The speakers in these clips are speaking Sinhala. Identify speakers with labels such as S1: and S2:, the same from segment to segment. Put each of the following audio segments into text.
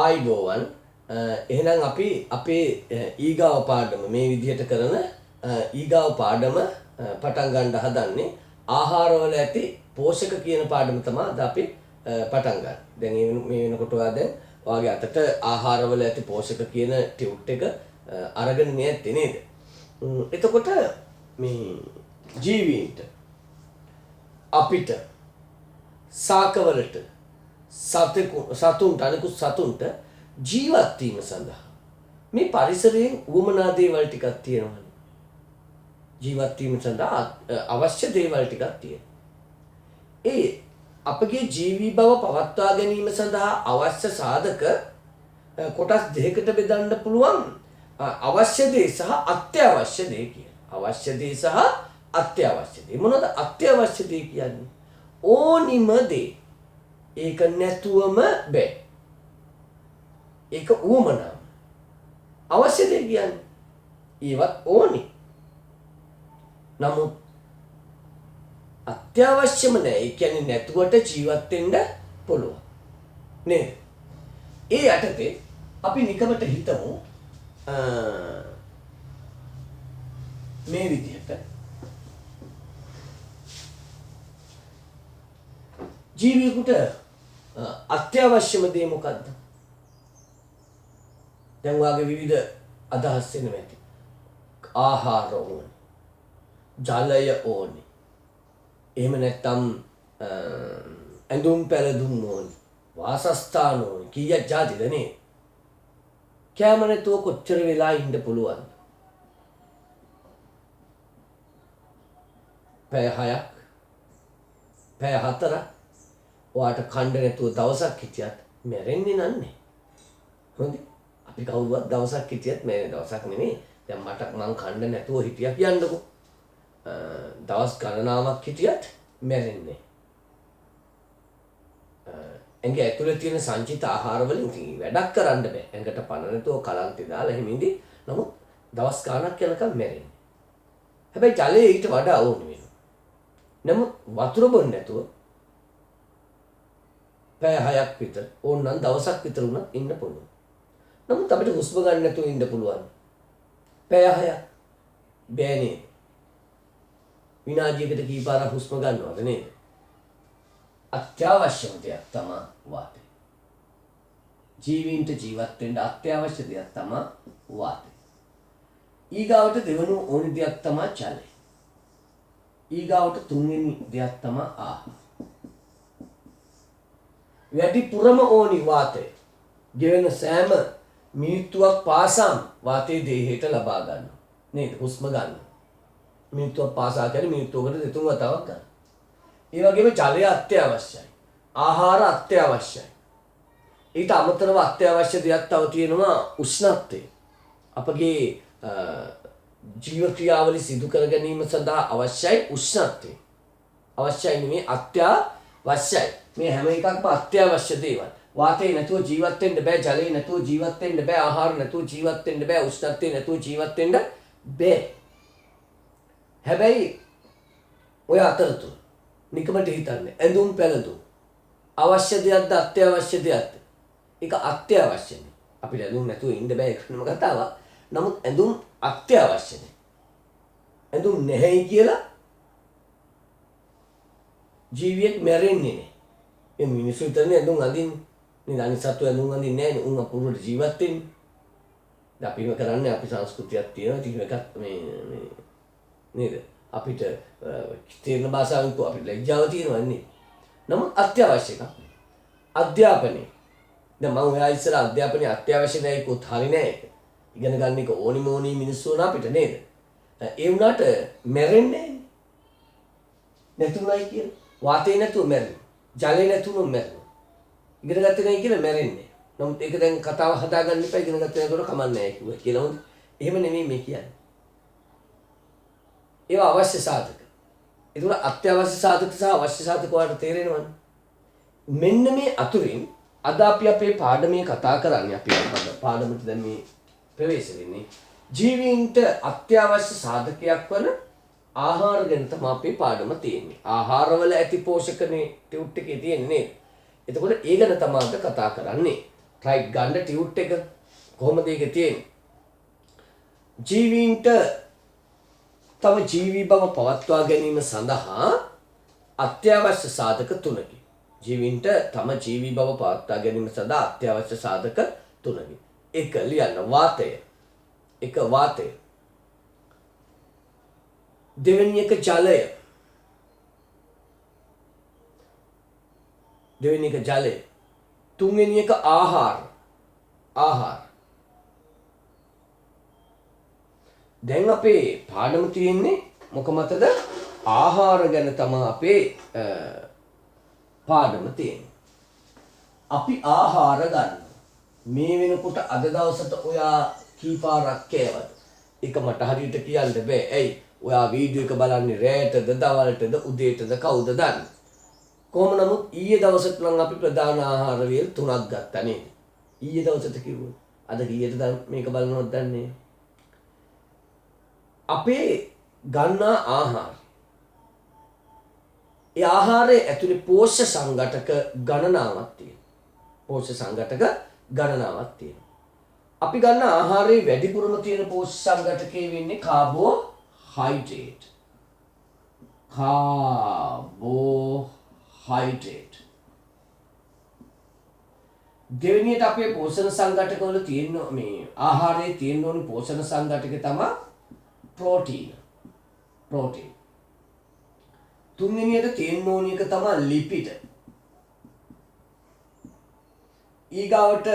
S1: ආයිබෝවන් එහෙනම් අපි අපේ ඊගාව පාඩම මේ විදිහට කරන ඊගාව පාඩම පටන් ගන්න හදන්නේ ආහාරවල ඇති පෝෂක කියන පාඩම තමයි අද අපි පටන් ගන්න. දැන් මේ වෙනකොට ඔයාගේ අතට ආහාරවල ඇති පෝෂක කියන ටියුට් එක අරගෙන නැත්තේ නේද? එතකොට මේ ජීවීන්ට අපිට සාකවලට සතුන්ට අනිකුත් සතුන්ට ජීවත් වීම සඳහා මේ පරිසරයෙන් උවමනා දේවල් ටිකක් තියෙනවානේ. ජීවත් වීම සඳහා අවශ්‍ය දේවල් ටිකක් තියෙනවා. ඒ අපගේ ජීවී බව පවත්වා ගැනීම සඳහා අවශ්‍ය සාධක කොටස් දෙකකට බෙදන්න පුළුවන්. අවශ්‍ය දේ සහ අත්‍යවශ්‍ය දේ කියලා. අවශ්‍ය දේ සහ අත්‍යවශ්‍ය දේ. මොනවද අත්‍යවශ්‍ය දේ කියන්නේ? ඕනිම දේ. ඒක නැතුවම බෑ. ඒක උවමනාව. අවශ්‍ය දේ කියන්නේ ඒවත් ඕනි. නමුත් අත්‍යවශ්‍යම නැහැ. ඒ කියන්නේ නැතුවට ජීවත් වෙන්න පුළුවන්. නේද? ඒ යටතේ අපි නිකමට හිතමු මේ විදිහට ජීවියෙකුට අත්‍යවශ්‍යම දේ මොකද්ද? දැන් වාගේ විවිධ අදහස් එනවා ඇති. ආහාර ඕනේ. ජලය ඕනේ. එහෙම නැත්නම් ඇඳුම් පැළඳුම් ඕනේ. වාසස්ථාන ඕනේ. කීයක් જાතිද නේ? කැම නැතුව කොච්චර වෙලා ඉන්න පුළුවන්ද? පැය 6ක් පැය 4ක් ඔයාට කණ්ඩ නැතුව දවසක් හිටියත් මැරෙන්නේ නැන්නේ. හොඳයි. අපි කවුරුවත් දවසක් හිටියත් මැරෙන්නේ දවසක් නෙමෙයි. දැන් මම කණ්ඩ නැතුව හිටියා කියන්නකෝ. දවස් ගණනාවක් හිටියත් මැරෙන්නේ. ඇඟ ඇතුලේ තියෙන සංචිත ආහාර වලින් වැඩක් කරන්න බෑ. ඇඟට පණ නැතුව කලන්තේ දාලා එහෙම ඉඳි. නමුත් දවස් ගාණක් යනකම් මැරෙන්නේ. හැබැයි ජලය ඊට වඩා ඕනේ වෙනවා. නමුත් වතුර බොන්න නැතුව පැය 6ක් විතර ඕනනම් දවසක් විතර උනත් ඉන්න පුළුවන්. නමුත් අපිට හුස්ම ගන්න නැතුව ඉන්න පුළුවන්. පැය 6ක් බෑ නේද? විනාඩියකට කීපාරක් හුස්ම ගන්නවද නේද? අත්‍යවශ්‍යම දෙයක් තමයි වාතය. ජීවීන්ට ජීවත් වෙන්න අත්‍යවශ්‍ය දෙයක් තමයි වාතය. ඊගාවට දෙවනුව ඕනි දෙයක් තමයි ජලය. ඊගාවට තුන්වෙනි දෙයක් තමයි ආහාර. වැඩිපුරම ඕනි වාතය. ගෙවෙන සෑම මිනිත්තුවක් පාසාම වාතය දේහයට ලබා ගන්නවා. නේද? හුස්ම ගන්න. මිනිත්තුවක් පාසා කරලා මිනිත්තුවකට දෙතුන් වතාවක් ගන්න. ඒ වගේම ජලය අත්‍යවශ්‍යයි. ආහාර අත්‍යවශ්‍යයි. ඊට අමතරව අත්‍යවශ්‍ය දෙයක් තව තියෙනවා උෂ්ණත්වය. අපගේ ජීව ක්‍රියාවලිය සිදු කර ගැනීම සඳහා අවශ්‍යයි උෂ්ණත්වය. අවශ්‍යයි නෙමෙයි අත්‍යවශ්‍යයි. මේ හැම එකක්ම අත්‍යවශ්‍ය දේවල්. වාතය නැතුව ජීවත් වෙන්න බෑ, ජලය නැතුව ජීවත් වෙන්න බෑ, ආහාර නැතුව ජීවත් වෙන්න බෑ, උෂ්ණත්වය නැතුව ජීවත් වෙන්න බෑ. හැබැයි ඔය අතරතුර නිකමට හිතන්නේ ඇඳුම් පැළඳුම් අවශ්‍ය දෙයක්ද අත්‍යවශ්‍ය දෙයක්ද? ඒක අත්‍යවශ්‍යයි. අපිට ඇඳුම් නැතුව ඉන්න බෑ ඒක නම කතාවක්. නමුත් ඇඳුම් අත්‍යවශ්‍යයි. ඇඳුම් නැහැයි කියලා ජීවියෙක් මැරෙන්නේ නෑ. මේ මිනිස්සු විතරනේ ඇඳුම් අඳින්නේ. නේද? අනිත් සත්තු ඇඳුම් අඳින්නේ නෑනේ. උන් අපුරුවට ජීවත් වෙන්නේ. දැන් අපිම කරන්නේ අපි සංස්කෘතියක් තියෙනවා. ඉතින් එකක් මේ නේද? අපිට තේරෙන භාෂාවෙන් අපිට ලැජ්ජාව තියෙනවා නේ. නමුත් අත්‍යවශ්‍ය එකක්. අධ්‍යාපනය. දැන් මම ඔයා ඉස්සර අධ්‍යාපනය අත්‍යවශ්‍ය නැහැ කිව්වොත් හරි නෑ ඒක. ඉගෙන ගන්න එක ඕනි මිනිස්සු වුණා අපිට නේද? ඒ වුණාට මැරෙන්නේ නැතුණයි කියලා. වාතය නැතුව මැරෙනවා. ජලය නැතුව මැරෙනවා. ඉගෙන ගත්තේ නැහැ කියලා මැරෙන්නේ. නමුත් ඒක දැන් කතාව හදාගන්න එපා ඉගෙන ගත්තේ නැතුව කමන්නේ නැහැ කිව්වා කියලා. හොඳ. එහෙම නෙමෙයි මේ කියන්නේ. ඒවා අවශ්‍ය සාධක. ඒක අත්‍යවශ්‍ය සාධක සහ අවශ්‍ය සාධක වලට තේරෙනවනේ. මෙන්න මේ අතුරින් අද අපි අපේ පාඩමේ කතා කරන්නේ අපි පාඩමට දැන් මේ ප්‍රවේශ වෙන්නේ ජීවීන්ට අත්‍යවශ්‍ය සාධකයක් වන ආහාර ගැන තමයි අපේ පාඩම තියෙන්නේ. ආහාරවල ඇති පෝෂකනේ ටියුට් එකේ තියෙන්නේ නේද? එතකොට ඒ ගැන තමයි කතා කරන්නේ. රයිට් ගන්න ටියුට් එක කොහොමද ඒක තියෙන්නේ? ජීවීන්ට තම ජීවී බව පවත්වා ගැනීම සඳහා අත්‍යවශ්‍ය සාධක තුනකි. ජීවීන්ට තම ජීවී බව පවත්වා ගැනීම සඳහා අත්‍යවශ්‍ය සාධක තුනකි. එක ලියන්න වාතය. එක වාතය. දෙවෙනි එක ජලය. දෙවෙනි එක ජලය. තුන්වෙනි එක ආහාර. ආහාර. දැන් අපේ පාඩම තියෙන්නේ මොක මතද? ආහාර ගැන තමයි අපේ පාඩම තියෙන්නේ. අපි ආහාර ගන්න. මේ වෙනකොට අද දවසට ඔයා කී පාරක් කෑවද? ඒක මට හරියට කියන්න බෑ. ඇයි? ඔයා වීඩියෝ එක බලන්නේ රෑටද, දවල්ටද, උදේටද කවුද දන්නේ? කොහොම නමුත් ඊයේ දවසට නම් අපි ප්‍රධාන ආහාර වේල් 3ක් ගත්තා නේද? ඊයේ දවසට කිව්වොත්. අද කීයටද මේක බලනවද දන්නේ? අපේ ගන්නා ආහාර. ඒ ආහාරයේ ඇතුලේ පෝෂ්‍ය සංඝටක ගණනාවක් තියෙනවා. පෝෂ්‍ය සංඝටක ගණනාවක් තියෙනවා. අපි ගන්න ආහාරයේ වැඩිපුරම තියෙන පෝෂ්‍ය සංඝටකේ වෙන්නේ කාබෝහයිඩ්‍රේට්. කාබෝහයිඩ්‍රේට්. දෙවෙනියට අපේ පෝෂණ සංඝටකවල තියෙන මේ ආහාරයේ තියෙන ඕනි පෝෂණ සංඝටක තමයි ප්‍රෝටීන. ප්‍රෝටීන. තුන්වෙනියට තියෙන ඕනි එක තමයි ලිපිඩ. ඊගාවට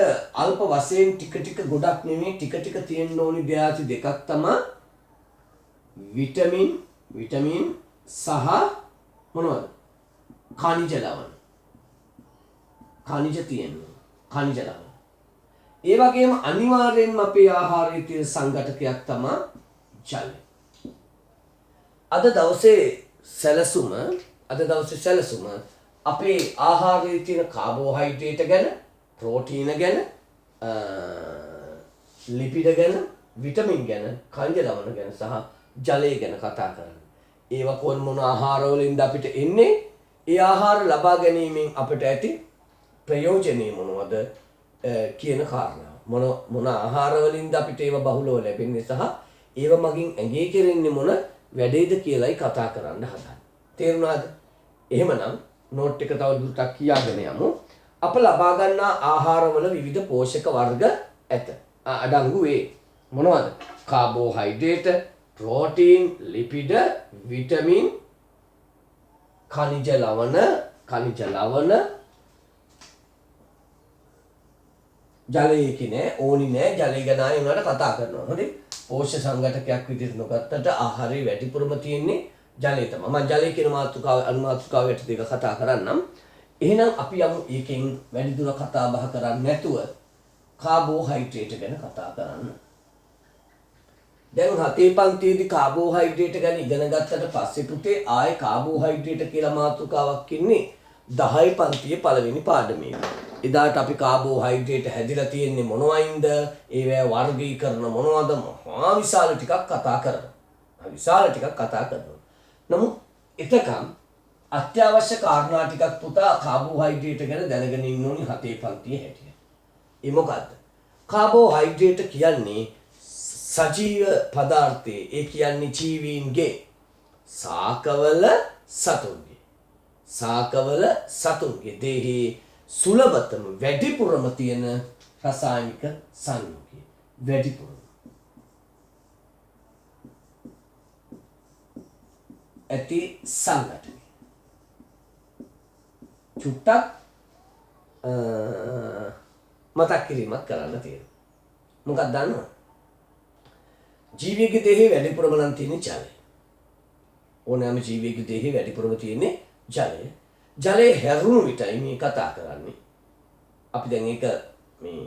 S1: අල්ප වශයෙන් ටික ටික ගොඩක් නෙමෙයි ටික ටික තියෙන ඕනි ධාතු දෙකක් තමයි විටමින් සහ මොනවද? khනිජ ලවණ. khනිජ තියෙනවා. khනිජ ලවණ. ඒ වගේම අනිවාර්යෙන්ම අපේ ආහාරයේ තියෙන සංඝටකයක් තමයි ජලය. අද දවසේ සැලසුම අපේ ආහාරයේ තියෙන කාබෝහයිඩ්‍රේට් ගැන, ප්‍රෝටීන ගැන, ලිපිඩ ගැන, විටමින් ගැන, khනිජ ලවණ ගැන සහ ජලය ගැන කතා කරන්නේ. ඒවා මොන ආහාරවලින්ද අපිට එන්නේ? ඒ ආහාර ලබා ගැනීමෙන් අපිට ඇති ප්‍රයෝජනේ මොනවද කියන කාරණා. මොන ආහාරවලින්ද අපිට ඒවා බහුලව ලැබෙන්නේ සහ ඒව මගින් ඇඟේ කෙරෙන්නේ මොන වැඩේද කියලායි කතා කරන්න හදන්නේ. තේරුණාද? එහෙමනම් නෝට් එක තව දුරටක් කියාගෙන යමු. අප ලබා ගන්නා ආහාරවල විවිධ පෝෂක වර්ග ඇත. අඩංගු වේ. මොනවද? කාබෝහයිඩ්‍රේට්, ප්‍රෝටීන්, ලිපිඩ, විටමින්, khනිජ ලවණ, ජලය කියන්නේ ඕනි නෑ. ජලය ගැන ආයෙ උනාට කතා කරනවා. හරි? පෝෂ්‍ය සංඝටකයක් විදිහට නොගත්තට ආහාරයේ වැඩිපුරම තියෙන්නේ ජලය තමයි. මම ජලය කියන අනුමාතෘකාව යටතේ ඒක කතා කරන්නම්. එහෙනම් අපි යමු ඒකෙන් වැඩි දුර කතා බහ කරන්නේ නැතුව කාබෝහයිඩ්‍රේට් ගැන කතා කරන්න. දැන් හතේ පන්තියේදී කාබෝහයිඩ්‍රේට් ගැන ඉගෙන ගත්තට පස්සේ පුතේ ආයේ කාබෝහයිඩ්‍රේට් කියලා මාතෘකාවක් ඉන්නේ 10 පන්තියේ පළවෙනි පාඩමේ. එදාට අපි කාබෝහයිඩ්‍රේට් හැදිලා තියෙන්නේ මොනවයින්ද? ඒවැ වර්ගීකරණ මොනවද? මහා විශාල ටිකක් කතා කරනවා. නමුත් එතකම් අත්‍යවශ්‍ය කාරණා ටිකක් පුතා කාබෝහයිඩ්‍රේට් ගැන දැනගෙන ඉන්න ඕනි හතේ පන්තියේ හැටියට. ඒ මොකද්ද? කාබෝහයිඩ්‍රේට් කියන්නේ සජීව පදාර්ථයේ, ඒ කියන්නේ ජීවීන්ගේ සාකවල සතුන්ගේ දේහයේ සුලභතම වැඩිපුරම තියෙන රසායනික සංයෝගය. වැඩිපුරම ඇති සංඝටක. චුට්ටක් මතක් කිරීමක් කරන්න තියෙනවා. මොකක්ද දන්නවද? ජීවියෙකුගේ දේහයේ වැඩිපුරම නම් තියෙන්නේ ජලය. ඕනෑම ජීවියෙකුගේ දේහයේ වැඩිපුරම තියෙන්නේ ජලය. ජලයේ හැරුණු විටයි මේ කතා කරන්නේ. අපි දැන් ඒක මේ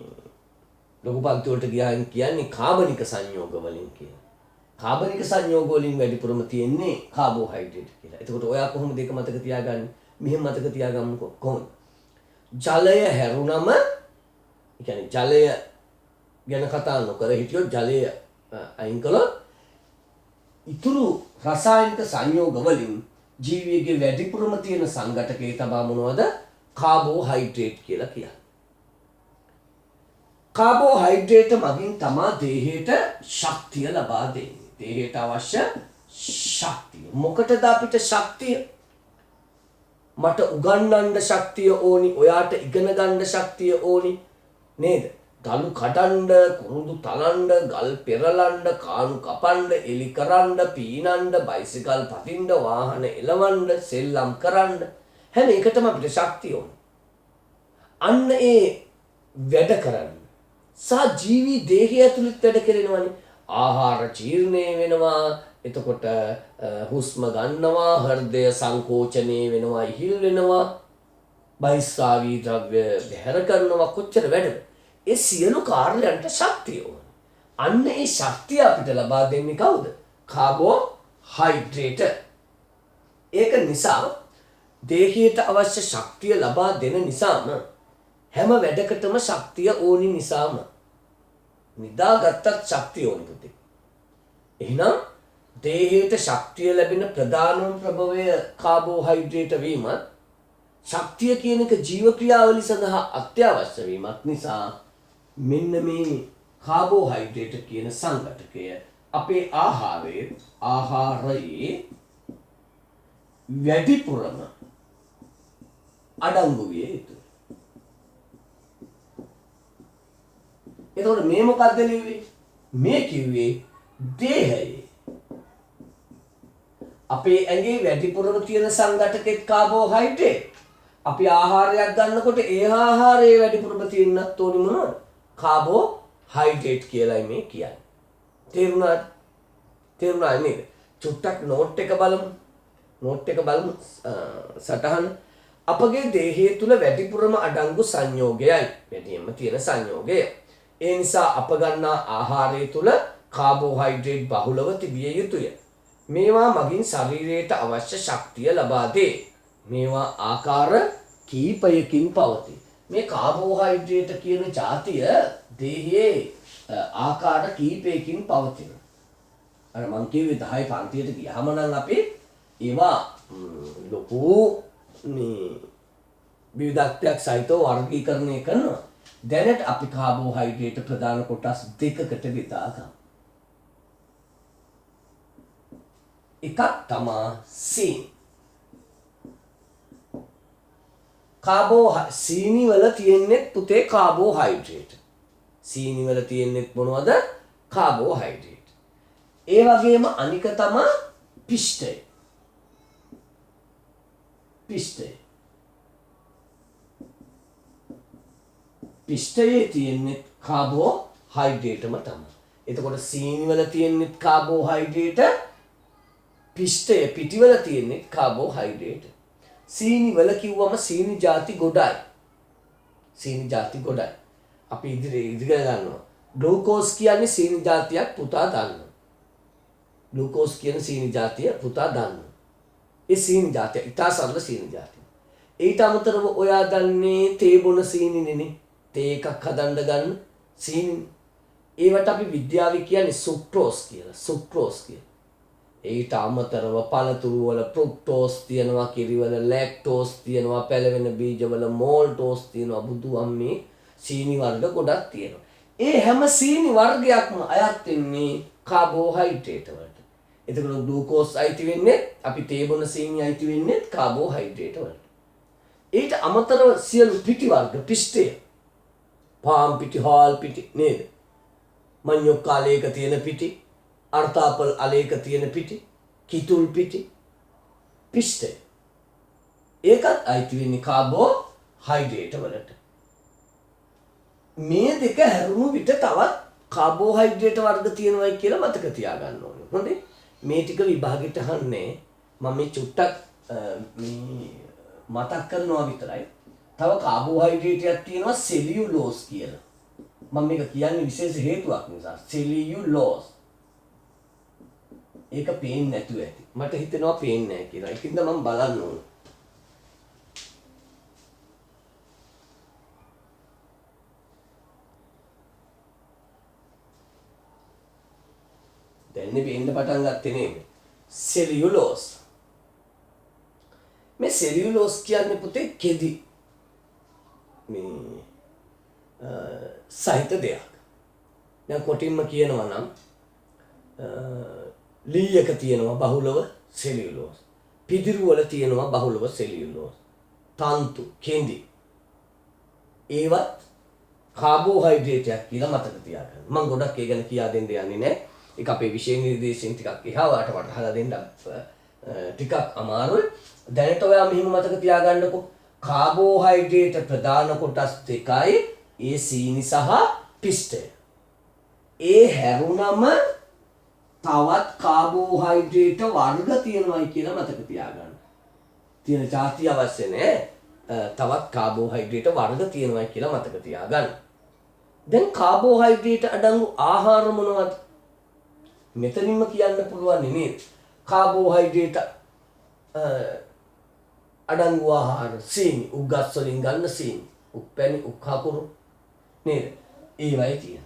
S1: ලොකු පන්ති වලට ගියාම කියන්නේ කාබනික සංයෝග වලින් කියලා. කාබනික සංයෝග වලින් වැඩිපුරම තියෙන්නේ කාබෝහයිඩ්‍රේට් කියලා. එතකොට ඔයා කොහොමද ඒක මතක තියාගන්නේ? මෙහෙම මතක තියාගමුකෝ. කොහොමද? ජලය හැරුණම, ඒ කියන්නේ ජලය ගැන කතා නොකර හිටියොත් ජලය අයින් කළොත් ඉතුරු රසායනික සංයෝග වලින් ජීවියෙකුගේ වැඩිපුරම තියෙන සංඝටකේ තමයි මොනවද? කාබෝහයිඩ්‍රේට් කියලා කියන්නේ. කාබෝහයිඩ්‍රේට් මගින් තමා දේහයට ශක්තිය ලබා දෙන්නේ. දේහයට අවශ්‍ය ශක්තිය. මොකටද අපිට ශක්තිය? මට උගන්වන්න ශක්තිය ඕනි, ඔයාට ඉගෙන ගන්න ශක්තිය ඕනි නේද? ගලු කඩන්න, කුරුඳු තලන්න, ගල් පෙරලන්න, කාණු කපන්න, එලි කරන්න, පීනන්න, බයිසිකල් පදින්න, වාහන එලවන්න, සෙල්ලම් කරන්න, හැම එකටම අපිට ශක්තිය ඕන. අන්න ඒ වැඩ කරන්න සහ ජීවී දේහය ඇතුළත් වැඩ කරනවනේ. ආහාර ජීර්ණය වෙනවා, එතකොට හුස්ම ගන්නවා, හෘදය සංකෝචනය වෙනවා, ඉහිල් වෙනවා, බහිස්රාවී ද්‍රව්‍ය බැහැර කරනවා, කොච්චර වැඩද? ඒ සියලු කාර්යයන්ට ශක්තිය ඕන. අන්න ඒ ශක්තිය අපිට ලබා දෙන්නේ කවුද? කාබෝහයිඩ්‍රේට්. ඒක නිසා දේහයට අවශ්‍ය ශක්තිය ලබා දෙන නිසාම හැම වැඩකටම ශක්තිය ඕනි නිසාම නිදාගත්තත් ශක්තිය ඕනි පුතේ. එහෙනම් දේහයට ශක්තිය ලැබෙන ප්‍රධානම ප්‍රභවය කාබෝහයිඩ්‍රේට් වීමත්, ශක්තිය කියන එක ජීව ක්‍රියාවලිය සඳහා අත්‍යවශ්‍ය වීමත් නිසා මෙන්න මේ කාබෝහයිඩ්‍රේට් කියන සංඝටකය අපේ ආහාරයේ වැඩිපුරම අඩංගු විය යුතුයි. එතකොට මේ මොකක්ද ලිව්වේ? මේ කිව්වේ දේහයේ අපේ ඇඟේ වැඩිපුරම තියෙන සංඝටකෙත් කාබෝහයිඩ්‍රේට්. අපි ආහාරයක් ගන්නකොට ඒ ආහාරයේ වැඩිපුරම තියෙන්නත් ඕනි මොනවද? කාබෝහයිඩ්‍රේට් කියලායි මේ කියන්නේ. තේරුණාද? තේරුණා නේද? චුට්ටක් නෝට් එක බලමු. සටහන. අපගේ දේහය තුල වැඩිපුරම අඩංගු සංයෝගයයි. වැඩියෙන්ම තියෙන සංයෝගය. ඒ නිසා අප ගන්නා ආහාරය තුල කාබෝහයිඩ්‍රේට් බහුලව තිබිය යුතුය. මේවා මගින් ශරීරයට අවශ්‍ය ශක්තිය ලබා දේ. මේවා ආකාර කීපයකින් පවතී. මේ කාබෝහයිඩ්‍රේට් කියන જાතිය දේහයේ ආකාර කීපයකින් පවතින. අර මං කිව්වේ 10 පන්තියට ගියාම නම් අපි ඒවා ලොකු මේ විවිධත්වයක් සහිතව වර්ගීකරණය කරනවා. දැනට අපි කාබෝහයිඩ්‍රේට් ප්‍රධාන කොටස් දෙකකට බෙදා ගමු. එකක් තමා සීනි. සීනි වල තියෙන්නේ පුතේ කාබෝහයිඩ්‍රේට්. සීනි වල තියෙන්නේ මොනවද? කාබෝහයිඩ්‍රේට්. ඒ වගේම අනික තමා පිෂ්ඨය. පිෂ්ඨයේ තියෙන්නේ කාබෝහයිඩ්‍රේට්ම තමයි. එතකොට සීනි වල තියෙන්නේ කාබෝහයිඩ්‍රේට්, පිෂ්ඨය පිටිවල තියෙන්නේ කාබෝහයිඩ්‍රේට්. සීනි වල කිව්වම සීනි ಜಾති ගොඩයි. අපි ඉදිරිය ගන්නවා. ග්ලූකෝස් කියන්නේ සීනි ಜಾතියක් පුතා දන්නවා. ග්ලූකෝස් කියන සීනි ಜಾතිය පුතා දන්නවා. ඒ සීනි ಜಾතිය ඉතා සරල සීනි ಜಾතිය. ඊට අමතරව ඔයා දන්නේ තේ බොන සීනිනේ. තේ එකක් හදන්න ගන්න සීනි. ඒවට අපි විද්‍යාවේ කියන්නේ සුක්‍රෝස් කියලා. ඊට අමතරව පළතුරු වල ෆ්‍රුක්ටෝස් තියෙනවා, කිරි වල ලැක්ටෝස් තියෙනවා, පැලවෙන බීජවල මෝල්ටෝස් තියෙනවා. බුදුහාමේ සීනි වර්ග ගොඩක් තියෙනවා. ඒ හැම සීනි වර්ගයක්ම අයත් වෙන්නේ කාබෝහයිඩ්‍රේට් වලට. එතකොට ග්ලූකෝස් අයිති වෙන්නේ, අපි තේ බොන සීනි අයිති වෙන්නේ කාබෝහයිඩ්‍රේට් වලට. ඊට අමතරව සියලු පිටි වර්ග පිෂ්ඨය, පාම් පිටි, හාල් පිටි නේද? මඤ්ඤොක් කාලයක තියෙන පිටි, අර්ථාපල් අලේක තියෙන පිටි, කිතුල් පිටි, පිෂ්ඨය. ඒකත් අයිති වෙන්නේ කාබෝහයිඩ්‍රේට් වලට. මේ දෙක හැරුණු විට තවත් කාබෝහයිඩ්‍රේට් වර්ග තියෙනවායි කියලා මතක තියාගන්න ඕනේ. හොඳේ. මේ ටික විභාගෙට අහන්නේ මම මේ චුට්ටක් මතක් කරනවා විතරයි. තව කාබෝහයිඩ්‍රේටයක් තියෙනවා සෙලියුලෝස් කියලා. මම මේක කියන්නේ විශේෂ හේතුවක් නිසා. සෙලියුලෝස්. ඒක පේන්නේ නැතුව ඇති. මට හිතෙනවා පේන්නේ නැහැ කියලා. ඒකින්ද මම බලන්න ඕන. දැන් පේන්න පටන් ගත්තේ නේද? සෙලියුලෝස්. මේ සෙලියුලෝස් කියන්නේ පුතේ කෙදි. මේ සහිත දෙයක්. දැන් කොටින්ම කියනවා නම් ලීයක තියෙනවා බහුලව සෙලියුලෝස්. පිදිරු වල තියෙනවා බහුලව සෙලියුලෝස්. තන්තු, කෙඳි. ඒවත් කාබෝහයිඩ්‍රේටයක් කියලා මතක තියාගන්න. මම ගොඩක් ඒ ගැන කියා දෙන්න යන්නේ නැහැ. ඒක අපේ විෂය නිර්දේශයෙන් ටිකක් එහා වාට වටහලා දෙන්න ටිකක් අමාරුයි. දැනට ඔයා මෙහිම මතක තියාගන්නකො. කාබෝහයිඩ්‍රේට ප්‍රධාන කොටස් දෙකයි. ඒ සීනි සහ පිෂ්ඨය. ඒ හැරුණම තවත් කාබෝහයිඩ්‍රේට වර්ග තියෙනවායි කියලා මතක තියාගන්න. තියෙන જાති අවශ්‍ය නැහැ. තවත් කාබෝහයිඩ්‍රේට වර්ග තියෙනවායි කියලා මතක තියාගන්න. දැන් කාබෝහයිඩ්‍රේට අඩංගු ආහාර මොනවද? මෙතනින්ම කියන්න පුළුවන් නේද? කාබෝහයිඩ්‍රේට අඩංගු ආහාර සීනි, උග්ගස් වලින් ගන්න සීනි, උප්පැණි, උක්හකුරු නේද? ඒවයි තියෙන.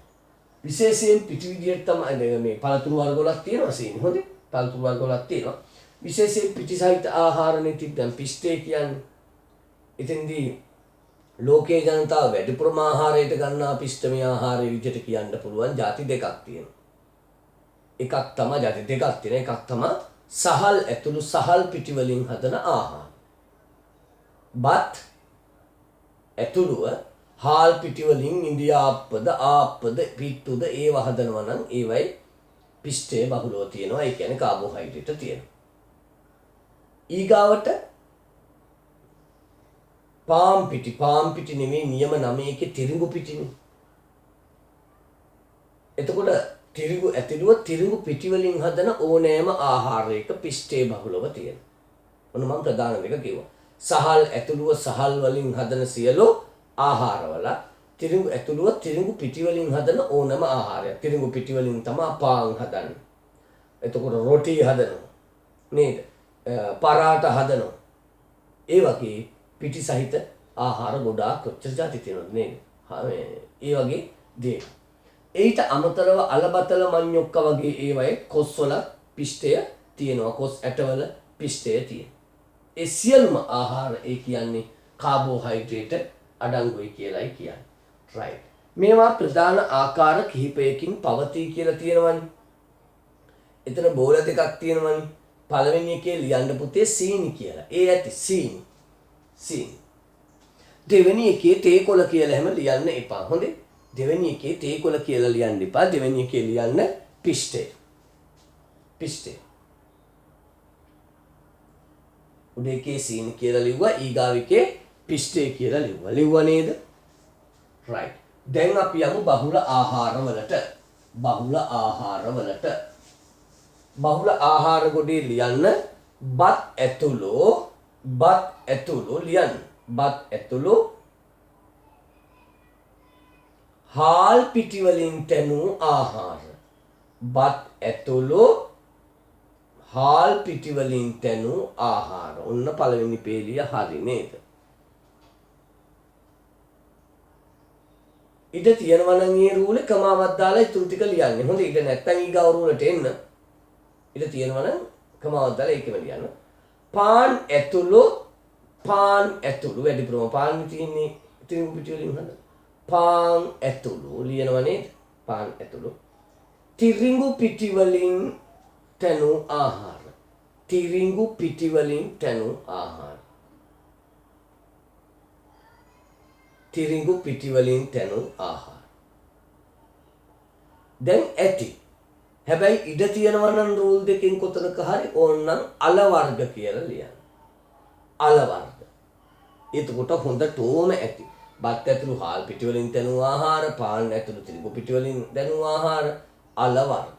S1: විශේෂයෙන් පිටි විදියට තමයි මේ පළතුරු වර්ග වලක් තියෙනවා සීනි. හොඳේ. පළතුරු වර්ග වලක් තියෙනවා. විශේෂයෙන් පිටි සහිත ආහාරනේ තිබ්බන් පිෂ්ඨය කියන්නේ. එතෙන්දී ලෝකයේ ජනතාව වැඩිපුරම ආහාරයට ගන්නා පිෂ්ඨමය ආහාරය විදිහට කියන්න පුළුවන් ಜಾති දෙකක් තියෙනවා. එකක් තමයි ಜಾති දෙකක් තියෙන. එකක් තමයි සහල් ඇතුළු සහල් පිටි වලින් හදන ආහාර. බත් ඇතුළුව හාල් පිටි වලින් ඉන්දියාප්පද ආප්පද පිට්ටුද ඒව හදනවා නම් ඒවයි පිෂ්ඨය බහුලව තියෙනවා. ඒ කියන්නේ කාබෝහයිඩ්‍රේට තියෙනවා. ඊගාවට පාම් පිටි නෙමෙයි නියම 9 තිරිඟු පිටිනේ. එතකොට තිරිඟු ඇතුළුව තිරිඟු පිටි වලින් හදන ඕනෑම ආහාරයක පිෂ්ඨය බහුලව තියෙනවා. ඔන්න මම ප්‍රධාන දෙක කිව්වා. සහල් ඇතුළුව සහල් වලින් හදන සියලු ආහාරවල තිරිඟු ඇතුළුව තිරිඟු පිටි වලින් හදන ඕනම ආහාරයක්. තිරිඟු පිටි වලින් තමයි පාන් හදන්නේ. එතකොට රොටි හදනවා. නේද? පරාට හදනවා. ඒ වගේ පිටි සහිත ආහාර ගොඩාක් කොච්චර જાති තියෙනවද නේද? ඒ වගේ දේ. ඊට අමතරව අලබතල මඤ්ඤොක්ක වගේ ඒවයේ කොස් වල පිෂ්ඨය තියෙනවා. කොස් ඇටවල පිෂ්ඨය තියෙනවා. ඒ සියලුම ආහාර ඒ කියන්නේ කාබෝහයිඩ්‍රේට අඩංගුයි කියලායි කියන්නේ. right. මේවා ප්‍රධාන ආකාර කිහිපයකින් පවතී කියලා තියෙනවනේ. එතන බෝල දෙකක් තියෙනවනේ. පළවෙනි එකේ ලියන්න පුතේ සීනි කියලා. ඒ ඇති සීනි. සීනි. දෙවෙනි එකේ තේකොළ කියලා හැම ලියන්න එපා. හොඳේ. දෙවෙනි එකේ තේකොළ කියලා ලියන්න එපා. දෙවෙනි එකේ ලියන්න පිෂ්ඨය. පිෂ්ඨය. උඩේකේ සීනි කියලා ලිව්වා. ඊගාවිකේ පිෂ්ඨය කියලා ලිව්වා. ලිව්වා නේද? right. දැන් අපි යමු බහුල ආහාරවලට. බහුල ආහාරවලට. බහුල ආහාර ගොඩේ ලියන්න බත් ඇතුළු ලියන්න. බත් ඇතුළු හාල් පිටි වලින් තැනූ ආහාර. බත් ඇතුළු හාල් පිටි වලින් තැනූ ආහාර. ඔන්න පළවෙනි පේලිය හරි නේද? ඊට තියෙනවා නම් මේ රූලේ කමාවක් දාලා ඉතුරු ටික ලියන්නේ. හොඳ ඊට නැත්තම් ඊගාව රූලට එන්න. ඊට තියෙනවා නම් කමාවක් දාලා ඒකම ලියන්න. පාන් ඇතුළු වැඩිපුරම පාන් තියෙන්නේ තිරිඟු පිටි වලින් හදන. පාන් ඇතුළු ලියනවා නේද? පාන් ඇතුළු තිරිඟු පිටි වලින් තැනූ ආහාර. තිරිඟු පිටි වලින් තැනූ ආහාර. තිරිඟු පිටි වලින් තැනූ ආහාර. දැන් ඇති. හැබැයි ඉඩ තියෙනවා නම් රූල් දෙකෙන් කොතනක හරි ඕනනම් අල වර්ග කියලා ලියන්න. අල වර්ග. එතකොට හොඳටම ඇති. බත් ඇතුළු හාල් පිටි වලින් තැනූ ආහාර, පාන් ඇතුළු තිරිඟු පිටි වලින් තැනූ ආහාර, අල වර්ග.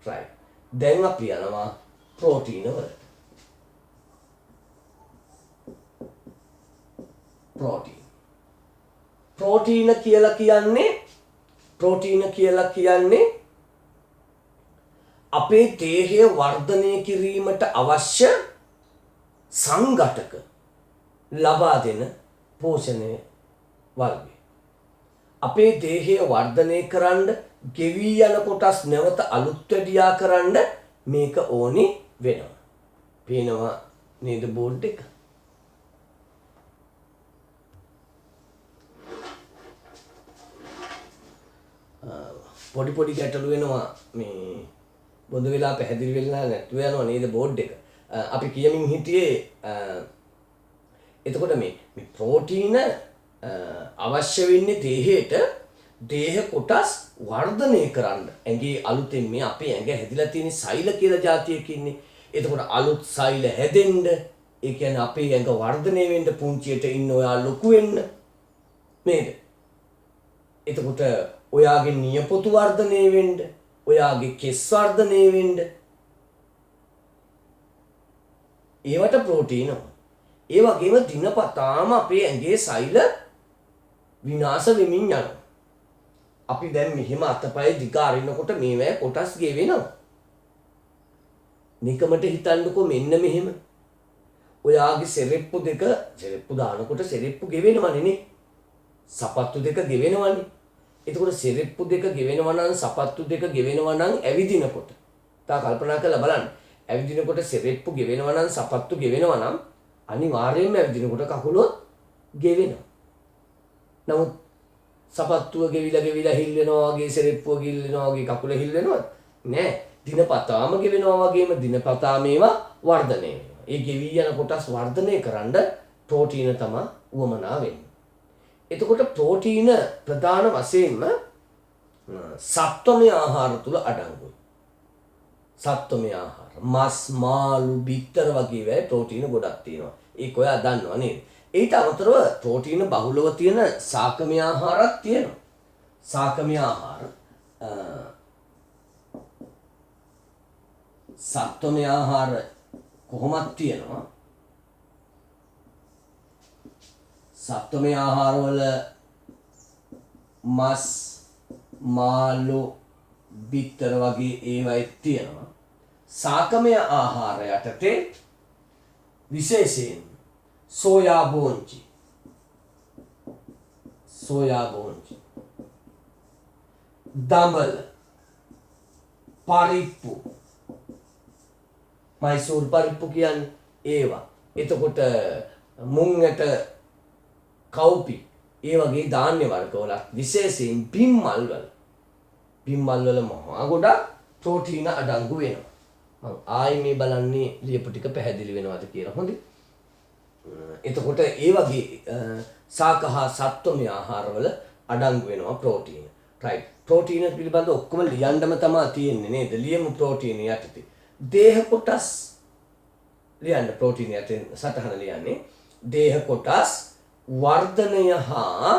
S1: right. දැන් අපි යනවා ප්‍රෝටීන වලට. ප්‍රෝටීන කියලා කියන්නේ අපේ දේහය වර්ධනය කිරීමට අවශ්‍ය සංඝටක ලබා දෙන පෝෂණය වර්ගය. අපේ දේහය වර්ධනය කරන්න ගෙවී යන කොටස් නැවත අලුත් වැඩියා කරන්න මේක ඕනි වෙනවා. පේනවා නේද බෝඩ් එක? පොඩි පොඩි ගැටලු වෙනවා මේ බොඳ වෙලා පැහැදිලි වෙලා නැතුව යනවා නේද බෝඩ් එක. අපි කියමින් හිටියේ එතකොට මේ ප්‍රෝටීන අවශ්‍ය වෙන්නේ දේහයට දේහ කොටස් වර්ධනය කරන්න. ඇඟේ අලුතෙන් මේ අපේ ඇඟ හැදිලා තියෙන සෛල කියලා જાතියක් ඉන්නේ. එතකොට අලුත් සෛල හැදෙන්න, ඒ කියන්නේ අපේ ඇඟ වර්ධනය වෙන්න, පුංචියට ඉන්න ඔයා ලොකු වෙන්න නේද? එතකොට ඔයාගේ නියපොතු වර්ධනය වෙන්න, ඔයාගේ කෙස් වර්ධනය වෙන්න. ඒවට ප්‍රෝටීන. ඒ වගේම දිනපතාම අපේ ඇඟේ සෛල විනාශ වෙමින් යනවා. අපි දැන් මෙහෙම අතපය දිග අරිනකොට මේවැ කොටස් ගෙවෙනවා. නිකමට හිතන්නකෝ මෙන්න මෙහෙම. ඔයාගේ සෙරෙප්පු දෙක සෙරෙප්පු දානකොට සෙරෙප්පු ගෙවෙනවනේ නේ. සපත්තු දෙක ගෙවෙනවනේ. එතකොට සෙරෙප්පු දෙක ගෙවෙනවා නම් සපත්තු දෙක ගෙවෙනවා නම් ඇවිදිනකොට. තා කල්පනා කරලා බලන්න. ඇවිදිනකොට සෙරෙප්පු ගෙවෙනවා නම් සපත්තු ගෙවෙනවා නම් අනිවාර්යයෙන්ම ඇවිදිනකොට කකුලොත් ගෙවෙනවා. නමුත් සපත්තුව ගෙවිලා හිල් වෙනවා වගේ සෙරෙප්පුව හිල් වෙනවා වගේ කකුල හිල් වෙනවද? නෑ. දිනපතාම ගෙවෙනවා වගේම දිනපතා මේවා වර්ධනය වෙනවා. ඒ ගෙවි යන කොටස් වර්ධනය කරන්න ප්‍රෝටීන තමයි උවමනා වෙන්නේ. එතකොට ප්‍රෝටීන ප්‍රධාන වශයෙන්ම සත්වමය ආහාර තුල අඩංගුයි. සත්වමය ආහාර මස් මාළු බිත්තර වගේ වේ ප්‍රෝටීන ගොඩක් තියෙනවා. ඒක ඔයා දන්නවා නේද? ඊට අමතරව ප්‍රෝටීන බහුලව තියෙන සාකමය ආහාරත් තියෙනවා. සාකමය ආහාර සත්වමය ආහාර කොහොමද තියෙනවා? සත්වමය ආහාරවල මස් මාළු බිත්තර වගේ ඒවා තියෙනවා. සාකමය ආහාර යටතේ විශේෂයෙන් සෝයා බෝංචි දඹල පරිප්පු මයිසූර් පරිප්පු කියන්නේ ඒවා. එතකොට මුංගට කව්පි ඒ වගේ ධාන්‍ය වර්ගවල විශේෂයෙන් පින්මල් වල මහා ගොඩක් ප්‍රෝටීන අඩංගු වෙනවා. මම ආයේ මේ බලන්නේ ලියපු ටික පැහැදිලි වෙනවද කියලා. හොඳයි. එතකොට ඒ වගේ සාකහා සත්වමය ආහාරවල අඩංගු වෙනවා ප්‍රෝටීන. රයිට්. ප්‍රෝටීන පිළිබඳව ඔක්කොම ලියන්නම තමයි තියෙන්නේ නේද? ලියමු ප්‍රෝටීන යටතේ. දේහ කොටස් ලියන්න ප්‍රෝටීන යටතේ සටහන ලියන්නේ. දේහ කොටස් වර්ධනය හා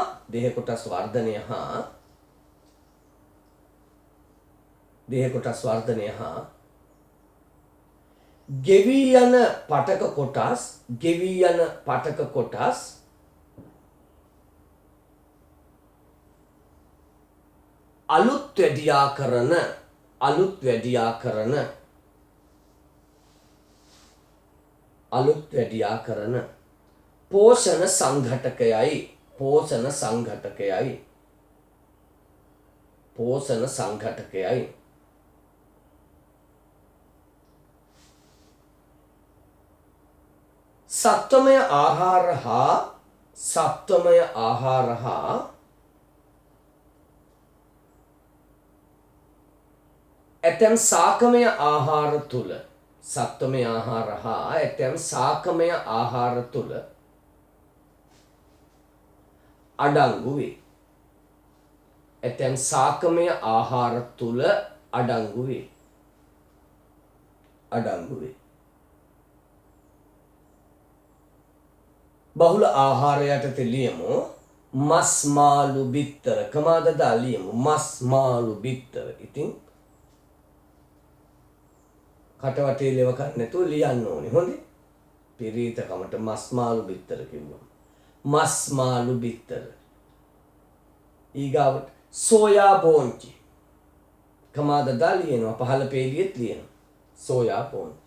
S1: ගෙවී යන පටක කොටස් අලුත් වැඩියා කරන පෝෂණ සංඝටකයයි සත්වමය ආහාර හා ඇතැම් සාකමය ආහාර තුල අඩංගු වේ. බහුල ආහාරයට ලියමු මස් මාළු බිත්තර. කමාදදා ලියමු මස් මාළු බිත්තර. ඉතින් කටවටේ ලෙව ගන්න නැතුව ලියන්න ඕනේ. හොඳේ. පිරීතකමට මස් මාළු බිත්තර කිව්වම. මස් මාළු බිත්තර. ඊගාවට සෝයා බෝංචි. කමාදදා ලියනවා. පහළ පේලියෙත් ලියනවා. සෝයා බෝංචි.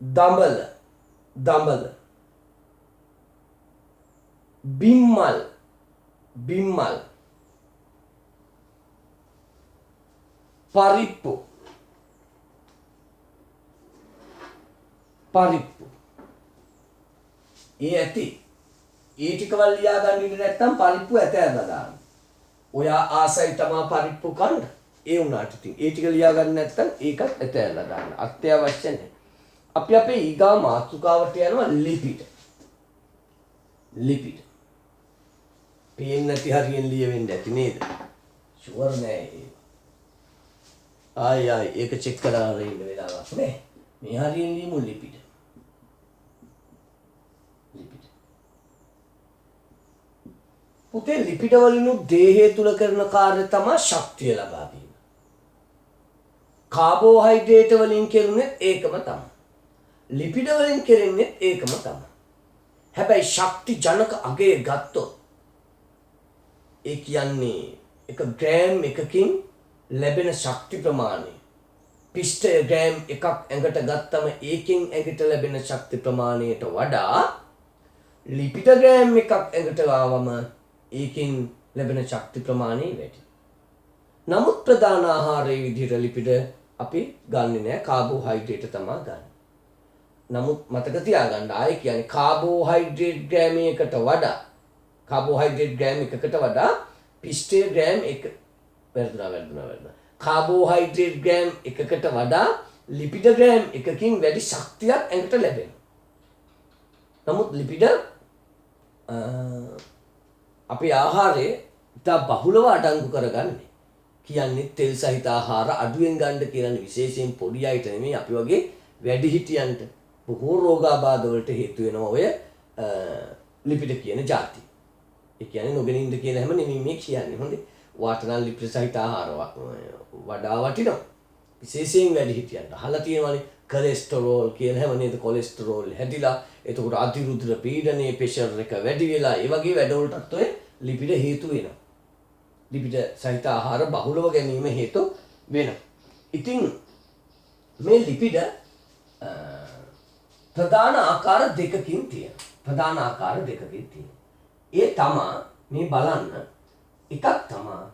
S1: දඹල බිම්මල් පරිප්පු ඒ ටිකවල් ලියා ගන්න ඉන්න නැත්නම් පරිප්පු ඇත ඇදලා දාන්න. ඔයා ආසයි තමා පරිප්පු කන්න. ඒ වුණාට ඉතින් ඒ ටික ලියා ගන්න නැත්නම් ඒකත් ඇතැල්ලා දාන්න. අත්‍යවශ්‍ය නැහැ. අපි අපේ ඊගා මාතෘකාවට යනවා ලිපිඩ. ලිපිඩ. පේන්නේ නැති හරියෙන් ලියවෙන්න ඇති නේද? ෂුවර් නෑ ඒ. ආයි ඒක චෙක් කරලා ඉන්න වෙලාවක් නෑ. මේ හරියෙන් ලියමු ලිපිඩ. ලිපිඩ. පුතේ ලිපිඩ වලින් දේහය තුල කරන කාර්ය තමයි ශක්තිය ලබා දීම. කාබෝහයිඩ්‍රේට් වලින් කෙරුණේ ඒකම තමයි. ලිපිඩ වලින් කෙරෙන්නේ ඒකම තමයි. හැබැයි ශක්ති ජනක අගය ගත්තොත් ඒ කියන්නේ එක ග්‍රෑම් එකකින් ලැබෙන ශක්ති ප්‍රමාණය පිෂ්ඨය ග්‍රෑම් එකක් ඇඟට ගත්තම ඒකෙන් ඇඟට ලැබෙන ශක්ති ප්‍රමාණයට වඩා ලිපිඩ ග්‍රෑම් එකක් ඇඟට ආවම ඒකෙන් ලැබෙන ශක්ති ප්‍රමාණය වැඩි. නමුත් ප්‍රධාන ආහාරයේ විදිහට ලිපිඩ අපි ගන්නෙ නෑ, කාබෝහයිඩ්‍රේට් තමයි ගන්න. නමුත් මතක තියාගන්න ආයේ කියන්නේ කාබෝහයිඩ්‍රේට් ග්‍රෑමයකට වඩා කාබෝහයිඩ්‍රේට් ග්‍රෑම් එකකට වඩා පිෂ්ඨය ග්‍රෑම් එක වැරදුනා. කාබෝහයිඩ්‍රේට් ග්‍රෑම් එකකට වඩා ලිපිඩ ග්‍රෑම් එකකින් වැඩි ශක්තියක් ඇඟට ලැබෙනවා. නමුත් ලිපිඩ අපේ ආහාරයේ ඉතා බහුලව අඩංගු කරගන්නේ. කියන්නේ තෙල් සහිත ආහාර අඩුවෙන් ගන්න කියන්නේ විශේෂයෙන් පොඩි අයට නෙමෙයි අපි වගේ වැඩිහිටියන්ට බොහෝ රෝගාබාධ වලට හේතු වෙනවා ඔය ලිපිඩ කියන જાති. ඒ කියන්නේ නොගෙනින්ද කියලා හැම නෙමෙයි මේ කියන්නේ. හොඳේ. වාට නම් ලිපිඩ සහිත ආහාර වඩා වටිනවා. විශේෂයෙන් වැඩිහිටියන්ට. අහලා තියෙනවානේ කොලෙස්ටරෝල් කියලා හැම නේද? කොලෙස්ටරෝල් හැදිලා එතකොට අතිරුධිර පීඩනයේ ප්‍රෙෂර් එක වැඩි වෙලා ඒ වගේ වැඩවලටත් ඔය ලිපිඩ හේතු වෙනවා. ලිපිඩ සහිත ආහාර බහුලව ගැනීම හේතු වෙනවා. ඉතින් මේ ලිපිඩ ප්‍රධාන ආකාර දෙකකින් තියෙනවා. ඒ තමා මේ බලන්න එකක් තමා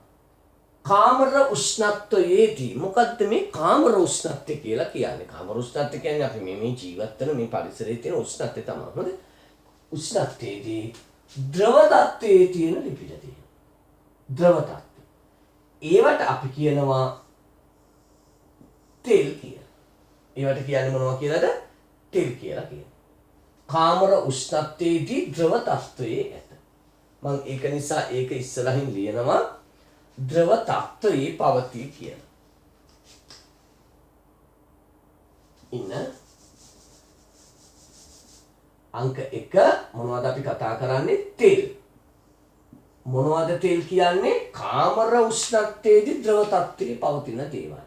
S1: කාමර උෂ්ණත්වයේදී. මොකද්ද මේ කාමර උෂ්ණත්වය කියලා කියන්නේ? කාමර උෂ්ණත්වය කියන්නේ අපි මේ ජීවත් වෙන මේ පරිසරයේ තියෙන උෂ්ණත්වය තමයි. හොඳ උෂ්ණත්වයේදී ද්‍රව තත්ත්වයේ තියෙන ලිපිඩ තියෙනවා. ද්‍රව තත්ත්වය. ඒවට අපි කියනවා තෙල් කියලා. ඒවට කියන්නේ මොනවා කියලාද? තෙල් කියලා කියනවා. කාමර උෂ්ණත්වයේදී ද්‍රව තත්ත්වයේ ඇත. මම ඒක නිසා ඒක ඉස්සරහින් ලියනවා ද්‍රව තත්ත්වයේ පවතී කියලා. ඉන්න අංක 1 මොනවද අපි කතා කරන්නේ? තෙල්. මොනවද තෙල් කියන්නේ? කාමර උෂ්ණත්වයේදී ද්‍රව තත්ත්වයේ පවතින දේවල්.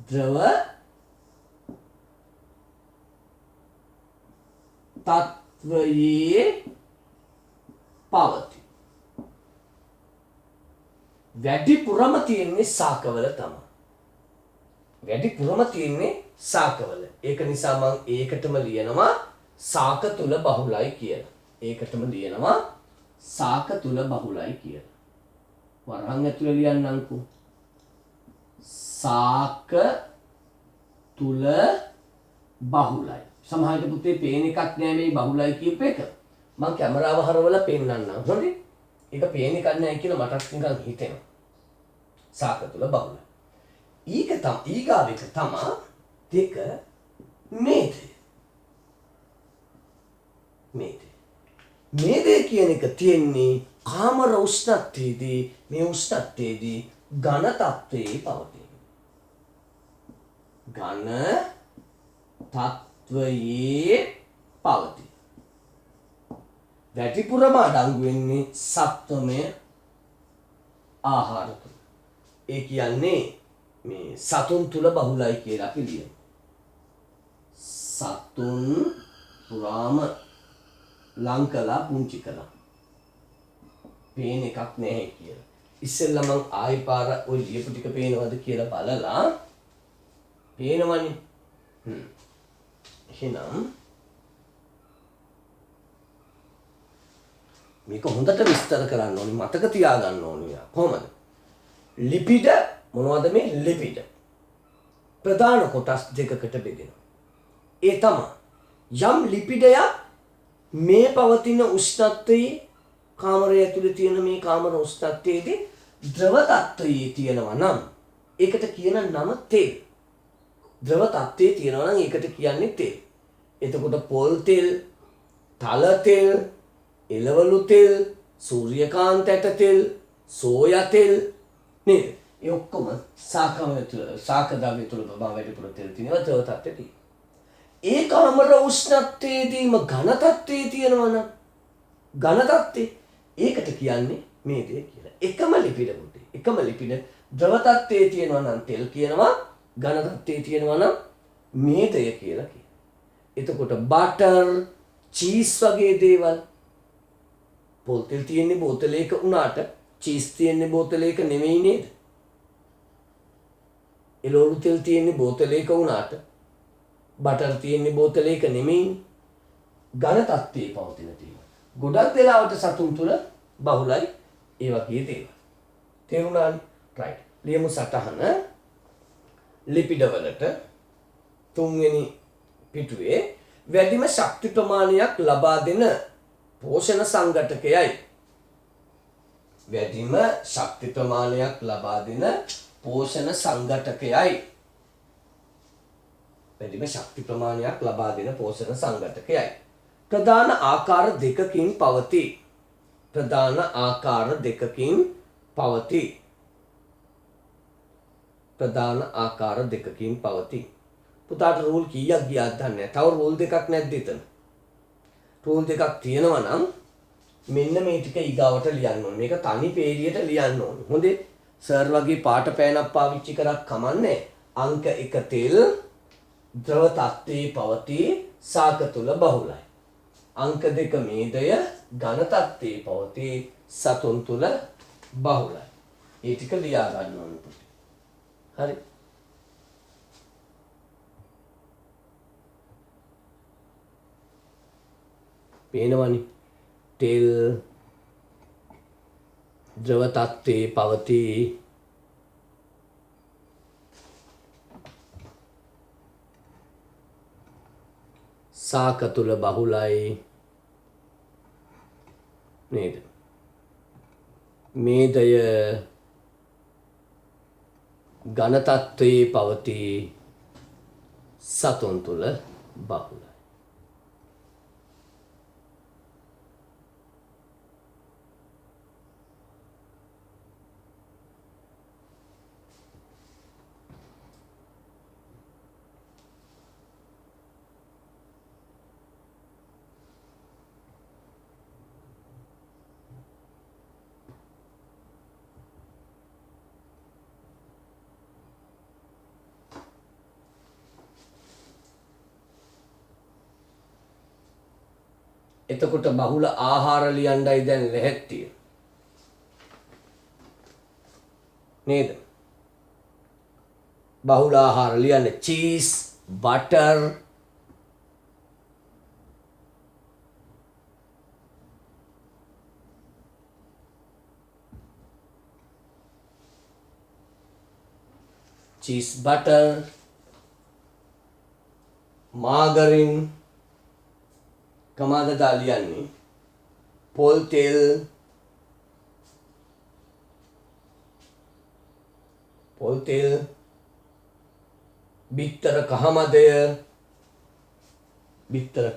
S1: ද්‍රව තත්ත්වයේ පවතී. වැඩිපුරම තියෙන්නේ ශාකවල තමයි. ඒක නිසා මම ඒකටම ලියනවා ශාක තුල බහුලයි කියලා. වරහන් ඇතුලේ ලියන්නම්කෝ. ශාක තුල බහුලයි. සමහරවිට පුතේ පේන එකක් නෑ මේ බහුලයි කියප එක. මම කැමරාව හරවලා පෙන්නන්නම්. හොඳේ. ඒක පේන එකක් නෑ කියලා මටත් නිකන් හිතෙනවා. ශාක තුල බහුලයි. ඊගාව එක තමයි දෙක මේදය. මේදය කියන එක තියෙන්නේ කාමර උෂ්ණත්වයේදී මේ උෂ්ණත්වයේදී ඝන තත්ත්වයේ පවතී. ඝන තත්ත්වයේ පවතී. වැඩිපුරම අඩංගු වෙන්නේ සත්වමය ආහාර තුල. ඒ කියන්නේ මේ සතුන් තුල බහුලයි කියලා අපි ලියමු. සතුන් පුරාම ලං කළා පුංචි කළා. පේන එකක් නැහැ කියලා. ඉස්සෙල්ලා මං ආයි පාර ওই ලියපු ටික පේනවද කියලා බලලා පේනවනේ. එහෙනම් මේක හොඳට විස්තර කරන්න ඕනේ, මතක තියාගන්න ඕනේ. කොහොමද? ලිපිඩ මොනවද මේ ලිපිඩ? ප්‍රධාන කොටස් දෙකකට බෙදෙනවා. ඒ තමයි යම් ලිපිඩයක් මේ පවතින උෂ්ණත්වයේ කාමරය ඇතුලේ තියෙන මේ කාමර උෂ්ණත්වයේදී ද්‍රව තත්ත්වයේ තියෙනවා නම් ඒකට කියන නම තෙල්. ද්‍රව තත්ත්වයේ තියෙනවා නම් ඒකට කියන්නේ තෙල්. එතකොට පොල් තෙල්, තල තෙල්, එළවලු තෙල්, සූර්යකාන්ත ඇට තෙල්, සෝයා තෙල් නේද? ඒ ඔක්කොම ශාක ද්‍රව්‍ය තුල බබා වැඩිපුර තෙල් තියෙනවා ද්‍රව තත්ත්වයේදී. ඒ කාමර උෂ්ණත්වයේදීම ඝන තත්ත්වයේ තියෙනවා නම් ඝන තත්ත්වයේ ඒකට කියන්නේ මේ දේ කියලා. එකම ලිපිඩ ද්‍රව තත්ත්වයේ තියෙනවා නම් තෙල් කියනවා, ඝන තත්ත්වයේ තියෙනවා නම් මේදය කියලා කියනවා. එතකොට බටර්, චීස් වගේ දේවල් පොල් තෙල් තියෙන්නේ බෝතලයක උනාට චීස් තියෙන්නේ බෝතලයක නෙමෙයි නේද? එළවලු තෙල් තියෙන්නේ බෝතලයක උනාට බටර් තියෙන්නේ බෝතලයක නෙමෙයි. ඝන තත්ත්වයේ පවතින දේවල්. ගොඩක් වෙලාවට සතුන් තුළ බහුලයි ඒ වගේ දේවල්. තේරුණානේ? right. ලියමු සටහන ලිපිඩවලට තුන්වෙනි පිටුවේ වැඩිම ශක්ති ප්‍රමාණයක් ලබා දෙන පෝෂණ සංඝටකයයි. වැඩිම ශක්ති ප්‍රමාණයක් ලබා දෙන පෝෂණ සංඝටකයයි. වැඩිම ශක්ති ප්‍රමාණයක් ලබා දෙන පෝෂණ සංඝටකයයි. ප්‍රධාන ආකාර දෙකකින් පවතී. ප්‍රධාන ආකාර දෙකකින් පවතී. ප්‍රධාන ආකාර දෙකකින් පවතී. පුතාට රූල් කීයක් ගියාද දන්නේ නැහැ. තව රූල් දෙකක් නැද්ද එතන? රූල් දෙකක් තියෙනවා නම් මෙන්න මේ ටික ඊගාවට ලියන්න ඕනේ. මේක තනි පේජියට ලියන්න ඕනේ. හොඳේ. සර් වගේ පාට පෑනක් පාවිච්චි කරක් කමන්නේ. අංක 1 තෙල් ද්‍රව තත්ත්වයේ පවතී ශාක තුල බහුලයි. අංක 2 මේදය ඝන තත්ත්වයේ පවතී සතුන් තුල බහුලයි. ඒ ටික ලියා ගන්න ඕනේ පුතේ. හරි. පේනවනේ. තෙල් ද්‍රව තත්ත්වයේ පවතී ශාක තුල බහුලයි නේද? මේදය ඝන තත්ත්වයේ පවතී සතුන් තුල බහුලයි. එතකොට බහුල ආහාර ලියන්නයි දැන් ලැහැත්තිය. නේද? බහුල ආහාර ලියන්න චීස්, බටර්, මාගරින් කමාද දාලියන්නේ පොල් තෙල්, බිත්තර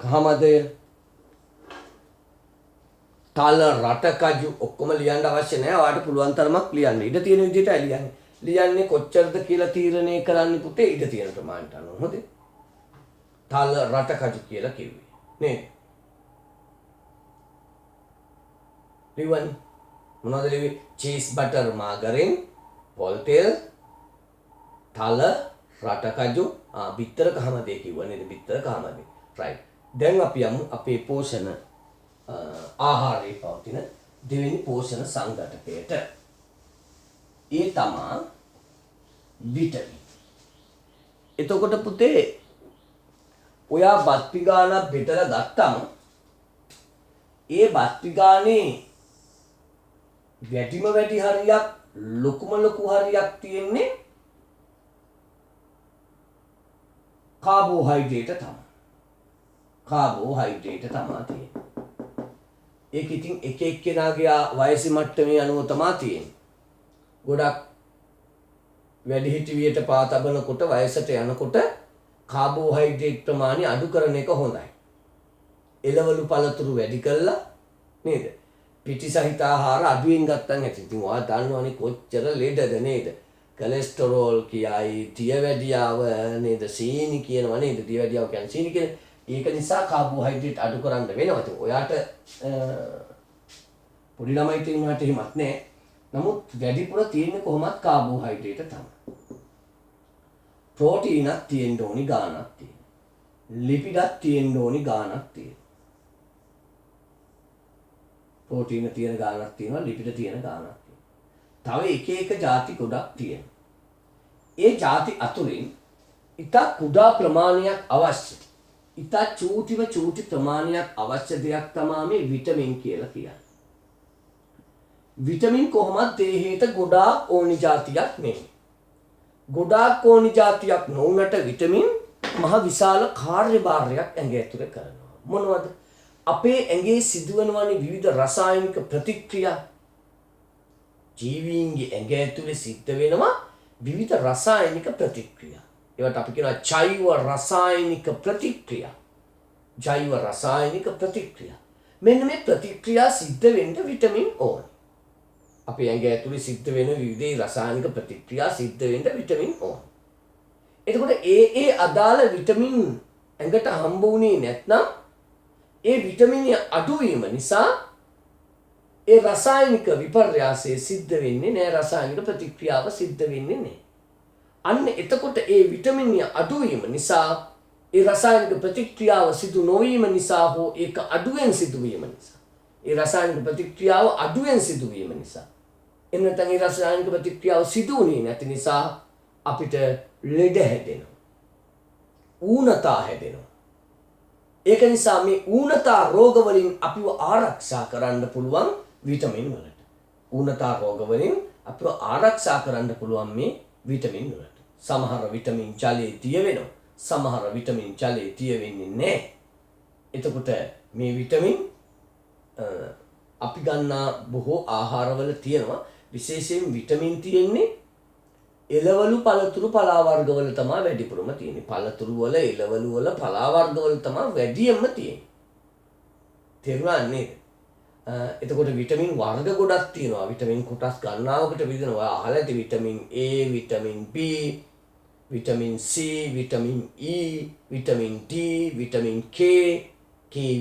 S1: කහමදය, තල රටකජු ඔක්කොම ලියන්න අවශ්‍ය නැහැ. ඔයාලට පුළුවන් තරමක් ලියන්න. ඉඩ තියෙන විදිහට ලියන්න. ලියන්නේ කොච්චරද කියලා තීරණය කරන්න පුතේ ඉඩ තියෙන ප්‍රමාණයට අනුව. හොඳේ. තල රටකජු කියලා කිව්වේ. නේද? ලිව්වනේ. මොනවද ලිව්වේ? චීස්, බටර්, මාගරින්, පොල් තෙල්, තල රටකජු, බිත්තර කහමදේ කිව්වා නේද? බිත්තර කහමදේ. right. දැන් අපි යමු අපේ පෝෂණ ආහාරයේ පවතින දෙවෙනි පෝෂණ සංඝටකයට. ඒ තමා විටමින්. එතකොට පුතේ ඔයා බත් පිගානක් බෙදලා ගත්තම ඒ බත් පිගානේ වැඩිම වැඩි හරියක් ලොකුම ලොකු හරියක් තියෙන්නේ කාබෝහයිඩ්‍රේට් තමයි. කාබෝහයිඩ්‍රේට් තමයි තියෙන්නේ. ඒක ඉතින් එක එක්කෙනාගේ වයස මට්ටමේ අනුව තමයි තියෙන්නේ. ගොඩක් වැඩිහිටිවියට පා තබනකොට වයසට යනකොට කාබෝහයිඩ්‍රේට් ප්‍රමාණය අඩු කරන එක හොඳයි. එළවලු පළතුරු වැඩි කළා නේද? පිටි සහිත ආහාර අඩුවෙන් ගත්තන් ඇති. ඉතින් ඔයා දන්නවනේ කොච්චර ලෙඩද නේද? කොලෙස්ටරෝල් කියයි, දියවැඩියාව නේද? සීනි කියනවා නේද? දියවැඩියාව කියන්නේ සීනි කියන්නේ. ඒක නිසා කාබෝහයිඩ්‍රේට් අඩු කරන්න වෙනවා. ඉතින් ඔයාට පොඩි ළමයි තියෙනවට එහෙමත් නෑ. නමුත් වැඩිපුර තියෙන්නේ කොහොමත් කාබෝහයිඩ්‍රේට් තමයි. ප්‍රෝටීනක් තියෙන්න ඕනි ගාණක් තියෙනවා. ලිපිඩක් තියෙන්න ඕනි ගාණක් තියෙනවා. ප්‍රෝටීන තියෙන ගාණක් තියෙනවා, ලිපිඩ තියෙන ගාණක් තියෙනවා. තව එක එක ಜಾති ගොඩක් තියෙනවා. ඒ ಜಾති අතුරින් ඉතා කුඩා ප්‍රමාණයක් අවශ්‍ය. ඉතා චූටි ප්‍රමාණයක් අවශ්‍ය දෙයක් තමයි මේ විටමින් කියලා කියන්නේ. විටමින් කොහොමද දේහයට ගොඩාක් ඕනි જાතියක් නෙමෙයි. ගොඩාක් ඕනි જાතියක් නොවුනට විටමින් මහ විශාල කාර්යභාරයක් ඇඟ ඇතුලේ කරනවා. මොනවද? අපේ ඇඟේ සිදුවනවනේ විවිධ රසායනික ප්‍රතික්‍රියා. ජීවීන්ගේ ඇඟ ඇතුලේ සිද්ධ වෙනවා විවිධ රසායනික ප්‍රතික්‍රියා. ඒවට අපි කියනවා ජෛව රසායනික ප්‍රතික්‍රියා. ජෛව රසායනික ප්‍රතික්‍රියා. මෙන්න මේ ප්‍රතික්‍රියා සිද්ධ වෙන්න විටමින් ඕනේ. අපේ ඇඟ ඇතුලේ සිද්ධ වෙන විවිධ රසායනික ප්‍රතික්‍රියා සිද්ධ වෙන්න විටමින් ඕනේ. එතකොට ඒ අදාළ විටමින් ඇඟට හම්බ වුණේ නැත්නම් ඒ විටමින් අඩුවීම නිසා ඒ රසායනික විපර්යාසය සිද්ධ වෙන්නේ නැහැ. රසායනික ප්‍රතික්‍රියාව සිද්ධ වෙන්නේ නැහැ. අන්න එතකොට ඒ විටමින් අඩුවීම නිසා ඒ රසායනික ප්‍රතික්‍රියාව සිදු නොවීම නිසා හෝ ඒක අඩුවෙන් සිදුවීම නිසා ඒ රසායනික ප්‍රතික්‍රියාව අඩුවෙන් සිදුවීම නිසා එන්නතන් ඒ රසායනික ප්‍රතික්‍රියාව සිදු වුණේ නැති නිසා අපිට ලෙඩ හැදෙනවා. ඌනතා හැදෙනවා. ඒක නිසා මේ ඌනතා රෝග වලින් අපිව ආරක්ෂා කරන්න පුළුවන් විටමින් වලට. ඌනතා රෝග වලින් අපිව ආරක්ෂා කරන්න පුළුවන් මේ විටමින් වලට. සමහර විටමින් ජලයේ තිය වෙනවා. සමහර විටමින් ජලයේ තිය වෙන්නේ නැහැ. එතකොට මේ විටමින් අපි ගන්නා බොහෝ ආහාරවල තියෙනවා. විශේෂයෙන් විටමින් තියෙන්නේ එළවලු පළතුරු පලා වර්ගවල තමයි වැඩිපුරම තියෙන්නේ. පළතුරු වල, එළවලු වල, පලා වර්ගවල තමයි වැඩියෙන්ම තියෙන්නේ. තේරුණා නේද? එතකොට විටමින් වර්ග ගොඩක් තියෙනවා. විටමින් කොටස් ගණනාවකට විදිනවා. ඔයා අහලා ඇති vitamin A, vitamin B, vitamin C, vitamin E, vitamin D, vitamin K,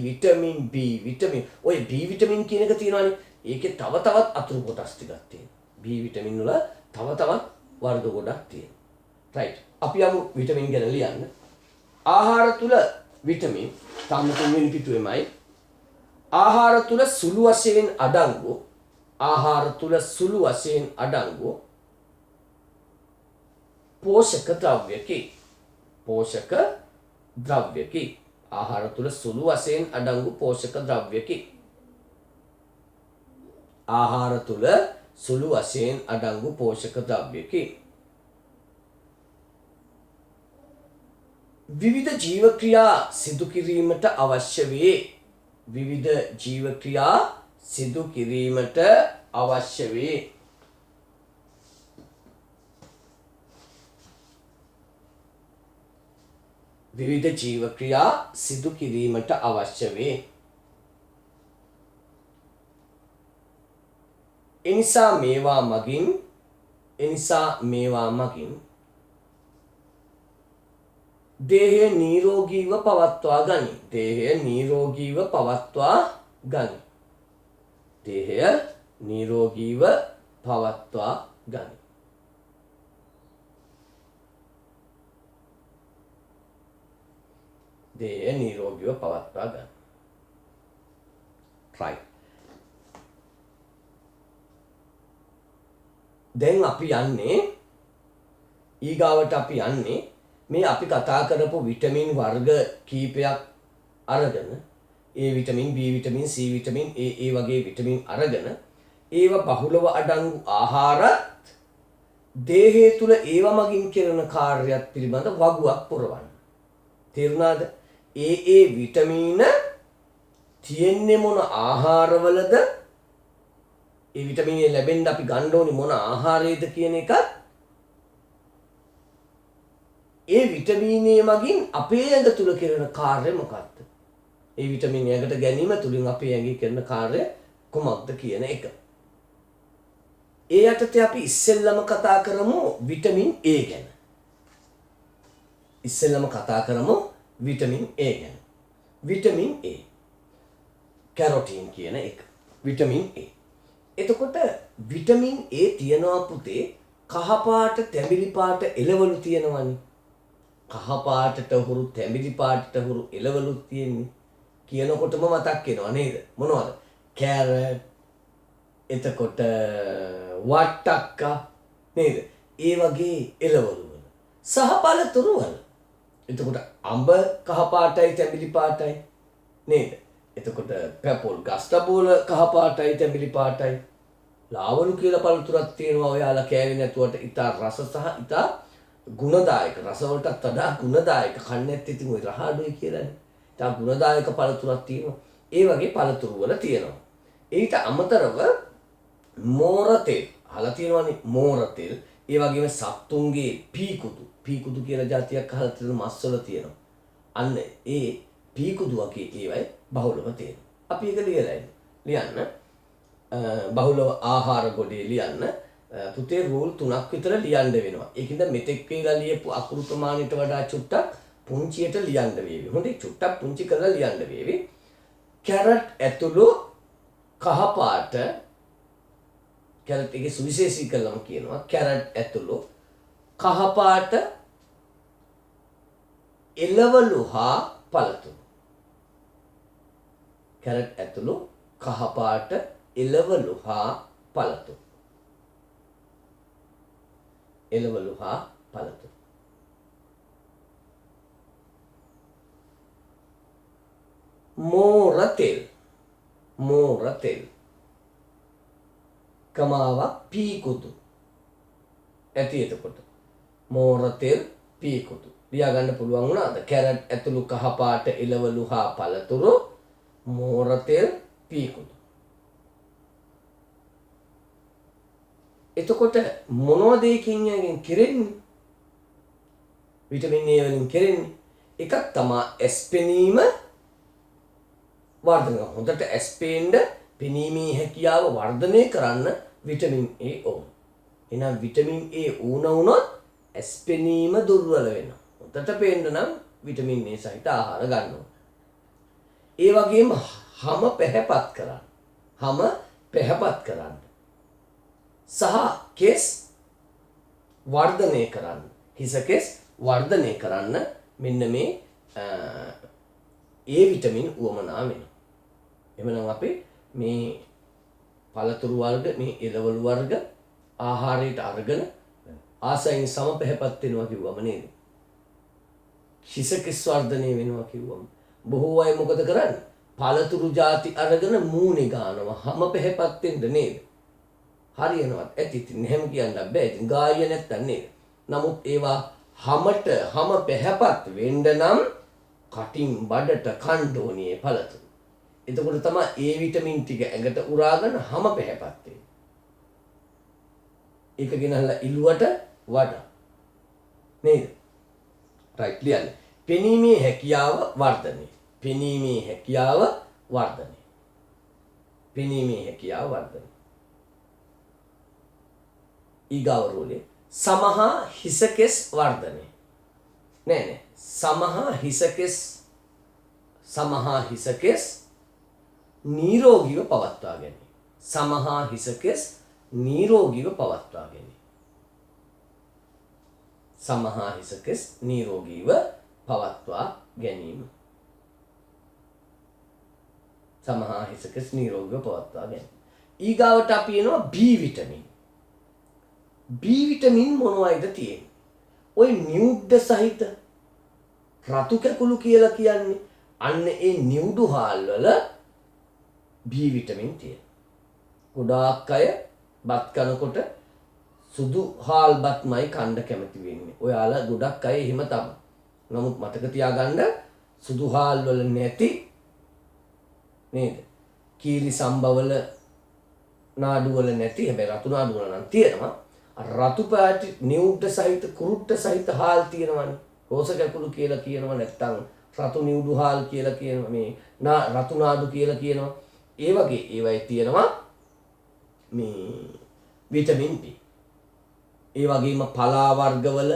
S1: vitamin B vitamin. ඔය B විටමින් කියන එක තියෙනවානේ. ඒකේ තව තවත් අතුරු කොටස් ටිකක් තියෙනවා. B විටමින් වල තව තවත් වර්ග ගොඩක් තියෙනවා. රයිට්. අපි යමු විටමින් ගැන ලියන්න. ආහාර තුල විටමින් තම තුන්වෙනි පිටුවේමයි. ආහාර තුල සුළු වශයෙන් අඩංගු පෝෂක ද්‍රව්‍යකි. ආහාර තුල සුළු වශයෙන් අඩංගු පෝෂක ද්‍රව්‍යකි. ආහාර තුල සුළු වශයෙන් අඩංගු පෝෂක ද්‍රව්‍යකි. විවිධ ජීව ක්‍රියා සිදු කිරීමට අවශ්‍ය වේ. විවිධ ජීව ක්‍රියා සිදු කිරීමට අවශ්‍ය වේ. විවිධ ජීව ක්‍රියා සිදු කිරීමට අවශ්‍ය වේ. එනිසා මේවා මගින් දේහය නිරෝගීව පවත්වා ගනි. දේහය නිරෝගීව පවත්වා ගනි. right. දැන් අපි යන්නේ ඊගාවට අපි යන්නේ මේ අපි කතා කරපු විටමින් වර්ග කීපයක් අරගෙන A vitamin, B vitamin, C vitamin, ඒ වගේ විටමින් අරගෙන ඒව බහුලව අඩංගු ආහාරත් දේහය තුල ඒව මගින් කරන කාර්යයක් පිළිබඳ වගුවක් පුරවන්න. තේරුණාද? ඒ විටමින තියෙන්නේ මොන ආහාරවලද, ඒ විටමින් A ලැබෙන්න අපි ගන්න ඕනි මොන ආහාරයේද කියන එකත් ඒ විටමින් A මගින් අපේ ඇඟ තුල කරන කාර්ය මොකක්ද? ඒ විටමින් ඇඟට ගැනීම තුලින් අපේ ඇඟේ කරන කාර්ය කොමක්ද කියන එක. ඒ යටතේ අපි ඉස්සෙල්ලම කතා කරමු විටමින් A ගැන. ඉස්සෙල්ලම කතා කරමු විටමින් A ගැන. Vitamin A. කැරොටින් කියන එක. Vitamin A. එතකොට විටමින් A තියනවා පුතේ කහ පාට තැඹිලි පාට එළවලු තියෙනවනේ. කහ පාටට හුරු තැඹිලි පාටට හුරු එළවලු තියෙන්නේ. කියනකොටම මතක් වෙනවා නේද? මොනවද? කැරට්, එතකොට වට්ටක්කා නේද? ඒ වගේ එළවලු වල සහ පළතුරු වල. එතකොට අඹ කහ පාටයි තැඹිලි පාටයි නේද? එතකොට පැපොල් ගස්තබෝල කහ පාටයි තැඹිලි පාටයි. ලාවලු කියලා පළතුරක් තියෙනවා ඔයාලා කෑවේ නැතුවට ඉතා රස සහ ඉතා ගුණදායක. රස වලටත් වඩා ගුණදායක. කන්නේත් ඉතින් ඔය රහ අඩුයි කියලානේ. ඉතා ගුණදායක පළතුරක් තියෙනවා. ඒ වගේ පළතුරු වල තියෙනවා. ඊට අමතරව මෝර තෙල්. අහලා තියෙනවනේ මෝර තෙල්. ඒ වගේම සත්තුන්ගේ පීකුදු කියලා જાතියක් අහලා තියෙන මස් වල තියෙනවා. අන්න ඒ පීකුදු වගේ ඒවයි බහුලව තියෙනවා. අපි ඒක ලියන්න. බහුලව ආහාර ගොඩේ ලියන්න. පුතේ රූල් 3ක් විතර ලියන්න වෙනවා. ඒකින්ද මෙතෙක් වේලා ලියපු අකුරු ප්‍රමාණයට වඩා චුට්ටක් පුංචියට ලියන්න වේවි. හොඳයි චුට්ටක් පුංචි කරලා ලියන්න වේවි. කැරට් ඇතුළු කහ පාට කැරට් එකේ සුවිශේෂී කළම කියනවා කැරට් ඇතුළු කහ පාට එළවලු හා පළතුරු. කැරට් ඇතුළු කහ පාට එළවලු හා පළතුරු. එළවලු හා පළතුරු. මෝර තෙල් කමාවක් පීකුදු ඇති. එතකොට මෝර තෙල් පීකුදු ලියා ගන්න පුළුවන් වුණාද? කැරට් ඇතුළු කහ පාට එළවලු හා පළතුරු මෝර තෙල් පීකුදු. එතකොට මොනවද ඒකින් යකින් කෙරෙන්නේ? විටමින් A වලින් කෙරෙන්නේ එකක් තමයි ඇස් පෙනීම වර්ධනය. හොඳට ඇස් පේන්න පෙනීමේ හැකියාව වර්ධනය කරන්න විටමින් A ඕන. එහෙනම් විටමින් A ඕන වුණොත් ඇස් පෙනීම දුර්වල වෙනවා. හොඳට පේන්න නම් විටමින් A සහිත ආහාර ගන්න ඕන. ඒ වගේම හම පැහැපත් කරන්න. සහ කෙස් වර්ධනය කරන්න. හිස කෙස් වර්ධනය කරන්න මෙන්න මේ A විටමින් උවමනා වෙනවා. එමනම් අපි මේ පළතුරු වර්ග මේ එළවලු වර්ග ආහාරයට අරගෙන ආසයින් සම පැහැපත් වෙනවා කිව්වම නේද? හිස කෙස් වර්ධනය වෙනවා කිව්වම බොහෝ අය මොකද කරන්නේ? පළතුරු ಜಾති අරගෙන මූණේ ගානවා හැම පැහැපත් වෙන්න නේද? හරියනවත් ඇති ඉතින් එහෙම කියන්න බෑ. ඉතින් ගාය නැත්තන් නේද? නමුත් ඒවා හැම පැහැපත් වෙන්න නම් කටින් බඩට කන්න ඕනේ පළතුරු. එතකොට තමයි A විටමින් ටික ඇඟට උරාගෙන හැම පැහැපත් වෙන්නේ. ඒක ගෙනල්ලා ඉලුවට වඩා නේද? රයිට් ලියන්න. පෙනීමේ හැකියාව වර්ධනය. ඊගාව රූලේ සමහා හිසකෙස් වර්ධනය. නෑ සමහා හිසකෙස් නිරෝගීව පවත්වා ගැනීම. සමහා හිසකෙස් නිරෝගීව පවත්වා ගැනීම. සමහා හිසකෙස් නිරෝගීව පවත්වා ගැනීම. සමහා හිසකෙස් නිරෝගීව පවත්වා ගැනීම. ඊගාවට අපි එනවා B විටමින්. B විටමින් මොනවයිද තියෙන්නේ? ඔය නියුඩ්ඩ සහිත රතු කැකුළු කියලා කියන්නේ අන්න ඒ නියුඩු හාල් වල B විටමින් තියෙනවා. ගොඩාක් අය බත් කනකොට සුදු හාල් බත්මයි කන්න කැමති වෙන්නේ. ඔයාලා ගොඩක් අය එහෙම තමයි. නමුත් මතක තියාගන්න සුදු හාල් වල නැති නේද? කීරි සම්බවල නාඩු වල නැති හැබැයි රතු නාඩු වල නම් තියෙනවා. රතු පාටි නියුඩ සහිත කුරුට්ට සහිත හාල් තියෙනවනේ. රෝස කැකුළු කියලා කියනවා නැත්නම් රතු නියුඩු හාල් කියලා කියනවා මේ රතු නාඩු කියලා කියනවා. ඒ වගේ ඒවයි තියෙනවා මේ විටමින් B. ඒ වගේම පලා වර්ගවල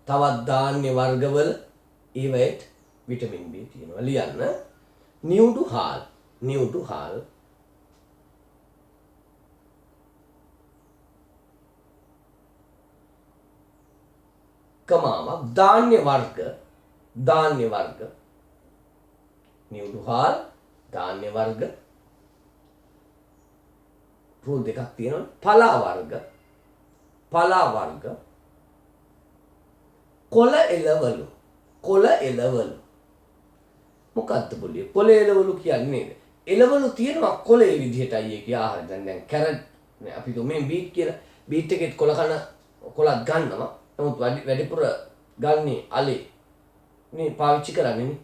S1: තවත් ධාන්‍ය වර්ගවල ඒවයිත් විටමින් B තියෙනවා. ලියන්න නියුඩු හාල් කමාවක් ධාන්‍ය වර්ග නියුඩු හාල් ධාන්‍ය වර්ග රූල් දෙකක් තියෙනවා. පලා වර්ග කොළ එළවලු මොකක්ද බොලිය? කොළ එළවලු කියන්නේ එළවලු තියෙනවා කොළේ විදිහටයි ඒකේ ආහාර. දැන් කැරට් අපි මේ බීට් කියලා බීට් එකෙත් කොළක් ගන්නවා. නමුත් වැඩිපුර ගන්නේ අලේ නේ පාවිච්චි කරන්නේ නේ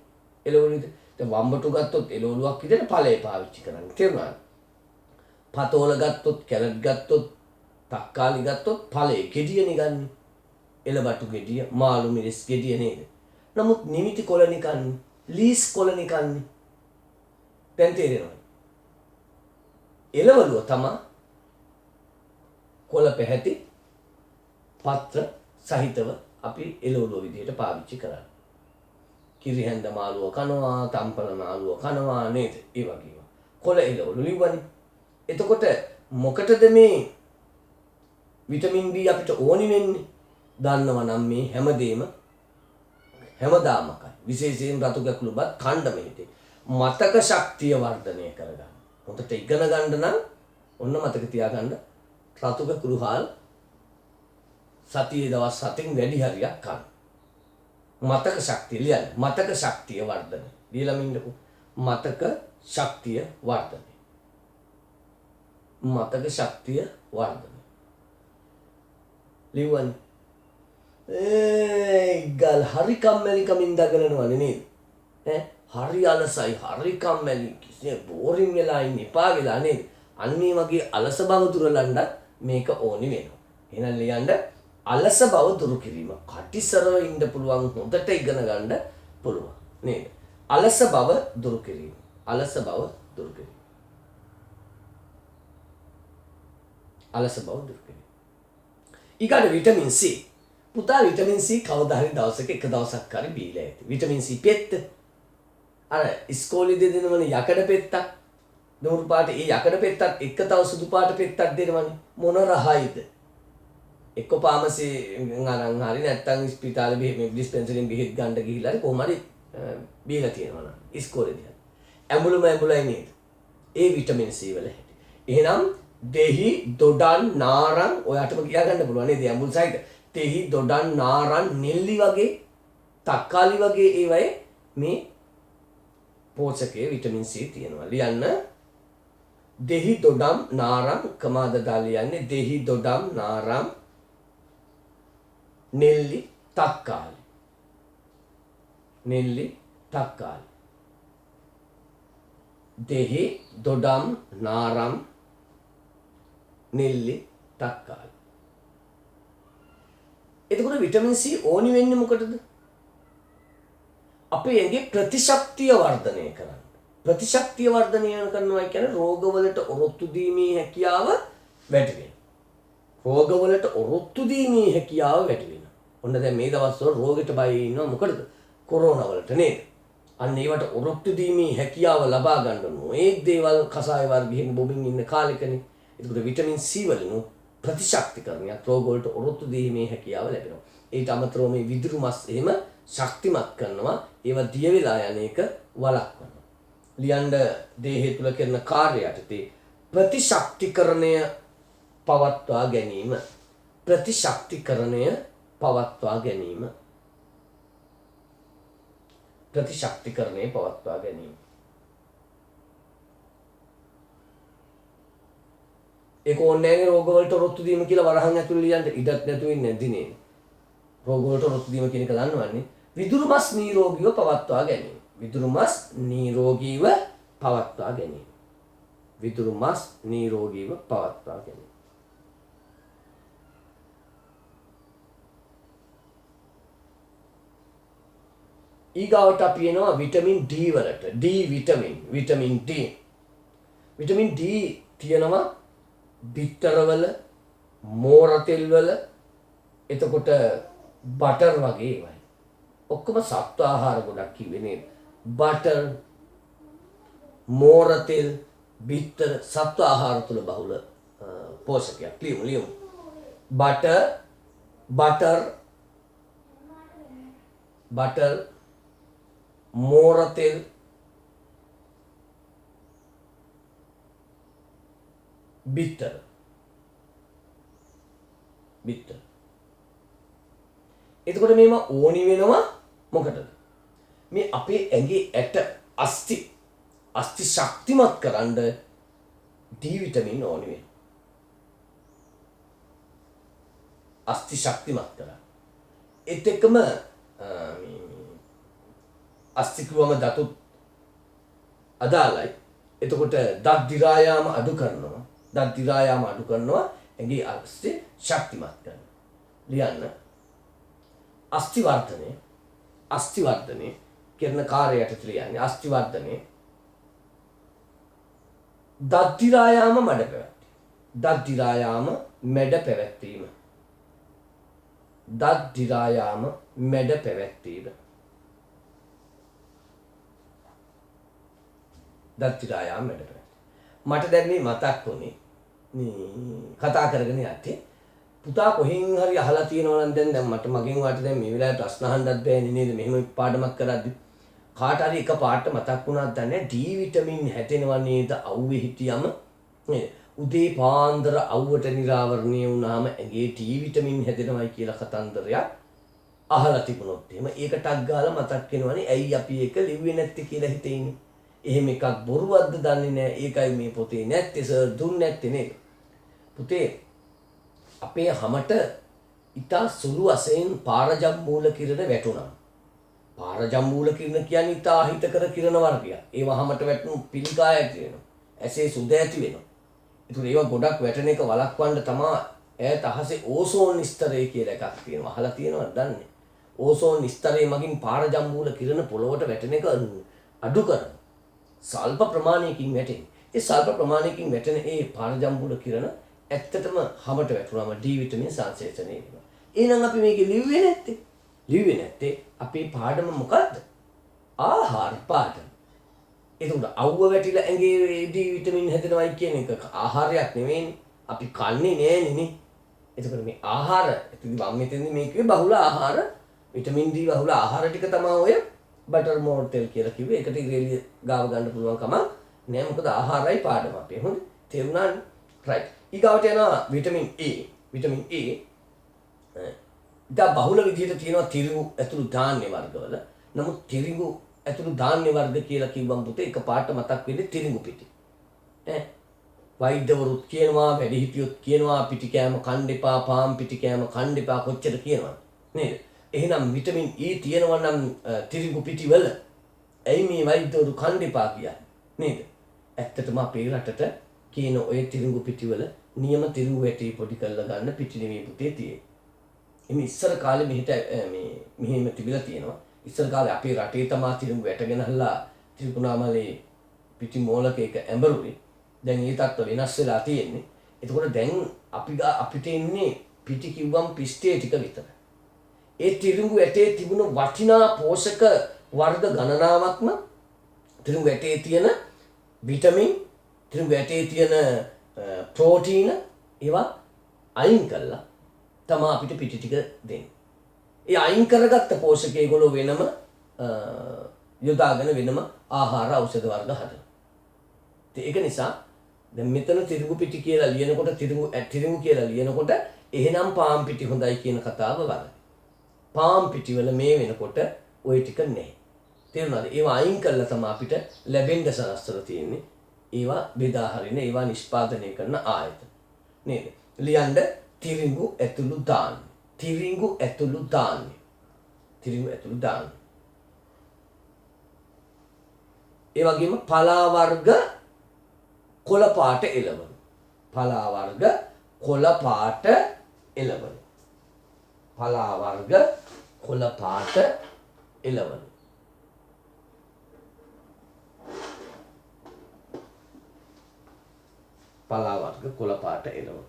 S1: එළවලු. දැන් වම්බටු ගත්තොත් එළවලුවක් විදිහට ඵලයේ පාවිච්චි කරන්නේ. තේරුණාද? පතෝල ගත්තොත් කැරට් ගත්තොත් තක්කාලි ගත්තොත් ඵලයේ ගෙඩියනේ ගන්න. එළබටු ගෙඩිය, මාළු මිරිස් ගෙඩිය නේද? නමුත් නිමිති කොළනේ කන්නේ. ලීස් කොළනේ කන්නේ. දැන් තේරෙනවද? එළවලුව තමයි කොළ පැහැති පත්‍ර සහිතව අපි එළවලුව විදිහට පාවිච්චි කරන්නේ. කිරිහැන්ද මාළුව කනවා, තම්පල මාළුව කනවා නේද? ඒ වගේම කොළ එළවලු ලිව්වනේ. එතකොට මොකටද මේ විටමින් B අපිට ඕනි වෙන්නේ? දන්නවා නම් මේ හැමදාමකයි. විශේෂයෙන් රතු කැකුළු බත් කණ්ඩ මෙහෙටි. මතක ශක්තිය වර්ධනය කරගන්න. හොඳට ඉගෙන ගන්න නම් ඔන්න මතක තියාගන්න රතු කැකුළු හාල් සතියේ දවස් 7න් වැඩි හරියක් කන්න. මතක ශක්තිය ලියන්න. මතක ශක්තිය වර්ධනය. ලියලා ඉන්නකෝ. මතක ශක්තිය වර්ධනය. මතක ශක්තිය වර්ධනය. ලිව්වනේ. ගල් හරි කම්මැලිකමින් දගලනවනේ නේද? හරි අලසයි, හරි කම්මැලි, කිසිම බෝරින් වෙලා ඉන්න එපා වෙලා නේද? අන්න මේ වගේ අලස බව දුරලන්න මේක ඕනි වෙනවා. එහෙනම් ලියන්න අලස බව දුරු කිරීම. කටිසරව ඉන්න පුළුවන්, හොඳට ඉගෙන ගන්න පුළුවන් නේද? අලස බව දුරු කිරීම. අලස බව දුරු කිරීම. අලස බව දුරු කිරීම. ඊගාට විටමින් C. පුතා විටමින් C කවදා හරි දවසක එක දවසක් හරි බීලා ඇති. Vitamin C පෙත්ත. අර ඉස්කෝලේ දෙනවනේ යකඩ පෙත්තක්. දොරු පාට ඒ යකඩ පෙත්තත් එක තව සුදු පාට පෙත්තක් දෙනවනේ. මොන රහයිද? එක්ක ෆාමසි අරන් හරි නැත්තම් ස්පිතාලේ මේ ඩිස්පෙන්සරියෙන් බෙහෙත් ගන්න ගිහිල්ලා හරි කොහොම හරි බීලා තියෙනවා නම් ඉස්කෝලේදී. ඇඹුලයි නේද? ඒ විටමින් C වල හැටි. එහෙනම් දෙහි දොඩන් නාරං ඔයාටම කියා ගන්න පුළුවන් නේද? ඇඹුල් සහිත දෙහි දොඩන් නාරං නෙල්ලි වගේ තක්කාලි වගේ ඒවයේ මේ පෝෂකයේ විටමින් C තියෙනවා. ලියන්න දෙහි දොඩම් නාරං කමාද දාලියන්නේ දෙහි දොඩම් නාරං නෙල්ලි තක්කාලි. නෙල්ලි තක්කාලි. දෙහි දොඩම් නාරං නෙල්ලි තක්කාලි. එතකොට විටමින් C ඕනි වෙන්නේ මොකටද? අපේ ඇඟේ ප්‍රතිශක්තිය වර්ධනය කරන්න. ප්‍රතිශක්තිය වර්ධනය කරනවා කියන්නේ රෝගවලට ඔරොත්තු දීමේ හැකියාව වැඩි වෙනවා. රෝගවලට ඔරොත්තු දීමේ හැකියාව වැඩි වෙනවා. ඔන්න දැන් මේ දවස්වල රෝගෙට බය ඉන්නවා මොකටද? කොරෝනා වලට නේද? අන්න ඒවට ඔරොත්තු දීමේ හැකියාව ලබා ගන්න ඕන. ඒ දේවල් කසාය වර්ගයෙන් බොමින් ඉන්න කාලෙකනේ. ඒකට විටමින් C වලින් ප්‍රතිශක්තිකරණයක් රෝග වලට ඔරොත්තු දීමේ හැකියාව ලැබෙනවා. ඊට අමතරව මේ විදුරු මස් එහෙම ශක්තිමත් කරනවා. ඒවා දිය වෙලා යන එක වළක්වනවා. ලියන්න දේහය තුල කරන කාර්ය යටතේ ප්‍රතිශක්තිකරණය පවත්වා ගැනීම. ප්‍රතිශක්තිකරණය පවත්වා ගැනීම. ප්‍රතිශක්තිකරණය පවත්වා ගැනීම. ඒක ඕනේ නැහැ රෝග වලට ඔරොත්තු දීම කියලා වරහන් ඇතුළේ ලියන්න ඉඩක් නැතුව ඉන්නේ නැද්ද නේ? රෝග වලට ඔරොත්තු දීම කියන එක දන්නවන්නේ. විදුරු මස් නිරෝගීව පවත්වා ගැනීම. විදුරු මස් නිරෝගීව පවත්වා ගැනීම. විදුරු මස් නිරෝගීව පවත්වා ගැනීම. ඊගාවට අපි එනවා විටමින් D වලට. Vitamin D. විටමින් D තියෙනවා බිත්තරවල, මෝර තෙල්වල, එතකොට බටර් වගේ ඒවා. ඔක්කොම සත්ව ආහාර ගොඩක් කිව්වේ නේද? බටර්, මෝර තෙල්, බිත්තර සත්ව ආහාර තුල බහුල පෝෂකයක්. ලියමු. බටර්, මෝර තෙල්, බිත්තර. එතකොට මේව ඕනි වෙනවා මොකටද? මේ අපේ ඇඟේ ඇට අස්ථි ශක්තිමත් කරන්න D විටමින් ඕනි වෙනවා. අස්ථි ශක්තිමත් කරන්න. ඒත් එක්කම අස්ථි කිව්වම දතුත් අදාළයි. එතකොට දත් දිරා යාම අඩු කරනවා. ඇඟේ අස්ථි ශක්තිමත් කරනවා. ලියන්න. අස්ථි වර්ධනය කරන කාර්යයට ලියන්නේ. අස්ථි වර්ධනය දත් දිරා යාම මැඩ පැවැත්වීම. මට දැන් මේ මතක් වුණේ කතා කරගෙන යද්දී පුතා කොහෙන් හරි අහලා තියෙනවා නම් දැන් මට මගෙන් වාට දැන් මේ වෙලාවේ ප්‍රශ්න අහන්නත් බෑනේ නේද? මෙහෙම පාඩමක් කරද්දි කාට හරි එක පාට මතක් වුණාද දන්නේ D විටමින් හැදෙනවා නේද අවුවේ හිටියම නේද? උදේ පාන්දර අවුවට නිරාවරණය වුණාම ඇඟේ D විටමින් හැදෙනවයි කියලා කතන්දරයක් අහලා තිබුණොත් එහෙම ඒක ටක් ගාලා මතක් වෙනවනේ. ඇයි අපි ඒක ලිව්වේ නැත්තේ කියලා හිතෙන්නේ. එහෙම එකක් බොරුවක්ද දන්නේ නැහැ. ඒකයි මේ පොතේ නැත්තේ සර් දුන්නේ නැත්තේ නේද? පුතේ අපේ හැමට ඊටා සුළු වශයෙන් පාරජම්මූල කිරණ වැටුණා. පාරජම්මූල කිරණ කියන්නේ ඊටා හිතකර කිරණ වර්ගයක්. ඒවා හැමට වැටුණු පිළිකාය ඇති වෙනවා. ඇසේ සුද ඇති වෙනවා. ඒතුළු ඒවා ගොඩක් වැටෙන එක වළක්වන්න තමයි ඈත අහසේ ඕසෝන් ස්තරය කියලා එකක් තියෙනවා. අහලා තියෙනවද දන්නේ? ඕසෝන් ස්තරය මගින් පාරජම්මූල කිරණ පොළොවට වැටෙන එක අඩු කරනවා. සල්ප ප්‍රමාණයකින් වැටෙන. ඒ සල්ප ප්‍රමාණයකින් වැටෙන ඒ පාරජම්මූල කිරණ ඇත්තටම හැමට වැටුනම D විටමින් සංශ්ලේෂණය වෙනවා. එහෙනම් අපි මේක ලිව්වේ නැත්තේ අපේ පාඩම මොකද්ද? ආහාර පාඩම. එතකොට අවුව වැටිලා ඇඟේ D විටමින් හැදෙනවයි කියන එක ආහාරයක් නෙවෙයිනේ. අපි කන්නේ නෑනේ. එතකොට මේ ආහාර මම මෙතනදී මේකේ බහුල ආහාර විටමින් D බහුල ආහාර ටික තමයි ඔය බටර් මෝර් තෙල් කියලා කිව්වේ. ඒකට ඉරේලිය ගාව ගන්න පුළුවන් කම නෑ. මොකද ආහාරයි පාඩම අපේ. හොඳයි. තේරුණානේ? right. ඊගාවට යනවා විටමින් A. ඉතා බහුල විදිහට තියෙනවා තිරිඟු ඇතුළු ධාන්‍ය වර්ගවල. නමුත් තිරිඟු ඇතුළු ධාන්‍ය වර්ග කියලා කිව්වම පුතේ එකපාරට මතක් වෙන්නේ තිරිඟු පිටි. වෛද්‍යවරුත් කියනවා, වැඩිහිටියොත් කියනවා පිටි කෑම කන්න එපා, පාන් පිටි කෑම කන්න එපා කොච්චර කියනවද? නේද? එහෙනම් විටමින් E තියෙනවා නම් තිරිඟු පිටි වල ඇයි මේ වෛද්‍යවරු කන්න එපා කියන්නේ? නේද? ඇත්තටම අපේ රටට කියන ඔය තිරිඟු පිටි වල නියම තිරිඟු වැටි පොඩි කරලා ගන්න පිටි නෙමෙයි පුතේ තියෙන්නේ. එමේ ඉස්සර කාලේ මෙහෙම තිබිලා තියෙනවා. ඉස්සර කාලේ අපේ රටේ තමා තිරිඟු වැටගෙන හල්ලා ත්‍රිකුණාමලේ පිටි මෝලක එක ඇඹරුවේ. දැන් ඒ තත්ත්ව වෙනස් වෙලා තියෙන්නේ. එතකොට දැන් අපිට ඉන්නේ පිටි කිව්වම් පිස්ටේ ටික විතර. ඒ තිරිඟු ඇටේ තිබුණු වටිනා පෝෂක වර්ග ගණනාවක්ම තිරිඟු ඇටේ තියෙන විටමින්, තිරිඟු ඇටේ තියෙන ප්‍රෝටීන ඒවා අයින් කළා තමයි අපිට පිටි ටික දෙන්නේ. ඒ අයින් කරගත්ත පෝෂක ඒගොල්ලෝ වෙනම යොදාගෙන වෙනම ආහාර ඖෂධ වර්ග හදනවා. ඒක නිසා දැන් මෙතන තිරිඟු පිටි කියලා ලියනකොට තිරිඟු කියලා ලියනකොට එහෙනම් පාන් පිටි හොඳයි කියන කතාව වරදයි. පාන් පිටි වල මේ වෙනකොට ওই ටික නැහැ. තේරුණාද? ඒවා අයින් කළා තමයි අපිට ලැබෙන්න සලස්සලා තියෙන්නේ. ඒවා බෙදා හරින ඒවා නිෂ්පාදනය කරන ආයතන. නේද? ලියන්න තිරිඟු ඇතුළු දාන්න. තිරිඟු ඇතුළු දාන්න. ඒ වගේම පලා වර්ග කොළ පාට එළවලු. පලා වර්ග කොළ පාට එළවලු. පලා වර්ග කොළ පාට එළවලු. පලා වර්ග කොළ පාට එළවලු.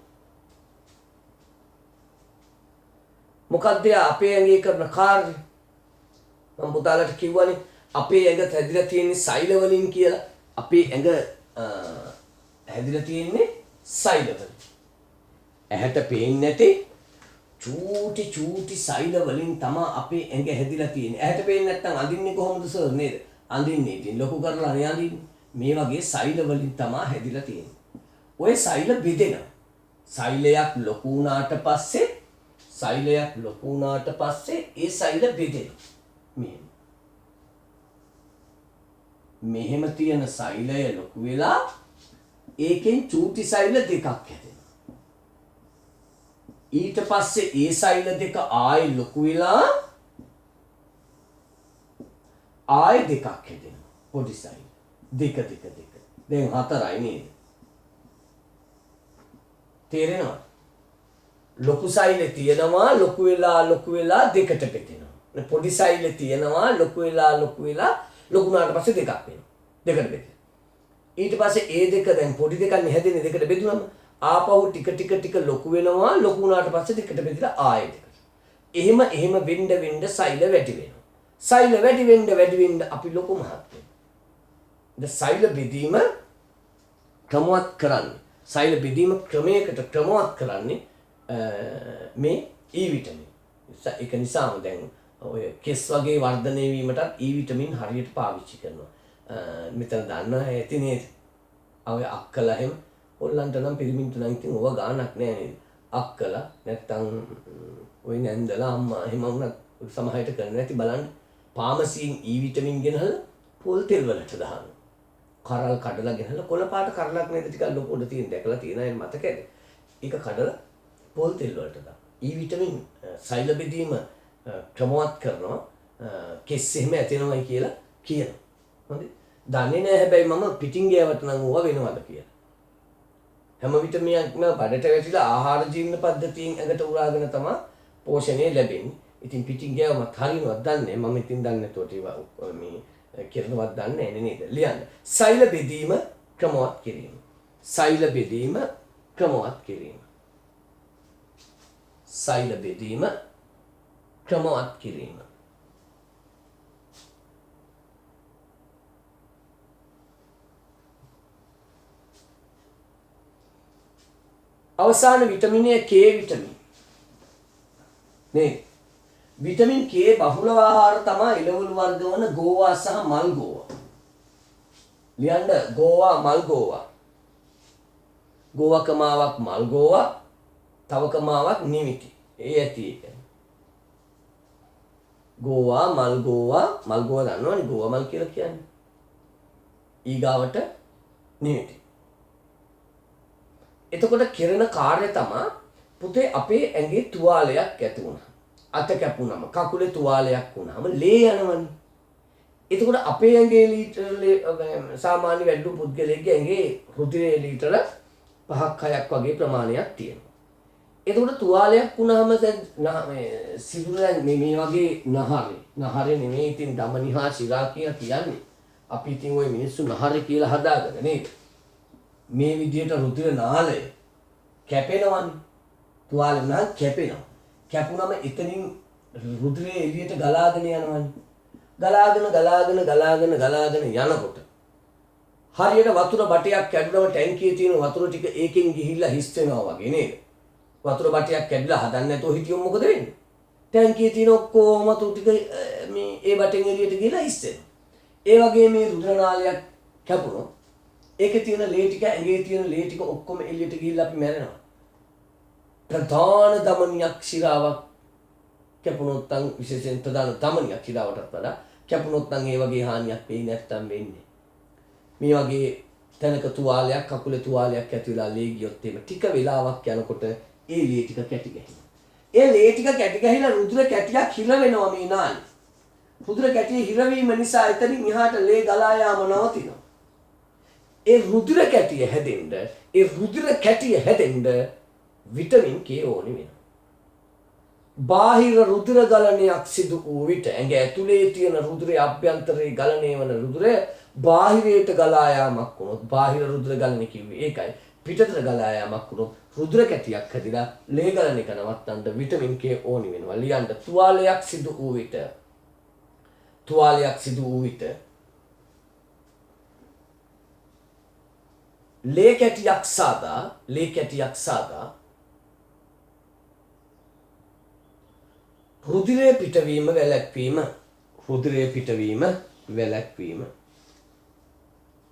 S1: මොකක්ද අපේ ඇඟේ කරන කාර්යය? මම පුතාලට කිව්වනේ අපේ ඇඟ හැදිලා තියෙන්නේ සෛල වලින් කියලා. අපේ ඇඟ හැදිලා තියෙන්නේ සෛල වලින්. ඇහැට පේන්නේ නැති චූටි සෛල වලින් තමයි අපේ ඇඟ හැදිලා තියෙන්නේ. ඇහැට පේන්නේ නැත්නම් අඳින්නේ කොහොමද සර් නේද? අඳින්නේ ඉතින් ලොකු කරලා නේ අඳින්නේ. මේ වගේ සෛල වලින් තමයි හැදිලා තියෙන්නේ. ඔය සෛල බෙදෙනවා. සෛලයක් ලොකු වුණාට පස්සේ ඒ සෛල බෙදෙනවා. මෙහෙම තියෙන සෛලය ලොකු වෙලා ඒකෙන් චූටි සෛල දෙකක් හැදෙනවා. ඊට පස්සේ ඒ සෛල දෙක ආයෙ ලොකු වෙලා ආයෙ දෙකක් හැදෙනවා. පොඩි සෛල දෙක. දැන් 4යි නේද? තේරෙනවද? ලොකු සෛල තියෙනවා ලොකු වෙලා දෙකට බෙදෙනවා. පොඩි සෛල තියෙනවා ලොකු වෙලා ලොකු වුණාට පස්සේ දෙකක් වෙනවා. දෙකට බෙදෙනවා. ඊට පස්සේ ඒ දෙක දැන් පොඩි දෙකක් හැදෙන්නේ දෙකට බෙදුනම ආපහු ටික ලොකු වෙනවා ලොකු වුණාට පස්සේ දෙකට බෙදලා ආයෙ දෙකට. එහෙම වෙන්න සෛල වැඩි වෙනවා. සෛල වැඩි වෙන්න අපි ලොකු මහත් වෙනවා. ද සෛල බෙදීම ක්‍රමවත් කරන්නේ. සෛල බෙදීම ක්‍රමයකට ක්‍රමවත් කරන්නේ මේ E විටමින්. ඒක නිසාම දැන් ඔය කෙස් වගේ වර්ධනය වීමටත් E විටමින් හරියට පාවිච්චි කරනවා. මෙතන දන්නවා ඇති නේද? ඔය අක්කලා එහෙම ඔල්ලන්ට නම් පිරිමින්ට නම් ඉතින් ඕවා ගානක් නෑ නේද? අක්කලා නැත්තම් ඔය නැන්දලා අම්මා එහෙම වුණත් සමහරට කරන්න ඇති බලන්න. පාමසියෙන් E විටමින් ගෙනහලා පොල් තෙල් වලට දානවා. කරල් කඩලා ගෙනහලා කොළ පාට කරලක් නේද ටිකක් ලොකුට තියෙන දැකලා තියෙන අය මතකද? ඒක කඩලා පොල් තෙල් වලට දානවා. E විටමින් සෛල බෙදීම ක්‍රමවත් කරනවා. කෙස් එහෙම ඇතෙනවයි කියලා කියනවා. හොඳයි. දන්නේ නැහැ හැබැයි මම පිටින් ගෑවට නම් ඕවා වෙනවද කියලා. හැම විටමිනක්ම බඩට වැටිලා ආහාර ජීර්ණ පද්ධතියෙන් ඇඟට උරාගෙන තමයි පෝෂණය ලැබෙන්නේ. ඉතින් පිටින් ගෑවමත් හරියනවත් දන්නේ මම ඉතින් දන්නේ නැතුවට ඒවා මේ කිරණවත් දන්නේ නැහැ නේද? ලියන්න. සෛල බෙදීම ක්‍රමවත් කිරීම. සෛල බෙදීම ක්‍රමවත් කිරීම. සෛල බෙදීම ක්‍රමවත් කිරීම. අවසාන විටමිනය K විටමින්. නේ. විටමින් K බහුල ආහාර තමයි එළවලු වර්ග වන ගෝවා සහ මල් ගෝවා. ලියන්න ගෝවා මල් ගෝවා. ගෝවා කමාවක් මල් ගෝවා තව කමාවක් නිමිති. ඒ ඇති එක. ගෝවා මල් ගෝවා දන්නවනේ ගෝවා මල් කියලා කියන්නේ. ඊගාවට නිමිති. එතකොට කෙරෙන කාර්ය තමයි පුතේ අපේ ඇඟේ තුවාලයක් ඇති වුණා. අත කැපුණාම කකුලේ තුවාලයක් වුණාම ලේ යනවනේ. එතකොට අපේ ඇඟේ ලීටර සාමාන්‍ය වැඩි පුද්ගලයෙක්ගේ ඇඟේ රුධිරයේ ලීටර 5ක් 6ක් වගේ ප්‍රමාණයක් තියෙනවා. එතකොට තුවාලයක් වුණාම මේ සිරුර මේ වගේ නහරේ නෙමෙයි ඉතින් දමනිහා ශිරා කියලා කියන්නේ. අපි ඉතින් ওই මිනිස්සු නහරේ කියලා හදාගෙන නේද? මේ විදියට රුධිර නාලය කැපෙනවනේ. තුවාලේ නම් කැපෙනවා. කැපුණම එතනින් රුධිරය එළියට ගලාගෙන යනවනේ. ගලාගෙන යනකොට හරියට වතුර බටයක් කැඩුනම ටැංකියේ තියෙන වතුර ටික ඒකෙන් ගිහිල්ලා හිස් වෙනවා වගේ නේද? වතුර බටයක් කැඩලා හදන්න නැතුව හිටියොත් මොකද වෙන්නේ? ටැංකියේ තියෙන ඔක්කොම වතුර ටික මේ ඒ බටෙන් එළියට ගිහිල්ලා හිස් වෙනවා. ඒ වගේ මේ රුධිර නාලයක් කැපුණොත් ඒකේ තියෙන ලේ ටික ඇඟේ තියෙන ලේ ටික ඔක්කොම එළියට ගිහිල්ලා අපි මැරෙනවා. ප්‍රධාන දමනියක් ශිරාවක් කැපුණොත් නම් විශේෂයෙන් ප්‍රධාන දමනියක් ශිරාවටත් වඩා කැපුණොත් නම් ඒ වගේ හානියක් වෙන්නේ නැත්තම් වෙන්නේ. මේ වගේ තැනක තුවාලයක් කකුලේ තුවාලයක් ඇති වෙලා ලේ ගියොත් එහෙම ටික වෙලාවක් යනකොට ඒ ලේ ටික කැටි ගැහෙනවා. ඒ ලේ ටික කැටි ගැහිලා රුධිර කැටියක් හිර වෙනවා මේ නාලේ. රුධිර කැටිය හිරවීම නිසා එතනින් එහාට ලේ ගලා යාම නවතිනවා. ඒ රුධිර කැටිය හැදෙන්න විටමින් K ඕනි වෙනවා. බාහිර රුධිර ගලනයක් සිදු වූ විට ඇඟ ඇතුලේ තියෙන රුධිරයේ අභ්‍යන්තරයේ ගලණය වන රුධිරය බාහිරයට ගලා යාමක් වුණොත් බාහිර රුධිර ගලණය කිව්වේ ඒකයි. පිටතට ගලා යාමක් වුණොත් රුධිර කැටියක් හැදිලා ලේ ගලන එක නවත්තන්න විටමින් K ඕනි වෙනවා. ලියන්න තුවාලයක් සිදු වූ විට ලේ කැටියක් සාදා රුධිරයේ පිටවීම වැළැක්වීම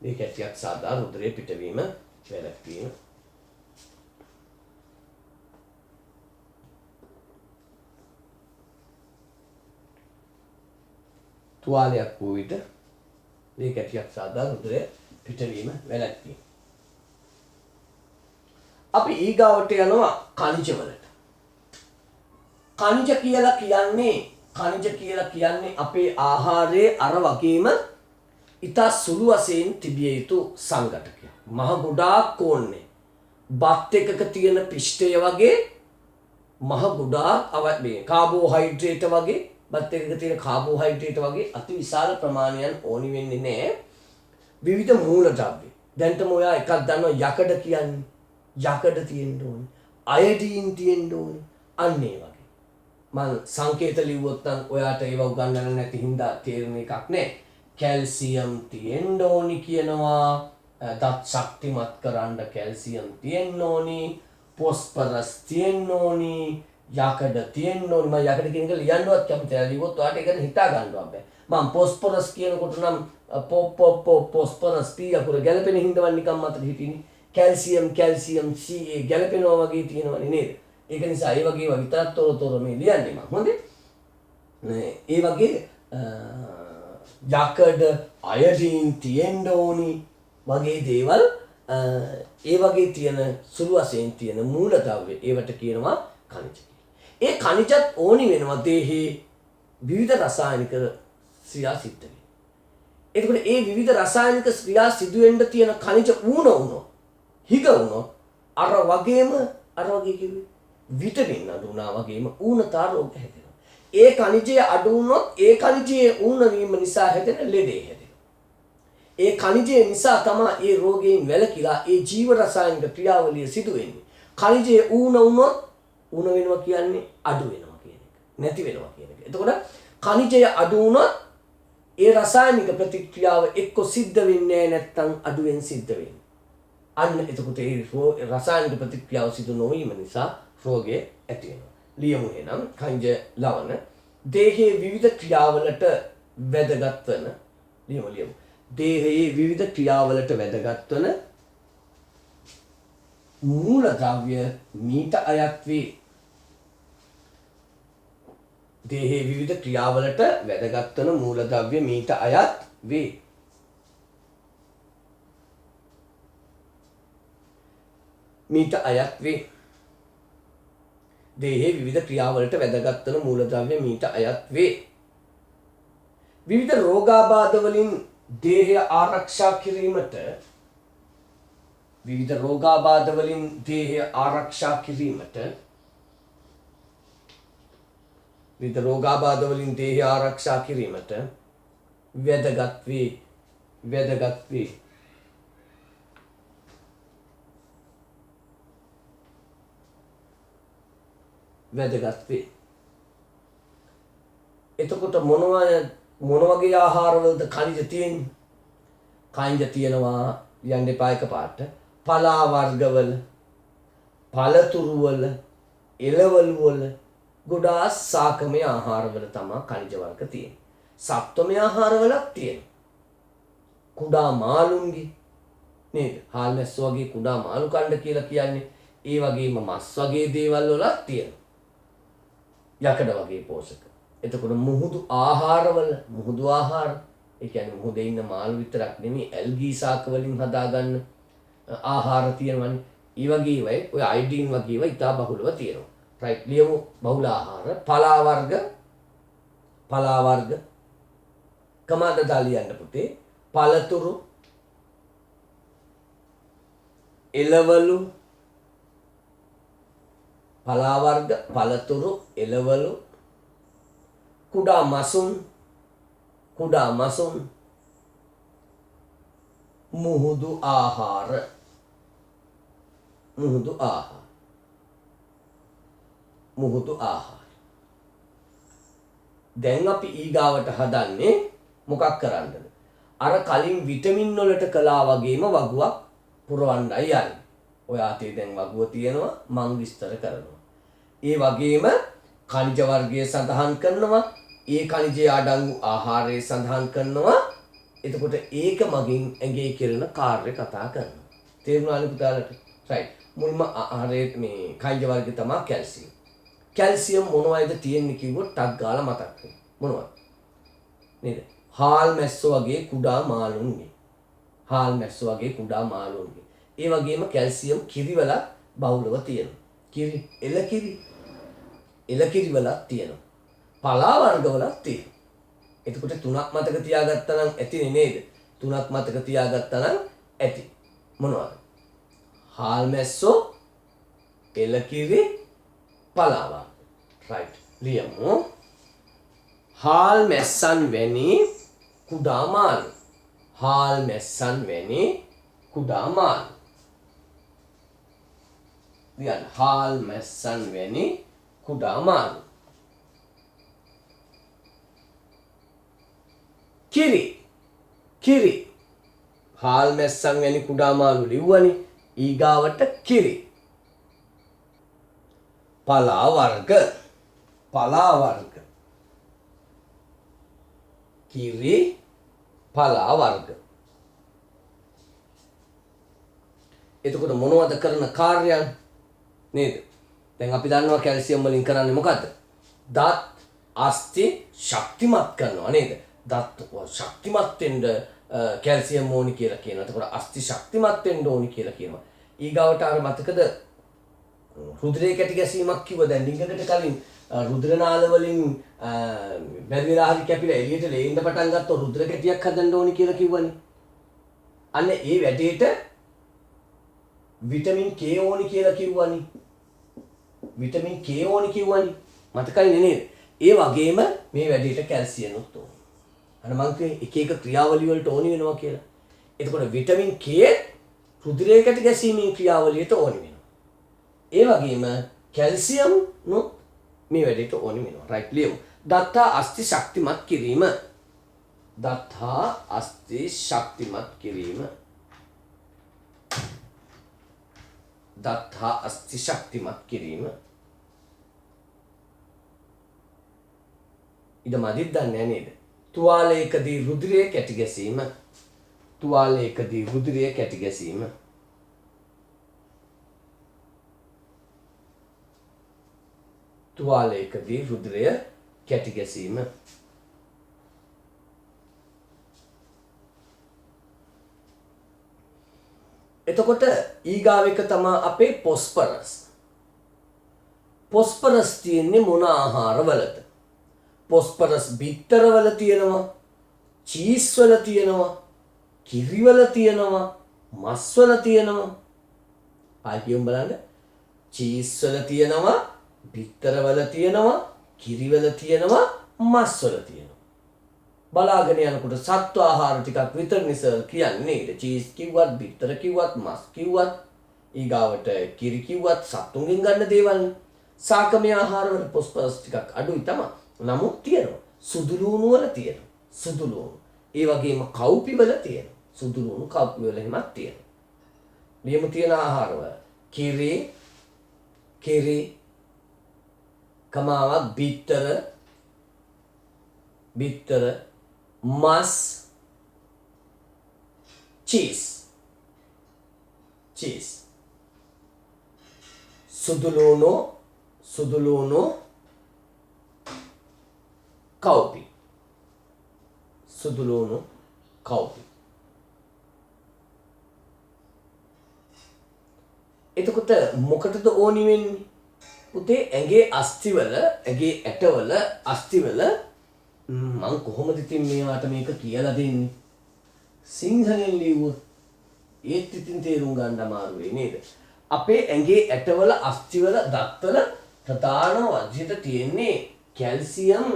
S1: ලේ කැටියක් සාදා රුධිරයේ පිටවීම වැළැක්වීම. තුවාලයක් වූ විට ලේ කැටියක් සාදා රුධිරයේ පිටවීම වැළැක්වීම. අපි ඊගාවට යනවා ඛනිජ වලට. ඛනිජ කියලා කියන්නේ අපේ ආහාරයේ අර වගේම ඉතා සුළු වශයෙන් තිබිය යුතු සංඝටකයක්. මහ ගොඩාක් ඕනේ. බත් එකක තියෙන පිෂ්ඨය වගේ මහ ගොඩාක් කාබෝහයිඩ්‍රේට් වගේ බත් එකක තියෙන කාබෝහයිඩ්‍රේට් වගේ අති විශාල ප්‍රමාණයක් ඕනි වෙන්නේ නැහැ. විවිධ මූලද්‍රව්‍ය. දැන්ටම ඔයා එකක් දන්නවා යකඩ කියන්නේ. යකඩ තියෙන්න ඕනේ. අයඩීන් තියෙන්න ඕනේ. අන්න ඒ වගේ. මම සංකේත ලිව්වොත් නම් ඔයාට ඒව උගන්වන්න නැති හින්දා තේරෙන එකක් නෑ. කැල්සියම් තියෙන්න ඕනි කියනවා. දත් ශක්තිමත් කරන්න කැල්සියම් තියෙන්න ඕනි. ෆොස්ෆරස් තියෙන්න ඕනි. යකඩ තියෙන්න ඕනි. මම යකඩ කියන එක ලියන්නවත් කැමති නැහැ. ලිව්වොත් ඔයාට ඒක හිතා ගන්නවත් බෑ. මම ෆොස්ෆරස් කියනකොට නම් ෆොස්ෆරස් P අකුර ගැලපෙන හින්දා නිකන් මතක හිටිනේ. කැල්සියම් Ca ගැලපෙනවා වගේ තියෙනවනේ නේද? ඒක නිසා ඒ වගේ ඒවා විතරක් තොර මේ ලියන්නේ මම. හොඳේ. ඒ වගේ යකඩ අයඩීන් තියෙන්න ඕනි වගේ දේවල් ඒ වගේ තියෙන සුළු වශයෙන් තියෙන මූලද්‍රව්‍ය ඒවට කියනවා ඛනිජ කියලා. ඒ ඛනිජත් ඕනි වෙනවා දේහේ විවිධ රසායනික ක්‍රියා සිද්ධ වෙන්න. එතකොට ඒ විවිධ රසායනික ක්‍රියා සිදු වෙන්න තියෙන ඛනිජ හිග වුණොත් අර වගේ කිව්වේ විටමින් අඩු වුණා වගේම ඌනතා රෝග හැදෙනවා. ඒ ඛනිජය අඩු වුණොත් ඒ ඛනිජයේ ඌන වීම නිසා හැදෙන ලෙඩේ හැදෙනවා. ඒ ඛනිජය නිසා තමයි ඒ රෝගයෙන් වැළකීලා ඒ ජීව රසායනික ක්‍රියාවලිය සිදු වෙන්නේ. ඛනිජයේ ඌන වුණොත් ඌන වෙනවා කියන්නේ අඩු වෙනවා කියන එක. නැති වෙනවා කියන එක. එතකොට ඛනිජය අඩු වුණොත් ඒ රසායනික ප්‍රතික්‍රියාව එක්ක සිද්ධ වෙන්නේ නැත්නම් අඩුවෙන් සිද්ධ වෙන්නේ. අන්න එතකොට ඒ රසායනික ප්‍රතික්‍රියාව සිදු නොවීම නිසා රෝගය ඇති වෙනවා. ලියමු එහෙනම් ඛනිජ ලවණ දේහයේ විවිධ ක්‍රියාවලට වැදගත් වන ලියමු. දේහයේ විවිධ ක්‍රියාවලට වැදගත් වන මූලද්‍රව්‍ය මීට අයත් වේ. දේහයේ විවිධ ක්‍රියාවලට වැදගත් වන මූලද්‍රව්‍ය මීට අයත් වේ. දේහයේ විවිධ ක්‍රියාවලට වැදගත් වන මූලද්‍රව්‍ය මීට අයත් වේ. විවිධ රෝගාබාධ වලින් දේහය ආරක්ෂා කිරීමට වැදගත් වේ. එතකොට මොන වගේ ආහාරවලද ඛනිජ තියෙන්නේ? ඛනිජ තියෙනවා යන්න එපා එකපාරට. පලා වර්ගවල, පළතුරු වල, එළවලු වල ගොඩාක් සාකමය ආහාරවල තමයි ඛනිජ වර්ග තියෙන්නේ. සප්තමය ආහාරවලක් තියෙනවා. කුඩා මාළුන්ගේ නේද? හාල්මැස්ස වගේ කුඩා මාළු කණ්ඩ කියලා කියන්නේ. ඒ වගේම මස් වගේ දේවල් වලක් තියෙනවා. යකඩ වගේ පෝෂක. එතකොට මුහුදු ආහාර, ඒ කියන්නේ මුහුදේ ඉන්න මාළු විතරක් නෙමෙයි ඇල්ගී ශාක වලින් හදාගන්න ආහාර තියෙනවනේ. ඒ වගේ ඒවායි ඔය අයඩීන් වගේ ඒවා ඉතා බහුලව තියෙනවා. රයිට් ලියමු බහුල ආහාර. පලා වර්ග කමාද දාලියන්න පුතේ. පළතුරු, එළවලු, පලා වර්ග, පළතුරු, එළවලු, කුඩා මසුන්, මුහුදු ආහාර. දැන් අපි ඊගාවට හදන්නේ මොකක් කරන්නද? අර කලින් විටමින් වලට කළා වගේම වගුවක් පුරවන්නයි යන්නේ. ඔය ආතේ දැන් වගුව තියෙනවා මං විස්තර කරනවා. ඒ වගේම khනිජ වර්ගය සඳහන් කරනවා. ඒ khනිජයේ අඩංගු ආහාරය සඳහන් කරනවා. එතකොට ඒක මගින් ඇඟේ කෙරෙන කාර්ය කතා කරනවා. තේරුණානේ පුතාලට? right. මුල්ම ආහාරයේ මේ khනිජ වර්ගය තමයි කැල්සියම්. කැල්සියම් මොනවයිද තියෙන්නේ කිව්වොත් ටක් ගාලා මතක් වෙනවා. මොනවද? නේද? හාල් මැස්සෝ වගේ කුඩා මාළුන්ගේ. ඒ වගේම කැල්සියම් කිරිවල බහුලව තියෙනවා. එලකිරි වලක් තියෙනවා. පලා වර්ග වලක් තියෙනවා. එතකොට තුනක් මතක තියාගත්තා නම් ඇතිනේ නේද? තුනක් මතක තියාගත්තා නම් ඇති. මොනවද? හාල් මැස්සෝ, එලකිරි, පලා වර්ග. right. ලියමු. හාල් මැස්සන් වැනි කුඩා මාළු. ලියන්න. හාල් මැස්සන් වැනි කුඩා මාළු. කිරි. හාල් මැස්සන් වැනි කුඩා මාළු ලිව්වනේ. ඊගාවට කිරි. පලා වර්ග. කිරි, පලා වර්ග. එතකොට මොනවද කරන කාර්යයන්? නේද? දැන් අපි දන්නවා කැල්සියම් වලින් කරන්නේ මොකද්ද? දත් අස්ථි ශක්තිමත් කරනවා නේද? දත් ශක්තිමත් වෙන්න කැල්සියම් ඕනි කියලා කියනවා. එතකොට අස්ථි ශක්තිමත් වෙන්න ඕනි කියලා කියනවා. ඊගාවට අර මතකද රුධිරයේ කැටි ගැසීමක් කිව්ව දැන් ඩිංගකට කලින් රුධිර නාල වලින් බැරි වෙලා හරි කැපිලා එළියට ලේන්න පටන් ගත්තොත් රුධිර කැටියක් හදන්න ඕනි කියලා කිව්වනේ. අන්න ඒ වැඩේට විටමින් K ඕනි කියලා කිව්වනේ. මතකයිනේ නේද? ඒ වගේම මේ වැඩේට කැල්සියම්ත් ඕනි. අර මං කිව්වේ එක එක ක්‍රියාවලිය වලට ඕනි වෙනවා කියලා. එතකොට විටමින් K රුධිරයේ කැටි ගැසීමේ ක්‍රියාවලියට ඕනි වෙනවා. ඒ වගේම කැල්සියම් නොත් මේ වැඩේට ඕනි වෙනවා. right. ලියමු. දත්තා අස්ථි ශක්තිමත් කිරීම. ඉත මදිත් දන්නේ නේද? තුවාලයකදී රුධිරයේ කැටි ගැසීම. එතකොට ඊගාව එක තමයි අපේ පොස්පරස් තියෙන්නේ මොන ආහාරවලද? පොස්පරස් බිත්තරවල තියෙනවා, චීස් වල තියෙනවා, කිරිවල තියෙනවා, මස් වල තියෙනවා. ආයෙත් බලන්න. චීස් වල තියෙනවා, බිත්තරවල තියෙනවා, කිරිවල තියෙනවා, මස් වල තියෙනවා. බලාගෙන යනකොට සත්ව ආහාර ටිකක් විතරනේ සර් කියන්නේ නේද? චීස් කිව්වත්, බිත්තර කිව්වත්, මස් කිව්වත්, ඊගාවට කිරි කිව්වත් සත්තුන්ගෙන් ගන්න දේවල්. සාකමේ ආහාර වල පොස්පරස් ටිකක් අඩුයි තමයි. නමුත් තියෙනවා. සුදුලූණු වල තියෙනවා. ඒ වගේම කව්පි වල තියෙනවා. සුදුලූණු කව්පි වල එහෙමත් තියෙනවා. නියම තියෙන ආහාර වල කිරි කමාවක් බිත්තර මස් චීස් සුදුලූණු කව්පි. එතකොට මොකටද ඕනි වෙන්නේ? පුතේ ඇඟේ ඇටවල අස්ථිවල මං කොහොමද ඉතින් මේවට මේක කියලා දෙන්නේ? සිංහලෙන් ලියුවොත් ඒත් ඉතින් තේරුම් ගන්න අමාරු වෙයි නේද? අපේ ඇඟේ ඇටවල, අස්ථිවල, දත්වල ප්‍රධාන වර්ජිත තියෙන්නේ කැල්සියම්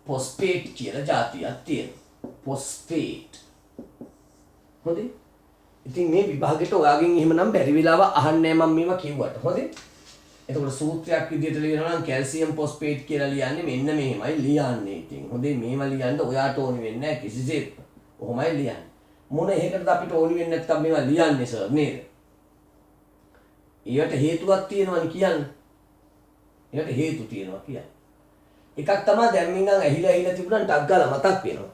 S1: ෆොස්ෆේට් කියලා જાතියක් තියෙනවා. ෆොස්ෆේට්. හොඳේ. ඉතින් මේ විභාගෙට ඔයාගෙන් එහෙමනම් බැරි වෙලාව අහන්නේ මම මේවා කිව්වට. හොඳේ. එතකොට සූත්‍රයක් විදිහට ලියනවා නම් කැල්සියම් ෆොස්ෆේට් කියලා ලියන්නේ මෙන්න මෙහෙමයි ලියන්නේ. ඉතින් හොඳේ මේවා ලියන්න ඔයාට ඕනි වෙන්නේ නැහැ කිසිසේත්. ඔහොමයි ලියන්නේ. මොන එකකටද අපිට ඕනි වෙන්නේ නැත්නම් මේවා ලියන්නේ සර් නේද? ඊට හේතුවක් තියෙනවනේ කියන්න. ඊට හේතු තියෙනවා කියන්නේ. එකක් තමයි දැන් මින්නම් ඇහිලා තිබුණා ටක් ගාලා මතක් වෙනවා.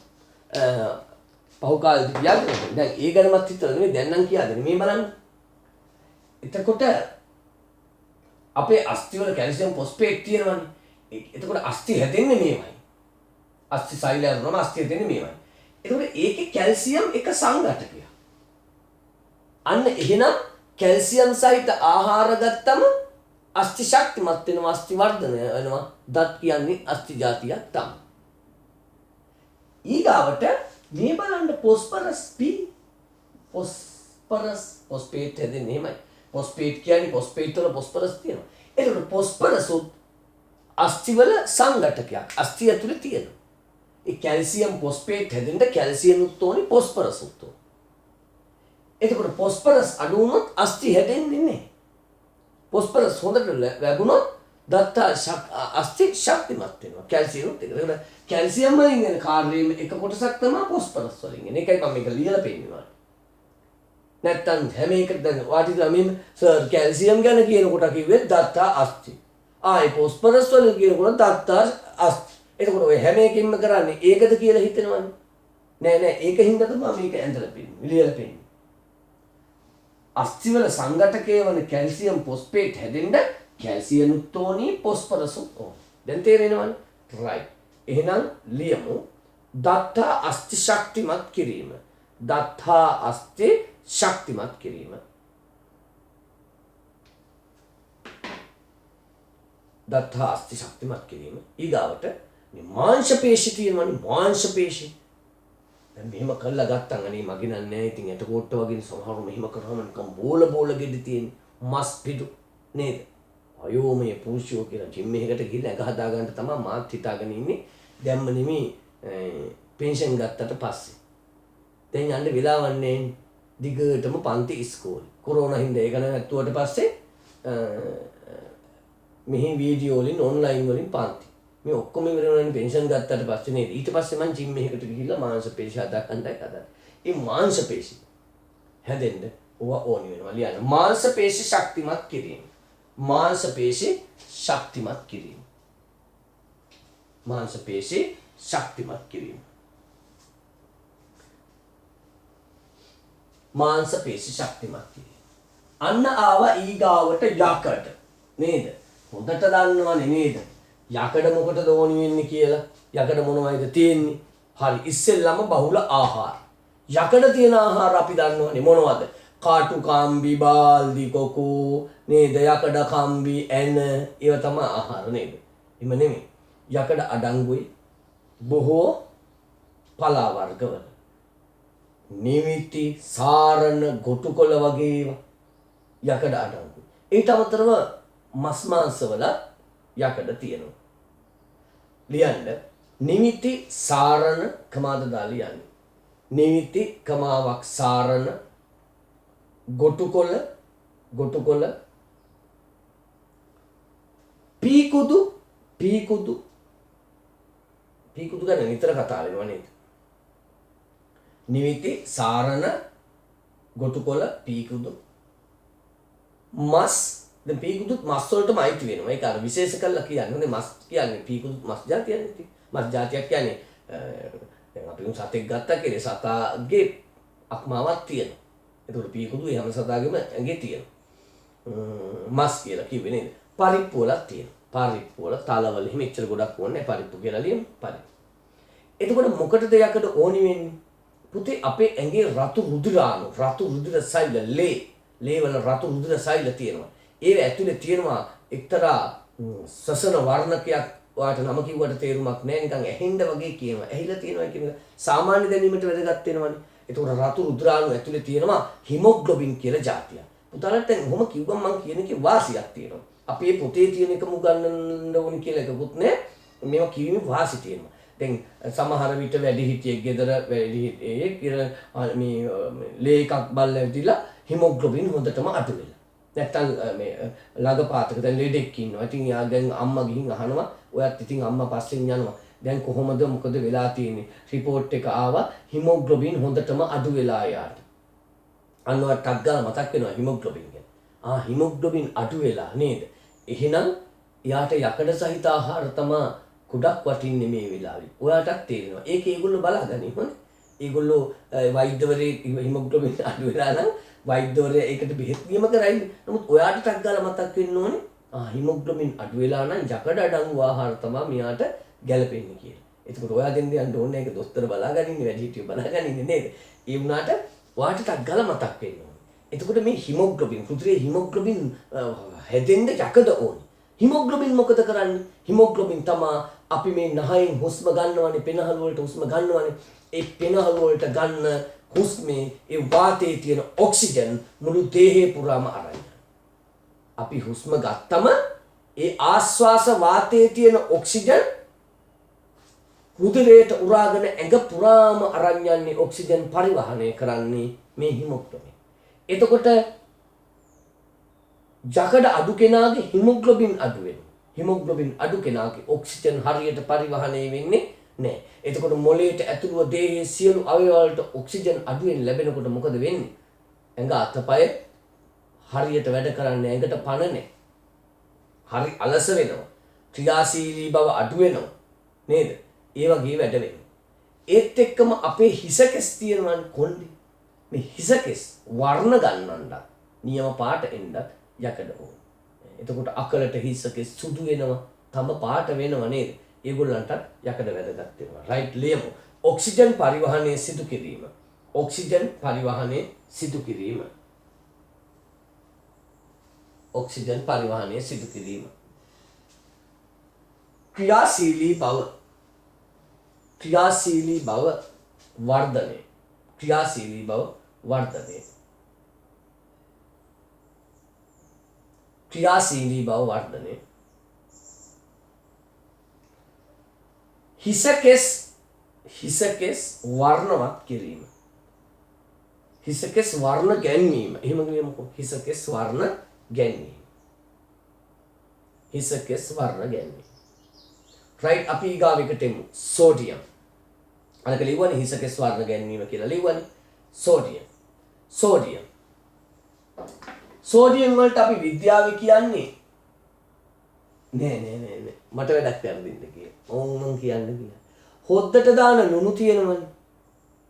S1: පහු කාලෙදි කියන්නේ දැන් ඒ ගැනමත් හිතලා නෙමෙයි දැන් නම් කියාදෙන්නේ මේ බලන්න. එතකොට අපේ අස්ථි වල කැල්සියම් ෆොස්ෆේට් තියෙනවනේ. එතකොට අස්ථි හැදෙන්නේ මේවයි. අස්ථි සෛලය වුණාම අස්ථි හැදෙන්නේ මේවයි. එතකොට ඒකේ කැල්සියම් එක සංඝටකයක්. අන්න එහෙනම් කැල්සියම් සහිත ආහාර ගත්තම අස්ථි ශක්තිමත් වෙනවා, අස්ථි වර්ධනය වෙනවා. දත් කියන්නේ අස්ථි జాතියක් තමයි. ඊගාවට මේ බලන්න ෆොස්ෆරස් P ෆොස්ෆේට් හැදෙන්නේ එහෙමයි. ෆොස්ෆේට් කියන්නේ ෆොස්ෆේට් වල ෆොස්ෆරස් තියෙනවා. ඒකට ෆොස්ෆරස් අස්ථි වල සංඝටකයක්. අස්ථි ඇතුලේ තියෙනවා. ඒ කැල්සියම් ෆොස්ෆේට් හැදෙන්න කැල්සියම් උත් ඕනි, ෆොස්ෆරස් උත් ඕනි. එතකොට ෆොස්ෆරස් අඩු වුණොත් අස්ථි හැදෙන්නේ නැහැ. ෆොස්ෆරස් හොඳට ලැබුණොත් දත්ත අස්ථි ශක්තිමත් වෙනවා. කැල්සියම් උත් එක. ඒකට කැල්සියම් වලින් එන කාර්යයේ එක කොටසක් තමයි ෆොස්ෆරස් වලින් එන. ඒකයි මම මේක ලියලා පෙන්නනවා. නැත්තම් හැම එකක් දැන් වාටිලා මෙන්න සර් කැල්සියම් ගැන කියනකොට කිව්වේ දත්ත අස්ථි. ආයි ෆොස්ෆරස් වලින් කියනකොට දත්ත අස්ථි. එතකොට ඔය හැම එකකින්ම කරන්නේ ඒකද කියලා හිතෙනවනේ. නෑ ඒකින්ද තමයි මේක ඇඳලා පෙන්නන්නේ. ලියලා පෙන්නන්නේ. අස්ථි වල සංඝටකයේ වන කැල්සියම් ෆොස්ෆේට් හැදෙන්න කැල්සියම් උත් ඕනි, ෆොස්ෆරස් උත් ඕනි. දැන් තේරෙනවනේ? රයිට්. එහෙනම් ලියමු දත්ත අස්ථි ශක්තිමත් කිරීම. දත්ත අස්ථි ශක්තිමත් කිරීම. දත්ත අස්ථි ශක්තිමත් කිරීම. ඊගාවට මේ මාංශ පේශි තියෙනවනේ, මාංශ පේශි. දැන් මෙහෙම කරලා ගත්තන් අනේ මගේ නෑ ඉතින් එතකොට වගේ සමහරව මෙහෙම කරාම නිකන් බෝල ගෙඩි තියෙන මස් පිටු නේද? අයෝ මේ පුරුෂයෝ කියලා ජිම් එකකට ගිහලා ඇඟ හදා ගන්න තමයි මාත් හිතාගෙන ඉන්නේ. දැම්ම නෙමෙයි පෙන්ෂන් ගත්තට පස්සේ. දැන් යන්න වෙලාවක් නැහැ. දිගටම පන්ති ඉස්කෝලේ. කොරෝනා හින්දා ඒක නැත්තුවට පස්සේ මෙහි වීඩියෝ වලින් ඔන්ලයින් වලින් පන්ති. මේ ඔක්කොම ඉවර වෙනවනේ පෙන්ෂන් ගත්තට පස්සේ නේද? ඊට පස්සේ මම ජිම් එකකට ගිහිල්ලා මාංශ පේශි හදා ගන්නයි හදන්නේ. මේ මාංශ පේශි හැදෙන්න ඕවා ඕනි වෙනවා ලියන්න. මාංශ පේශි ශක්තිමත් කිරීම. මාංශ පේශි ශක්තිමත් කිරීම. මාංශ පේශි ශක්තිමත් කිරීම. මාංශ පේශි ශක්තිමත් කිරීම. අන්න ආවා ඊගාවට යකඩ නේද? හොඳට දන්නවනේ නේද? යකඩ මොකටද ඕනි වෙන්නේ කියලා. යකඩ මොනවයිද තියෙන්නේ? හරි ඉස්සෙල්ලම බහුල ආහාර. යකඩ තියෙන ආහාර අපි දන්නවනේ මොනවද? කාටු කම්බි, බාල්දි කොකෝ නේද? යකඩ කම්බි, ඇන ඒවා තමයි ආහාර නේද? එහෙම නෙමෙයි. යකඩ අඩංගුයි බොහෝ පලා වර්ගවල. නිමිති, සාරණ, ගොටුකොළ වගේ ඒවා යකඩ අඩංගුයි. ඊට අමතරව මස් මාංශවල යකඩ තියෙනවා. ලියන්න නිමිති, සාරණ කමාද දාලා ලියන්න. නිමිති කමාවක් සාරණ ගොටුකොළ පීකුදු ගැන නිතර කතා වෙනවා නේද? නිමිති, සාරණ, ගොටුකොළ, පීකුදු, මස්. දැන් පීකුදුත් මස් වලටම අයිති වෙනවා. ඒක අර විශේෂ කරලා කියන්නේ. හොඳේ මස් කියන්නේ පීකුදුත් මස් జాතියක් නේ. මස් జాතියක් කියන්නේ දැන් අපි සතෙක් ගත්තා කියලා සතාගේ අක්මාවක් තියෙනවා. ඒතකොට පීකුදු ඒ හැම සතාගේම ඇඟේ තියෙනවා. මස් කියලා කිව්වේ නේද? පරිප්පු වලක් තියෙනවා. පරිප්පු වල තලවල එහෙම එච්චර ගොඩක් ඕනේ නැහැ. පරිප්පු කියලා ලියමු. පරිප්පු. එතකොට මොකටද යකඩ ඕනි වෙන්නේ? පුතේ අපේ ඇඟේ රතු රුධිරාණු, රතු රුධිර සෛල ලේ වල රතු රුධිර සෛල තියෙනවා. ඒ ඇතුලේ තියෙනවා එක්තරා සසන වර්ණකයක් ඔයාට නම කිව්වට තේරුමක් නැහැ නිකන් ඇහෙන්න වගේ කියනවා. ඇහිලා තියෙනවා කියන එක සාමාන්‍ය දැනීමට වැදගත් වෙනවනේ. ඒතකොට රතු රුධිරාණු ඇතුලේ තියෙනවා හිමොග්ලොබින් කියලා જાතියක්. පුතාලට දැන් ඔහොම කිව්වම මම කියන එකේ වාසියක් තියෙනවා. අපේ පොතේ තියෙන එකම උගන්වන්න ඕනි කියලා එකකුත් නැහැ. මේවා කියීමේ වාසි තියෙනවා. දැන් සමහර විට වැඩිහිටියෙක් ගෙදර වැඩිහිටියෙක් කියලා මේ ලේ එකක් බල්ල ඇවිදලා හිමොග්ලොබින් හොඳටම අඩු වෙලා. නැත්තම් මේ ළඟ පාතක දැන් ලෙඩෙක් ඉන්නවා. ඉතින් යා දැන් අම්මා ගිහින් අහනවා. ඔයත් ඉතින් අම්මා පස්සෙන් යනවා. දැන් කොහොමද මොකද වෙලා තියෙන්නේ? රිපෝට් එක ආවා හිමොග්ලොබින් හොඳටම අඩු වෙලා යාට. අන්නවත් ටක් ගාලා මතක් වෙනවා හිමොග්ලොබින් ගැන. හිමොග්ලොබින් අඩු වෙලා නේද? එහෙනම් යාට යකඩ සහිත ආහාර තමයි ගොඩක් වටින්නේ මේ වෙලාවේ. ඔයාටත් තේරෙනවා. ඒක ඒගොල්ලෝ බලාගන්නේ හොනේ. ඒගොල්ලෝ වෛද්‍යවරයෙක් හිමොග්ලොබින් අඩු වෙලා නම් වෛද්‍යවරයා ඒකට බෙහෙත් නියම කරයිනේ. නමුත් ඔයාට ටක් ගාලා මතක් වෙන්න ඕනේ හිමොග්ලොබින් අඩු වෙලා නම් යකඩ අඩංගු ආහාර තමයි මෙයාට ගැලපෙන්නේ කියලා. එතකොට ඔයා දෙන්න යන්න ඕනේ ඒක දොස්තර බලාගනින්නේ වැඩිහිටියෝ බලාගනින්නේ නේද? ඒ වුණාට ඔයාට ටක් ගාලා මතක් වෙන්න ඕනේ. එතකොට මේ හිමොග්ලොබින් රුධිරයේ හිමොග්ලොබින් හැදෙන්න යකඩ ඕනේ. හිමොග්ලොබින් මොකද කරන්නේ? හිමොග්ලොබින් තමයි අපි මේ නහයෙන් හුස්ම ගන්නවනේ පෙනහළු වලට හුස්ම ගන්නවනේ. ඒ පෙනහළු වලට ගන්න හුස්මේ ඒ වාතයේ තියෙන ඔක්සිජන් මුළු දේහේ පුරාම අරන් අපි හුස්ම ගත්තම ඒ ආශ්වාස වාතයේ තියෙන ඔක්සිජන් රුධිරයට උරාගෙන ඇඟ පුරාම අරන් යන්නේ ඔක්සිජන් පරිවහනය කරන්නේ මේ හිමොග්ලොබින්. එතකොට යකඩ අඩු කෙනාගේ හිමොග්ලොබින් අඩු වෙනවා. හිමොග්ලොබින් අඩු කෙනාගේ ඔක්සිජන් හරියට පරිවහනය වෙන්නේ නැහැ. එතකොට මොළයට ඇතුළුව දේහයේ සියලු අවයව වලට ඔක්සිජන් අඩුවෙන් ලැබෙනකොට මොකද වෙන්නේ? ඇඟ අතපය හරියට වැඩ කරන්නේ ඇඟට පණ නැහැ. හරි අලස වෙනවා. ක්‍රියාශීලී බව අඩු වෙනවා. නේද? ඒ වගේ වැඩ වෙනවා. ඒත් එක්කම අපේ හිසකෙස් තියෙනවා කොණ්ඩේ. මේ හිසකෙස් වර්ණ ගන්නවන්න නියම පාට එන්නත් යකඩ ඕන. එතකොට අකලට හිසකෙස් සුදු වෙනවා, තම පාට වෙනවා නේද? ඒගොල්ලන්ට යකඩ වැදගත් වෙනවා. රයිට් ලියමු. ඔක්සිජන් පරිවහනය සිදු කිරීම. ඔක්සිජන් පරිවහනය සිදු කිරීම. ඔක්සිජන් පරිවහනය සිදු කිරීම. ක්‍රියාශීලී බව. ක්‍රියාශීලී බව වර්ධනය. ක්‍රියාශීලී බව වර්ධනය. ක්‍රියාශීලී බව වර්ධනය. හිසකෙස් වර්ණවත් කිරීම. හිසකෙස් වර්ණ ගැන්වීම. එහෙම කියමුකෝ. හිසකෙස් වර්ණ ගැන්වීම. හිසකෙස් වර්ණ ගැන්වීම. රයිට් අපි ඊගාවෙකට එමු. සෝඩියම්. අනක ලියවනේ හිසකෙස් වර්ණ ගැන්වීම කියලා ලියවනේ. සෝඩියම්. සෝඩියම්. සෝඩියම් වලට අපි විද්‍යාවේ කියන්නේ නෑ මට වැඩක් කරදින්න කියලා. මම කියන්නේ හොද්දට දාන ලුණු තියෙනවනේ.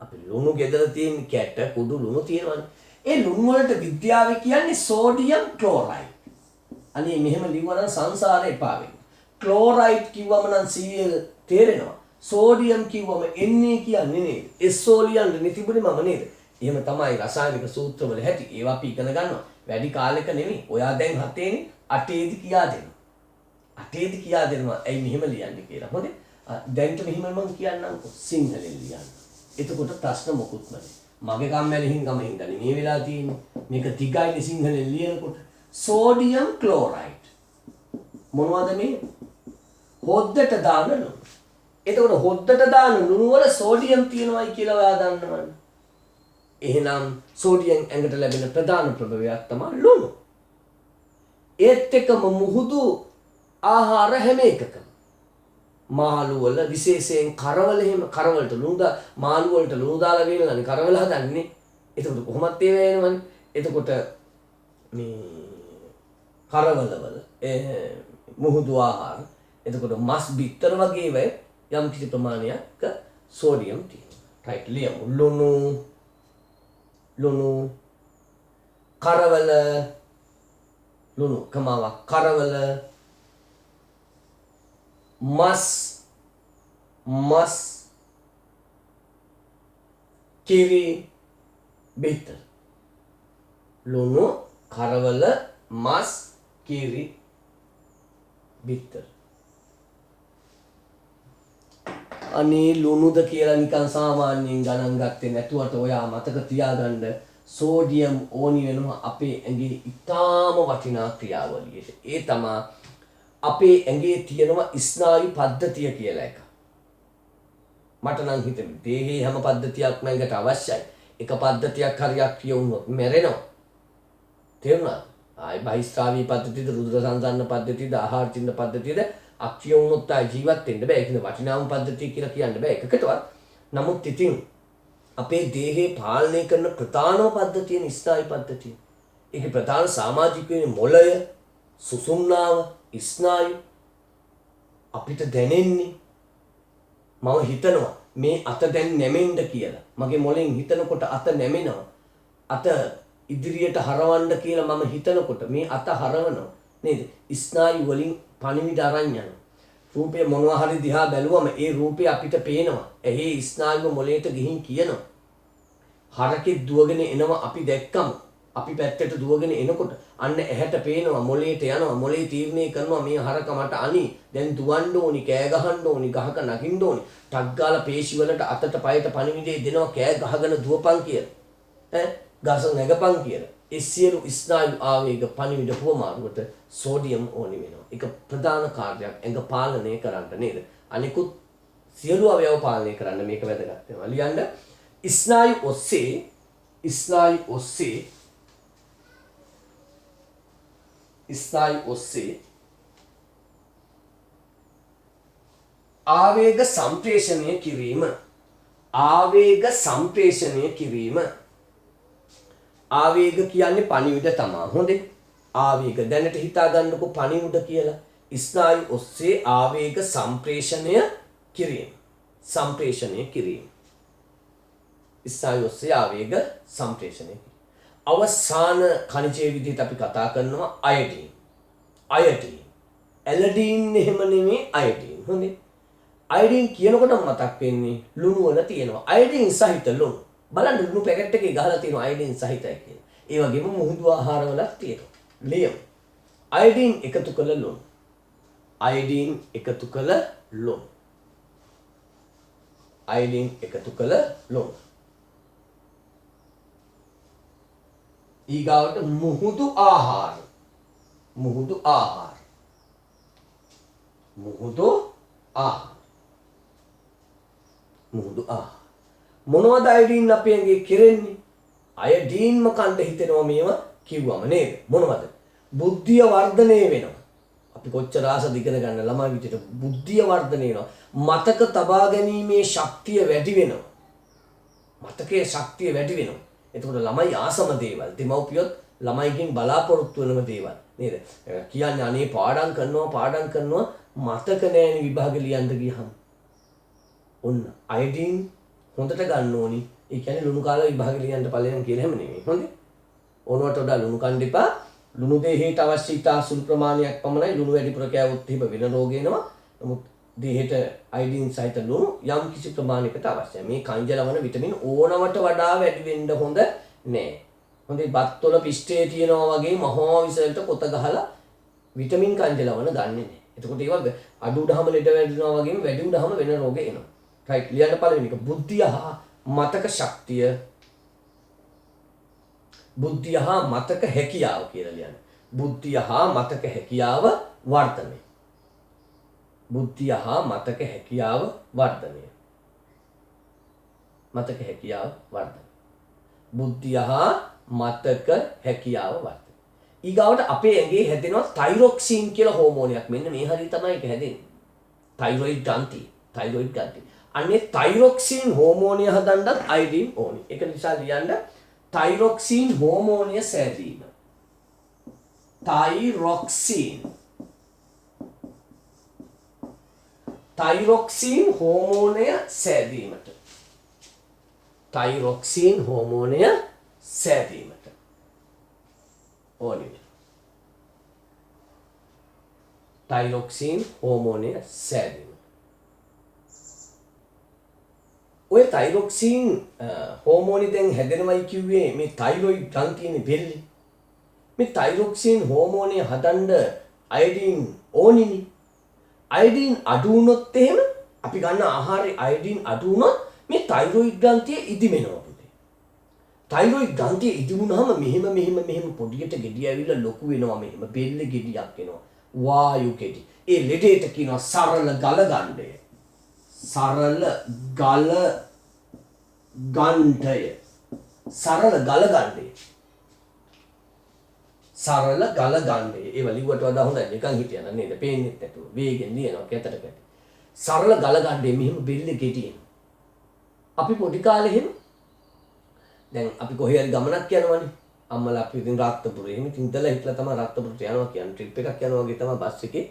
S1: අපි ලුණු ගෙදර තියෙන කැට කුඩු ලුණු තියෙනවනේ. ඒ ලුණු වලට විද්‍යාවේ කියන්නේ සෝඩියම් ක්ලෝරයිඩ්. අනේ මෙහෙම ලිව්වනම් සංසාරේ එපා වෙනවා. ක්ලෝරයිඩ් කිව්වම නම් CL තේරෙනවා. සෝඩියම් කිව්වම Na කියන්නේ නේද? SO ලියන්න නිතිබුනේ මම නේද? එහෙම තමයි රසායනික සූත්‍රවල හැටි. ඒවා අපි ඉගෙන ගන්නවා. වැඩි කාලෙක නෙමෙයි. ඔයා දැන් 7ේනේ 8ේදී කියා දෙනවා. 8ේදී කියා දෙනවා. ඇයි මෙහෙම ලියන්නේ කියලා. හොඳේ. දැන්ට මෙහෙම මම කියන්නම්කෝ සිංහලෙන් ලියන්න. එතකොට ප්‍රශ්න මොකුත් නැහැ. මගේ කම්මැලි හින්ගම හින්දානේ මේ වෙලා තියෙන්නේ. මේක දිගයිනේ සිංහලෙන් ලියනකොට. Sodium chloride. මොනවද මේ? හොද්දට දාන ලුණු. එතකොට හොද්දට දාන ලුණු වල සෝඩියම් තියෙනවයි කියලා ඔයා දන්නවනේ. එහෙනම් සෝඩියම් ඇඟට ලැබෙන ප්‍රධාන ප්‍රභවයක් තමයි ලුණු. ඒත් එක්කම මුහුදු ආහාර හැම එකකම මාළු වල විශේෂයෙන් කරවල එහෙම කරවලට ලුණු මාළු වලට ලුණු දාලා වේලලානේ කරවල හදන්නේ. එතකොට කොහොමත් ඒව එනවනේ. එතකොට මේ කරවලවල මුහුදු ආහාර එතකොට මස් බිත්තර වගේ වේ යම් කිසි ප්‍රමාණයක සෝඩියම් තියෙනවා. රයිට් ලියමු. ලුණු කරවල ලුණු කමාවක් කරවල මස් කිරි බිත්තර. ලුණු කරවල මස් කිරි බිත්තර. අනේ ලුණුද කියලා නිකන් සාමාන්‍යයෙන් ගණන් ගත්තේ නැතුවට ඔයා මතක තියාගන්න සෝඩියම් ඕනි වෙනවා අපේ ඇඟේ ඉතාම වටිනා ක්‍රියාවලියට. ඒ තමයි අපේ ඇඟේ තියෙනවා ස්නායු පද්ධතිය කියලා එක. මට නම් හිතෙන්නේ දේහේ හැම පද්ධතියක්ම ඇඟට අවශ්‍යයි. එක පද්ධතියක් හරියක් කියවුනොත් මැරෙනවා. තේරුණාද? ආයි බහිස්ත්‍රාවී පද්ධතියද රුධිර සංසරණ පද්ධතියද ආහාර චින්න පද්ධතියද අක්ෂිය වුණොත් ආයි ජීවත් වෙන්න බෑ. ඒකනේ වටිනාම පද්ධතිය කියලා කියන්න බෑ එකකටවත්. නමුත් ඉතින් අපේ දේහේ පාලනය කරන ප්‍රධානම පද්ධතිය ස්නායු පද්ධතිය. ඒකේ ප්‍රධාන සමාජික වෙන්නේ මොළය, සුසුම්නාව, ස්නායු. අපිට දැනෙන්නේ මම හිතනවා මේ අත දැන් නැමෙන්න කියලා. මගේ මොළෙන් හිතනකොට අත නැමෙනවා. අත ඉදිරියට හරවන්න කියලා මම හිතනකොට මේ අත හරවනවා. නේද? ස්නායු වලින් පණිවිඩ අරන් යනවා. රූපය මොනවා හරි දිහා බැලුවම ඒ රූපය අපිට පේනවා. එහේ ස්නායුව මොළයට ගිහින් කියනවා. හරකෙක් දුවගෙන එනවා අපි දැක්කම අපි පැත්තට දුවගෙන එනකොට අන්න ඇහැට පේනවා මොළයට යනවා. මොළේ තීරණය කරනවා මේ හරක මට අනි. දැන් දුවන්න ඕනි, කෑ ගහන්න ඕනි, ගහක නගින්න ඕනි. ටක් ගාලා පේශි වලට අතට පයට පණිවිඩය දෙනවා කෑ ගහගෙන දුවපන් කියලා. ගස නැගපන් කියලා. ඒ සියලු ස්නායු ආවේග පණිවිඩ පුවමාරුවට සෝඩියම් ඕනි වෙනවා. ඒක ප්‍රධාන කාර්යයක් ඇඟ පාලනය කරන්න නේද? අනිකුත් සියලු අවයව පාලනය කරන්න මේක වැදගත් වෙනවා. ලියන්න ස්නායු ඔස්සේ ආවේග සම්ප්‍රේෂණය කිරීම. ආවේග කියන්නේ පණිවිඩ තමයි. හොඳේ. ආවේග දැනට හිතා ගන්නකො පණිවිඩ කියලා. ස්නායු ඔස්සේ ආවේග සම්ප්‍රේෂණය කිරීම. ස්නායු ඔස්සේ ආවේග සම්ප්‍රේෂණය කිරීම. අවසාන khනිජයේ විදිහට අපි කතා කරනවා අයඩීන්. ඇලඩීන් එහෙම නෙමෙයි අයඩීන්. හොඳේ. අයඩීන් කියනකොට මතක් වෙන්නේ ලුණු වල තියෙනවා. අයඩීන් සහිත ලුණු. බලන්න ලුණු පැකට් එකේ ගහලා තියෙනවා අයඩීන් සහිතයි කියලා. ඒ වගේම මුහුදු ආහාරවලත් තියෙනවා. ලියමු. අයඩීන් එකතු කළ ලුණු. ඊගාවට මුහුදු ආහාර. මොනවද අයඩීන් අපේ ඇඟේ කෙරෙන්නේ? අයඩීන්ම කන්න හිතෙනවා මේව කිව්වම නේද? මොනවද? බුද්ධිය වර්ධනය වෙනවා. අපි කොච්චර ආසද ඉගෙන ගන්න ළමයි විදිහට බුද්ධිය වර්ධනය වෙනවා. මතක තබා ගැනීමේ ශක්තිය වැඩි වෙනවා. එතකොට ළමයි ආසම දේවල් දෙමව්පියොත් ළමයිකින් බලාපොරොත්තු වෙනම දේවල් නේද? කියන්නේ අනේ පාඩම් කරනවා මතක නැහැනේ විභාග ලියන්න ගියහම. ඔන්න අයඩීන් හොඳට ගන්න ඕනි. ඒ කියන්නේ ලුණු කාලා විභාග ලියන්න ඵලයන් කියලා හැම නෙමෙයි. හොඳේ. ඕනවට වඩා ලුණු කන්න එපා. ලුණු දේහයට අවශ්‍ය ඉතා සුළු ප්‍රමාණයක් පමණයි. ලුණු වැඩිපුර කෑවොත් එහෙම වෙන රෝග එනවා. නමුත් දේහයට අයඩීන් සහිත ලුණු යම් කිසි ප්‍රමාණයකට අවශ්‍යයි. මේ කංජ ලවණ විටමින් ඕනවට වඩා වැඩි වෙන්න හොඳ නෑ. හොඳේ බත් වල පිෂ්ඨයේ තියෙනවා වගේ මහා විසලට පොත ගහලා විටමින් කංජ ලවණ ගන්නෙ නෑ. එතකොට ඒවා අඩු උඩහම ලෙඩ වැටෙනවා වගේම වැඩි උඩහම වෙන රෝග එනවා. රයිට් ලියන්න පළවෙනි එක බුද්ධිය හා මතක ශක්තිය. බුද්ධිය හා මතක හැකියාව කියලා ලියන්න. බුද්ධිය හා මතක හැකියාව වර්ධනය. බුද්ධිය හා මතක හැකියාව වර්ධනය. ඊගාවට අපේ ඇඟේ හැදෙනවා තයිරොක්සින් කියලා හෝමෝනයක්. මෙන්න මේ හරිය තමයි ඒක හැදෙන්නේ. තයිරොයිඩ් ග්‍රන්ථි. අන්නේ තයිරොක්සින් හෝමෝනය හදන්නත් අයඩීන් ඕනි. ඒක නිසා ලියන්න තයිරොක්සින් හෝමෝනය සෑදීම. තයිරොක්සින් හෝමෝනය සෑදීමට. ඕනි. තයිරොක්සින් හෝමෝනය සෑදීම. ඔය තයිරොක්සින් හෝමෝනි දැන් හැදෙනවයි කිව්වේ මේ තයිරොයිඩ් ග්‍රන්ථියනේ බෙල්ලේ. මේ තයිරොක්සින් හෝමෝනය හදන්න අයඩීන් ඕනිනේ. අයඩීන් අඩු වුණොත් එහෙම අපි ගන්න ආහාරයේ අයඩීන් අඩු වුණොත් මේ තයිරොයිඩ් ග්‍රන්ථිය ඉදිමෙනවා පුතේ. තයිරොයිඩ් ග්‍රන්ථිය ඉදි වුණාම මෙහෙම පොඩියට ගෙඩිය ඇවිල්ලා ලොකු වෙනවා මෙහෙම බෙල්ල ගෙඩියක් එනවා. වායු ගෙඩි. ඒ ලෙඩේට කියනවා සරල ගල ගණ්ඩය. සරල ගල ගණ්ඩය. සරල ගල ගණ්ඩය. සරල ගල ගණ්ඩය. ඒව ලිව්වට වඩා හොඳයි. නිකන් හිටියන නේද? පේන්නේ නැතුව. වේගෙන් ලියනවා කැතට කැට. සරල ගල ගණ්ඩය මෙහෙම බෙල්ල ගෙඩියෙන්. අපි පොඩි කාලේ එහෙම දැන් අපි කොහේ හරි ගමනක් යනවනේ. අම්මලා අපි ඉතින් රාත්තපුරේ එහෙම ඉතින් ඉඳලා හිටලා තමයි රාත්තපුරට යනවා කියන්නේ ට්‍රිප් එකක් යනවා වගේ තමයි බස් එකේ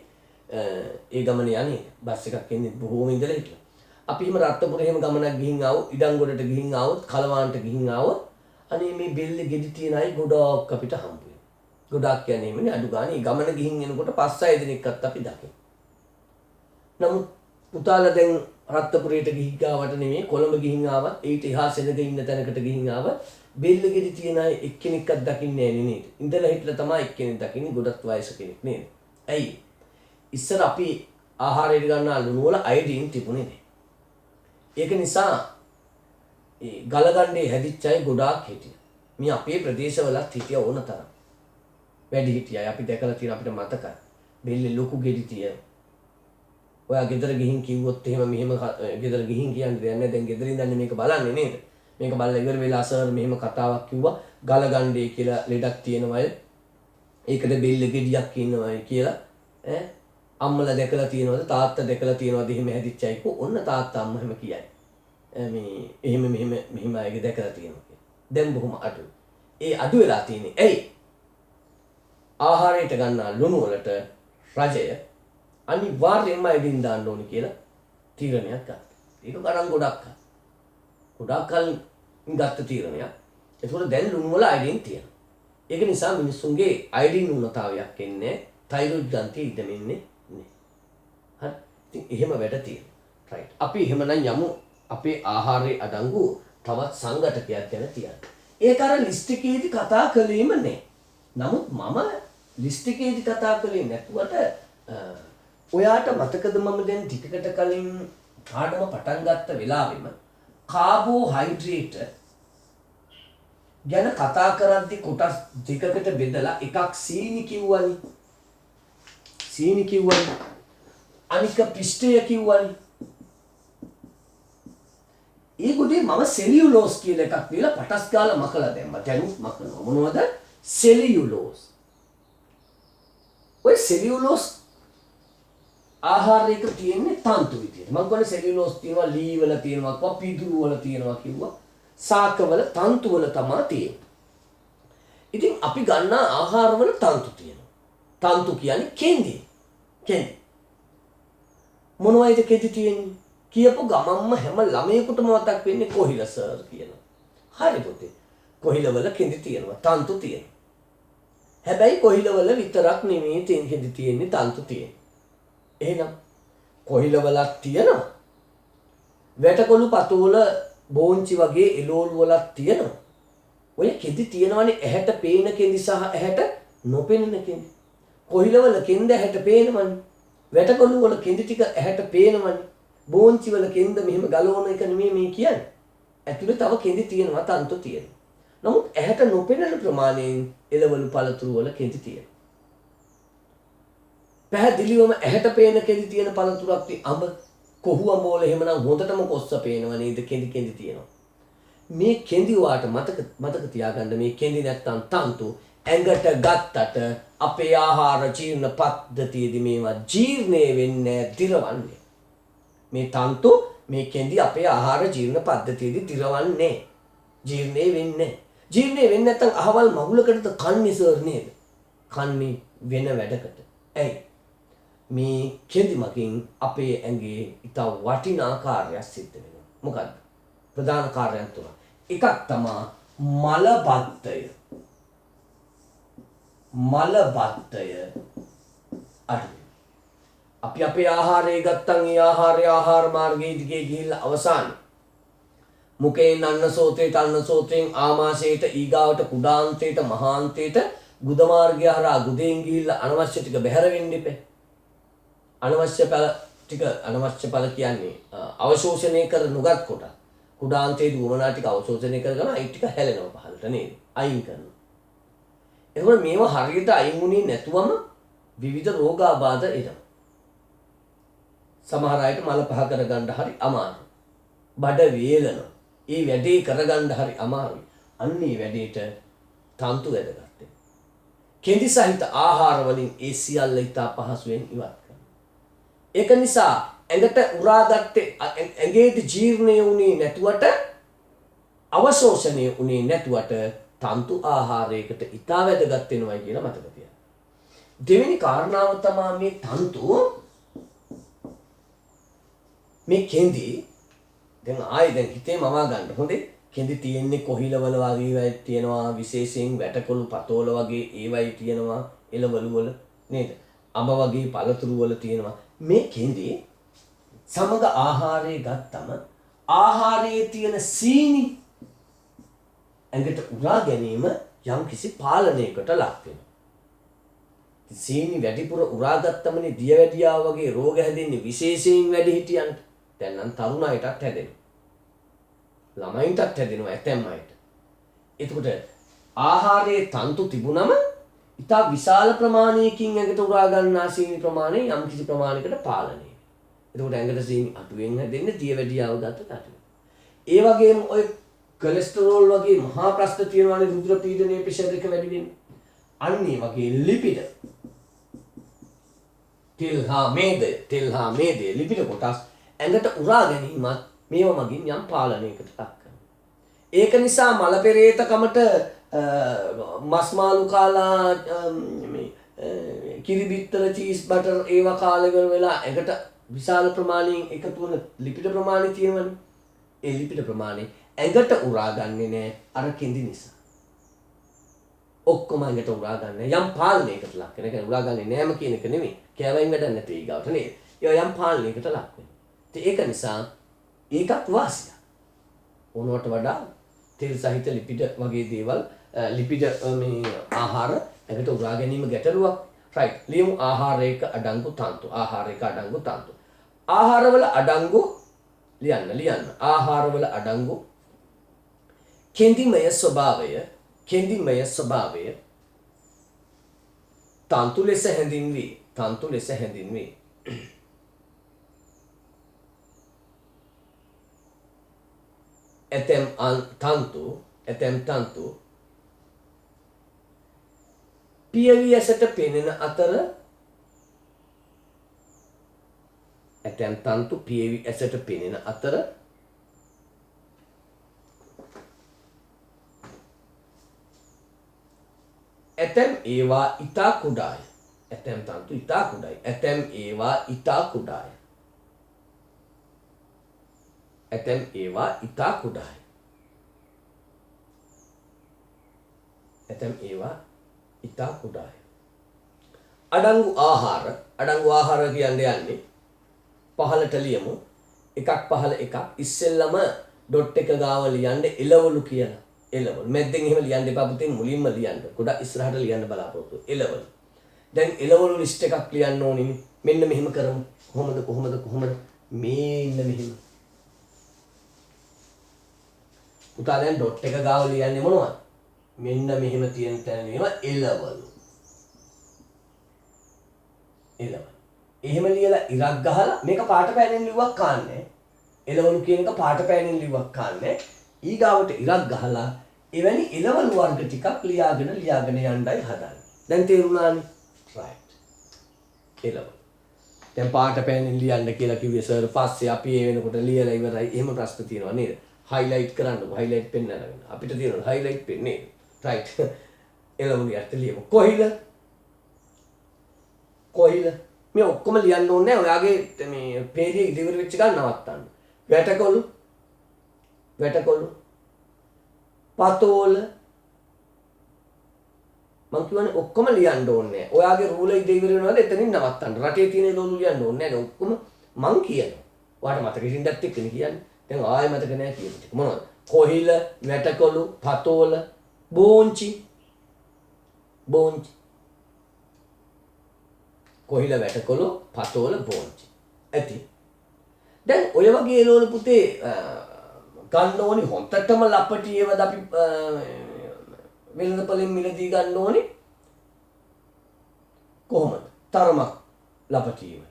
S1: ඒ ගමන යන්නේ. බස් එකක් එන්නේ බොහෝම ඉඳලා හිටලා. අපි එහෙම රාත්තපුරේ එහෙම ගමනක් ගිහින් ආවොත් ඉඩංගොඩට ගිහින් ආවොත් කලවාන්ට ගිහින් ආවොත් අනේ මේ බෙල්ල ගෙඩි තියන අය ගොඩක් අපිට හම්බ වෙනවා. ගොඩක් කියන්නේ එමනේ අඩු ගානේ ගමන ගිහින් එනකොට 5-6 දිනක්වත් අපි දකිනවා. නමුත් පුතාලා දැන් රත්නපුරයට ගිහින් ගාවට නෙමෙයි කොළඹ ගිහින් ආවත් ඊට එහා සෙනග ඉන්න තැනකට ගිහින් ආවත් බෙල්ල ගෙඩි තියන අය එක්කෙනෙක්වත් දකින්නේ නැහැ නේද? ඉඳලා හිටලා තමයි එක්කෙනෙක් දකින්නේ ගොඩක් වයස කෙනෙක් නේද? ඇයි? ඉස්සර අපි ආහාරයට ගන්නා ලුණු වල අයඩීන් තිබුණේ නැහැ. ඒක නිසා ඒ ගලගණ්ඩේ හැදිච්ච අය ගොඩාක් හිටියා. මේ අපේ ප්‍රදේශවලත් හිටියා ඕන තරම්. වැඩි හිටියා. අපි දැකලා තියෙන අපිට මතකයි. බෙල්ලේ ලොකු ගෙඩි තියන. ඔයා ගෙදර ගිහින් කිව්වොත් එහෙම මෙහෙම ගෙදර ගිහින් කියන්නේ දෙයක් නැහැ. දැන් ගෙදරින් දන්නේ මේක බලන්නේ නේද? මේක බලලා ඉවර වෙලා සර් මෙහෙම කතාවක් කිව්වා. ගලගණ්ඩේ කියලා ලෙඩක් තියෙනවය. ඒකට බෙල්ල ගෙඩියක් ඉන්නවය කියලා ඈ අම්මලා දැකලා තියෙනවද තාත්තා දැකලා තියෙනවද එහෙම හැදිච්ච අය කො ඔන්න තාත්තා අම්මා එහෙම කියයි. මේ එහෙම අයගේ දැකලා තියෙනවා කියලා. දැන් බොහොම අඩුයි. ඒ අඩු වෙලා තියෙන්නේ. ඇයි? ආහාරයට ගන්නා ලුණු වලට රජය අනිවාර්යයෙන්ම අයිඩින් දාන්න ඕනේ කියලා තීරණයක් ගත්තා. ඒක ගණන් ගොඩක් කල් ගත්ත තීරණයක්. ඒකවල දැන් ලුණු වල අයිඩින් තියෙනවා. ඒක නිසා මිනිස්සුන්ගේ අයිඩින් ඌනතාවයක් එන්නේ තයිරොයිඩ් ග්‍රන්ථිය ඉදෙන්නේ නේ. හරි. ඉතින් එහෙම වැඩ තියෙනවා. රයිට්. අපි එහෙමනම් යමු අපේ ආහාරයේ අඩංගු තවත් සංඝටකයක් ගැන තියන්න. ඒක අර ලිස්ට් එකේදී කතා කළේම නෑ. නමුත් මම ලිස්ට් එකේදී කතා කළේ නැතුවට ඔයාට මතකද මම දැන් ටිකකට කලින් පාඩම පටන් ගත්ත වෙලාවෙම කාබෝහයිඩ්‍රේට් ගැන කතා කරද්දී කොටස් දෙකකට බෙදලා එකක් සීනි කිව්වනේ. අනික පිෂ්ඨය කිව්වනේ. ඒගොඩේ මම සෙලියුලෝස් කියලා එකක් දීලා පටස් ගාලා මකලා දැම්මා. දැනුත් මකනවා. මොනවද? සෙලියුලෝස්. ඔය සෙලියුලෝස් ආහාරයක තියෙන්නේ තන්තු විදියට. මම කියන්නේ සෙලියුලෝස් තියෙනවා ලී වල තියෙනවා පිදුරු වල තියෙනවා කිව්වා. සාකවල තන්තු වල තමයි තියෙන්නේ. ඉතින් අපි ගන්නා ආහාරවල තන්තු තියෙනවා. තන්තු කියන්නේ කෙන්දි. මොනවයිද කෙන්දි තියෙන්නේ? කියපු ගමම්ම හැම ළමයෙකුටම මතක් වෙන්නේ කොහිල සර් කියලා. හරි පුතේ. කොහිලවල කෙන්දි තියෙනවා තන්තු තියෙනවා. හැබැයි කොහිලවල විතරක් නෙමෙයි කෙන්දි තියෙන්නේ තන්තු තියෙන්නේ. එහෙනම් කොහිලවලක් තියෙනවා. වැටකොළු පතු වල බෝංචි වගේ එළවලු වලක් තියෙනවා. ඔය කෙඳි තියෙනවනේ ඇහැට පේන කෙඳි සහ ඇහැට නොපෙනෙන කෙඳි. කොහිලවල කෙඳ ඇහැට පේනවනේ. වැටකොළු වල කෙඳි ටික ඇහැට පේනවනේ. බෝංචි වල කෙඳ මෙහෙම ගලවන එක නෙමෙයි මේ කියන්නේ. ඇතුලේ තව කෙඳි තියෙනවා තන්තු තියෙනවා. නමුත් ඇහැට නොපෙනෙන ප්‍රමාණයෙන් එළවලු පළතුරු වල කෙඳි තියෙනවා. පැහැදිලිවම ඇහැට පේන කෙඳි තියෙන පළතුරක් අඹ කොහු අඹ වල එහෙමනම් හොඳටම කොස්ස පේනව නේද කෙඳි තියෙනවා. මේ කෙඳි වාට මතක තියාගන්න මේ කෙඳි නැත්තම් තන්තු ඇඟට ගත්තට අපේ ආහාර ජීර්ණ පද්ධතියේදී මේවා ජීර්ණය වෙන්නේ දිරවන්නේ. මේ තන්තු මේ කෙඳි අපේ ආහාර ජීර්ණ පද්ධතියේදී දිරවන්නේ. ජීර්ණය වෙන්නේ. ජීර්ණය වෙන්නේ නැත්තම් අහවල් මගුලකටද කන්නේ සර් නේද? කන්නේ වෙන වැඩකට. ඇයි? මේ කෙඳි මගින් අපේ ඇඟේ ඉතා වටිනා කාර්යයක් සිද්ධ වෙනවා. මොකද්ද? ප්‍රධාන කාර්යයන් තුන. එකක් තමයි මල බත්තය. අඩු. අපි අපේ ආහාරය ගත්තන් ඒ ආහාර මාර්ගයේ දිගේ ගිහිල්ලා අවසානයේ මුකෙන් අන්න සෝතයෙන් ආමාශයට ඊගාවට කුඩාන්තයට මහාන්තයට ගුද මාර්ගය හරහා ගුදෙන් ගිහිල්ලා අනවශ්‍ය ටික බැහැර වෙන්න ඉපේ. අනවශ්‍ය ඵල ටික අනවශ්‍ය ඵල කියන්නේ අවශෝෂණය කර නොගත් කොට කුඩාන්තයේ දුවමනා ටික අවශෝෂණය කරගෙන අයි ටික හැලෙනවා පහළට නේද? අයින් කරනවා. එතකොට මේවා හරියට අයින් වුණේ නැතුවම විවිධ රෝගාබාධ එනවා. සමහර අයට මල පහ කරගන්න හරි අමාරුයි. බඩ වේලනවා. ඒ වැඩේ කරගන්න හරි අමාරුයි. අන්න ඒ වැඩේට තන්තු වැදගත්. කෙඳි සහිත ආහාර වලින් ඒ සියල්ල ඉතා පහසුවෙන් ඉවත් කරනවා. ඒක නිසා ඇඟට උරාගත්තේ ඇඟේට ජීර්ණය වුණේ නැතුවට අවශෝෂණය වුණේ නැතුවට තන්තු ආහාරයකට ඉතා වැදගත් වෙනවා කියලා මතක තියාගන්න. දෙවෙනි කාරණාව තමයි මේ තන්තු මේ කෙඳි දැන් හිතේ මවා ගන්න හොඳේ කෙඳි තියෙන්නේ කොහිලවල වගේ තියෙනවා විශේෂයෙන් වැටකොළු පතෝල වගේ ඒවයි තියෙනවා එළවලු වල නේද අඹ වගේ පළතුරු වල තියෙනවා මේ කෙඳි සමග ආහාරය ගත්තම ආහාරයේ තියෙන සීනි ඇඟට උරා ගැනීම යම් කිසි පාලනයකට ලක් වෙනවා සීනි වැඩිපුර උරා ගත්තමනේ දියවැඩියා වගේ රෝග හැදෙන්නේ විශේෂයෙන් වැඩි හිටියන්ට දැන් නම් තරුණ අයටත් හැදෙනවා ළමයින්ටත් හැදෙනවා ඇතැම් අයට. එතකොට ආහාරයේ තන්තු තිබුණම ඉතා විශාල ප්‍රමාණයකින් ඇඟට උරා ගන්නා සීනි ප්‍රමාණය යම් කිසි ප්‍රමාණයකට පාලනය වෙනවා. එතකොට ඇඟට සීනි අඩුවෙන් හැදෙන්නේ දියවැඩියාව ගත්තට අඩුවෙන්. ඒ වගේම ඔය කොලෙස්ටරෝල් වගේ මහා ප්‍රශ්න තියෙනවානේ රුධිර පීඩනයේ ප්‍රෙෂර් එක වැඩි වෙන්නේ. අන්න ඒ වගේ ලිපිඩ තෙල් හා මේදය ලිපිඩ කොටස් ඇඟට උරා ගැනීමත් මේවා මගින් යම් පාලනයකට ලක් කරනවා. ඒක නිසා මල පෙරේතකමට මස් මාළු කාලා කිරි බිත්තර චීස් බටර් ඒවා කාලෙවල වෙලා ඇඟට විශාල ප්‍රමාණයෙන් එකතු වන ලිපිඩ ප්‍රමාණය තියෙනවනේ. ඒ ලිපිඩ ප්‍රමාණය ඇඟට උරා ගන්නේ නැහැ අර කෙඳි නිසා. ඔක්කොම ඇඟට උරා ගන්න යම් පාලනයකට ලක් වෙන. ඒක උරා ගන්නේ නැහැම කියන එක නෙමෙයි. කෑවෙන් වැඩක් නැති ඊගාවට නේද? ඒවා යම් පාලනයකට ලක් වෙනවා. ඒක නිසා ඒකත් වාසියක්. ඕනවට වඩා තෙල් සහිත ලිපිඩ වගේ දේවල් ලිපිඩ මේ ආහාර ඇඟට උරා ගැනීම ගැටලුවක්. රයිට්. ලියමු ආහාරයක අඩංගු තන්තු. ආහාරයක අඩංගු තන්තු. ආහාරවල අඩංගු ලියන්න. ආහාරවල අඩංගු කෙඳිමය ස්වභාවය තන්තු ලෙස හැඳින්වේ. ඇතැම් තන්තු පියවි ඇසට පෙනෙන අතර ඇතැම් ඒවා ඉතා කුඩාය. ඇතැම් තන්තු ඉතා කුඩායි. ඇතැම් ඒවා ඉතා කුඩායි. අඩංගු ආහාර කියන්නේ යන්නේ පහලට ලියමු. එකක් පහල එකක් ඉස්සෙල්ලම ඩොට් එක ගාව ලියන්න එළවලු කියලා. එළවලු. මැද්දෙන් එහෙම ලියන්න එපා පුතේ මුලින්ම ලියන්න. ගොඩක් ඉස්සරහට ලියන්න බලාපොරොත්තු. එළවලු. දැන් එළවලු ලිස්ට් එකක් ලියන්න ඕනේ. මෙන්න මෙහෙම කරමු. කොහොමද? මෙන්න මෙහෙම. පුතා දැන් ඩොට් එක ගාව ලියන්නේ මොනවද? මෙන්න මෙහෙම තියෙන තැන මේවා එළවලු. එහෙම ලියලා ඉරක් ගහලා මේක පාට පෑනෙන් ලිව්වක් කාන්නේ. එළවලු කියන එක පාට පෑනෙන් ලිව්වක් කාන්නේ. ඊගාවට ඉරක් ගහලා එවැනි එළවලු වර්ග ටිකක් ලියාගෙන යන්නයි හදන්නේ. දැන් තේරුණානේ? රයිට්. එළවලු. දැන් පාට පෑනෙන් ලියන්න කියලා කිව්වේ සර් පස්සේ අපි ඒ වෙනකොට ලියලා ඉවරයි. එහෙම ප්‍රශ්න තියෙනවා නේද? highlight කරන්නකො highlight pen අරගෙන අපිට තියෙනවා highlight pen නේද right එළවලු යට ලියමු කොහිල මේ ඔක්කොම ලියන්න ඕනේ නැහැ ඔයාගේ මේ පේජ් එක ඉදිරියට වෙච්ච ගමන් නවත්තන්න වැටකොළු පතෝල මං කියන්නේ ඔක්කොම ලියන්න ඕනේ නැහැ ඔයාගේ රූල ඉදිරියට වෙනවාද එතනින් නවත්තන්න රටේ තියෙන එළවලු ලියන්න ඕනේ නැහැ ඔක්කොම මං කියනවා ඔයාට මතක හිටින්නත් එක්කනේ කියන්නේ දැන් ආයෙ මතක නැහැ කියන ටික මොනවද? කොහිල, වැටකොළු, පතෝල, බෝංචි. කොහිල වැටකොළු පතෝල බෝංචි. ඇති. දැන් ඔය වගේ එළවලු පුතේ ගන්න ඕනි හොන්දටම ලපටියවද අපි වෙළඳපොලෙන් මිලදී ගන්න ඕනි කොහොමද? තරමක් ලපටියව.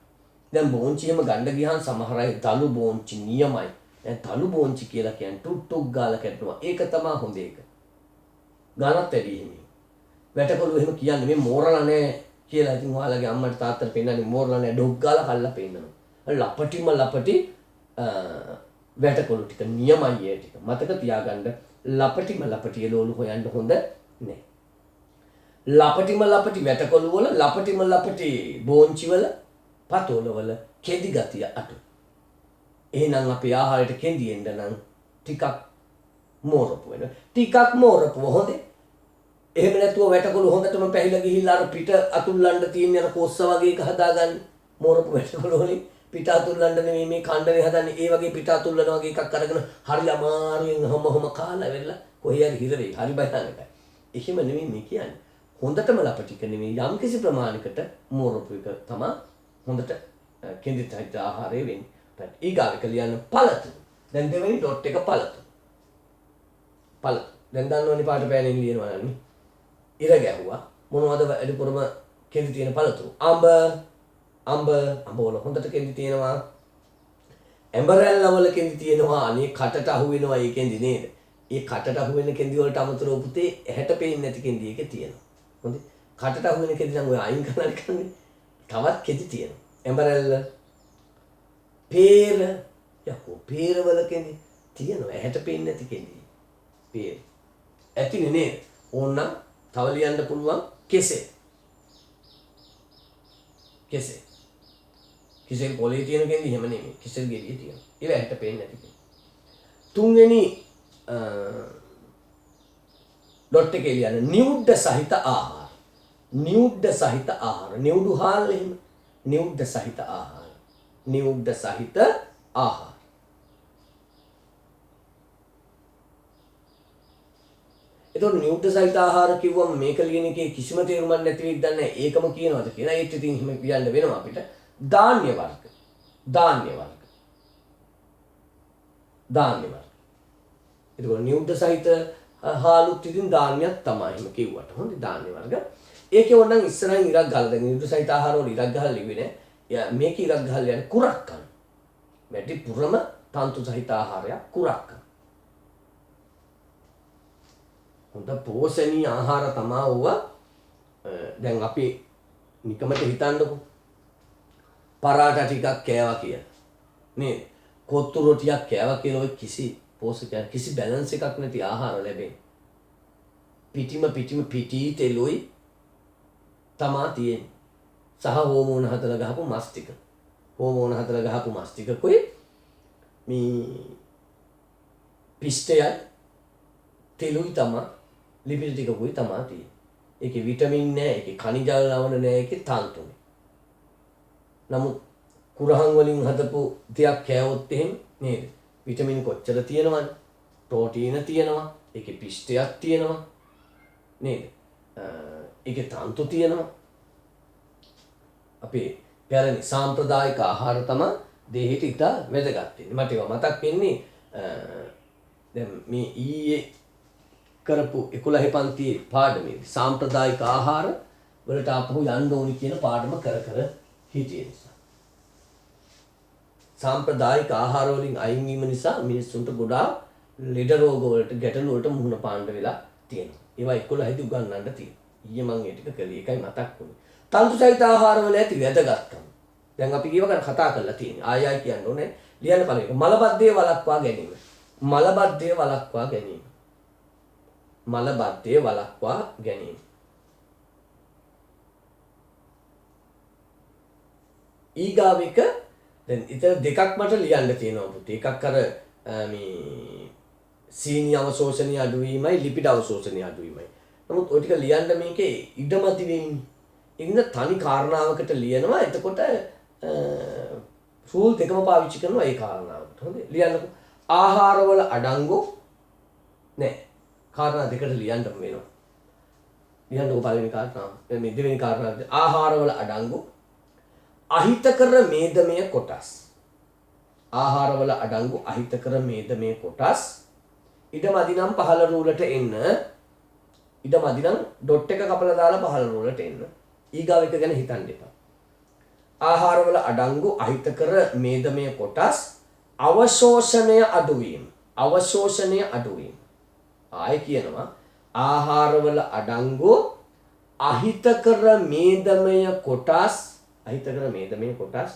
S1: දැන් බෝංචියම ගන්න ගියහම සමහර අය දලු බෝංචි නියමයි. දැන් දලු බෝංචි කියලා කියන්නේ ටුක් ගාලා කැඩනවා. ඒක තමයි හොඳ එක. ගානත් වැඩි හිමි. වැටකොළු එහෙම කියන්නේ මේ මෝරලා නැහැ කියලා. ඉතින් ඔයාලගේ අම්මට තාත්තට පෙන්නන්නේ මෝරලා නැහැ ඩොග් ගාලා කල්ලා පෙන්නනවා. ලපටිම ලපටි වැටකොළු ටික නියමයි ඒ ටික. මතක තියාගන්න ලපටිම ලපටි එළවලු හොයන්න හොඳ නැහැ. ලපටිම ලපටි වැටකොළු වල ලපටිම ලපටි බෝංචි වල පතෝල වල කෙදි ගතිය අඩු. එහෙනම් අපේ ආහාරයට කෙඳි එන්න නම් ටිකක් මෝරපු වෙනවා. ටිකක් මෝරපුව හොඳේ. එහෙම නැතුව වැටකොළු හොඳටම පැහිලා ගිහිල්ලා අර පිට අතුල්ලන්න තියෙන අර කොස්ස වගේ එක හදාගන්න. මෝරපු වැටකොළු වලින් පිට අතුල්ලන්න නෙමෙයි මේ කණ්ඩනේ හදන්නේ. ඒ වගේ පිට අතුල්ලන වගේ එකක් අරගෙන හරි අමාරුවෙන් හොම කාලා වෙලා කොහේ හරි හිර වෙයි. හරි භයානකයි. එහෙම නෙමෙයි මේ කියන්නේ. හොඳටම ලපටික නෙමෙයි යම් කිසි ප්‍රමාණයකට මෝරපු එක තමයි හොඳට කෙඳි සහිත ආහාරය වෙන්නේ. ඊගාවට ලියන්න පළතු. දැන් දෙවෙනි ඩොට් එක පළතු. පළතු. දැන් දන්නවනේ පාට පෑනෙන් ලියනවා නන්නේ. ඉර ගැහුවා. මොනවද වැඩිපුරම කෙඳි තියෙන පළතු? අඹ වල හොඳට කෙඳි තියෙනවා. ඇඹරැල්ල වල කෙඳි තියෙනවා. අනේ කටට අහු වෙනවා ඒ කෙඳි නේද? ඒ කටට අහු වෙන කෙඳි වලට අමතරව පුතේ ඇහැට පේන්නේ නැති කෙඳි එක තියෙනවා. හොඳේ. කටට අහු වෙන කෙඳි නම් ඔය අයින් කරලා කන්නේ. තවත් කෙඳි තියෙනවා. ඇඹරැල්ල පේර යකෝ පේර වල කෙඳි තියෙනවා. ඇහැට පේන්නේ නැති කෙඳි. පේර. ඇතිනේ නේද? ඕනනම් තව ලියන්න පුළුවන් කෙසේ. කෙසේ. කෙසේ පොලේ තියෙන කෙඳි එහෙම නෙමෙයි. කෙසේ ගෙඩිය තියෙනවා. ඒක ඇහැට පේන්නේ නැති කෙඳි. තුන්වෙනි ඩොට් එකේ ලියන්න නියුඩ්ඩ සහිත ආහාර. නියුඩ්ඩ සහිත ආහාර. නියුඩු හාල් එහෙම. නියුඩ්ඩ සහිත ආහාර. නියුඩ්ඩ සහිත ආහාර. එතකොට නියුඩ්ඩ සහිත ආහාර කිව්වම මේක ලියන එකේ කිසිම තේරුමක් නැති වෙයිද දන්නේ ඒකම කියනවාද කියලා. ඒත් ඉතින් එහෙම කියන්න වෙනවා අපිට. ධාන්‍ය වර්ග. ධාන්‍ය වර්ග. ධාන්‍ය වර්ග. එතකොට නියුඩ්ඩ සහිත හාලුත් ඉතින් ධාන්‍යයක් තමයි එහෙම කිව්වට. හොඳයි ධාන්‍ය වර්ග. ඒකේ ඕනනම් ඉස්සරහින් ඉරක් ගහලා දැන් නියුඩ්ඩ සහිත ආහාර වල ඉරක් ගහලා ලිව්වේ නෑ. මේක ඉරක් ගහලා යන්නේ කුරක් කන. වැඩි පුරම තන්තු සහිත ආහාරයක් කුරක් කන. හොඳ පෝෂණීය ආහාර තමයි ඕවා. දැන් අපි නිකමට හිතන්නකො. පරාටා ටිකක් කෑවා කියලා. නේද? කොත්තු රොටියක් කෑවා කියලා ඔය කිසි පෝෂකයක් කිසි බැලන්ස් එකක් නැති ආහාර ලැබෙන්නේ. පිටිම පිටි තෙලුයි තමා තියෙන්නේ. සහ හෝමෝන හදලා ගහපු මස් ටික. හෝමෝන හදලා ගහපු මස් ටිකකුයි මේ පිස්ටයයි තෙලුයි තමයි ලිපිඩ ටිකකුයි තමයි තියෙන්නේ. ඒකේ විටමින් නැහැ, ඒකේ ಖನಿಜ ලවණ නැහැ, ඒකේ තන්තුනේ. නමුත් කුරහන් වලින් හදපු දෙයක් කෑවොත් එහෙම නේද? විටමින් කොච්චර තියෙනවද? ප්‍රෝටීන තියෙනවා, ඒකේ පිස්ටයක් තියෙනවා නේද? ඒකේ තන්තු තියෙනවා. අපේ පැරණි සාම්ප්‍රදායික ආහාර තමයි දේහයට ඉතා වැදගත් වෙන්නේ. මට ඒවා මතක් වෙන්නේ දැන් මේ ඊයේ කරපු 11 පන්තියේ පාඩමේදී සාම්ප්‍රදායික ආහාර වලට ආපහු යන්න ඕනි කියන පාඩම කර හිටියේ නිසා. සාම්ප්‍රදායික ආහාර වලින් අයින් වීම නිසා මිනිස්සුන්ට ගොඩාක් ලෙඩ රෝග වලට ගැටලු වලට මුහුණ පාන්න වෙලා තියෙනවා. ඒවා 11 දී උගන්වන්න තියෙනවා. ඊයේ මම ඒ ටික කළේ. ඒකයි මතක් වුනේ. තන්තු සහිත ආහාර වල ඇති වැදගත්කම. දැන් අපි කියව ගන්න කතා කරලා තියෙන්නේ. ආයයි කියන්න ඕනේ. ලියන්න බලන්න. මලබද්ධය වළක්වා ගැනීම. මලබද්ධය වළක්වා ගැනීම. මලබද්ධය වළක්වා ගැනීම. ඊගාව එක දැන් ඊතර දෙකක් මට ලියන්න තියෙනවා පුතේ. එකක් අර මේ සීනි අවශෝෂණය අඩුවීමයි ලිපිඩ අවශෝෂණය අඩුවීමයි. නමුත් ඔය ටික ලියන්න මේකේ ඉඩමදි වෙන්නේ. ඉන්න තනි කාරණාවකට ලියනවා. එතකොට රූල් දෙකම පාවිච්චි කරනවා ඒ කාරණාවට. හොඳයි. ලියන්නකො. ආහාරවල අඩංගු නෑ. කාරණා දෙකට ලියන්න වෙනවා. ලියන්නකො පළවෙනි කාරණාව. මේ දෙවෙනි කාරණාව ආහාරවල අඩංගු අහිතකර මේදමය කොටස්. ආහාරවල අඩංගු අහිතකර මේදමය කොටස් ඉඩමදි නම් පහළ රූලට එන්න. ඉඩමදි නම් ඩොට් එක කපලා දාලා පහළ රූලට එන්න. ඊගාව එක ගැන හිතන්න එපා. ආහාරවල අඩංගු අහිතකර මේදමය කොටස් අවශෝෂණය අඩුවීම. අවශෝෂණය අඩුවීම. ආයෙ කියනවා ආහාරවල අඩංගු අහිතකර මේදමය කොටස්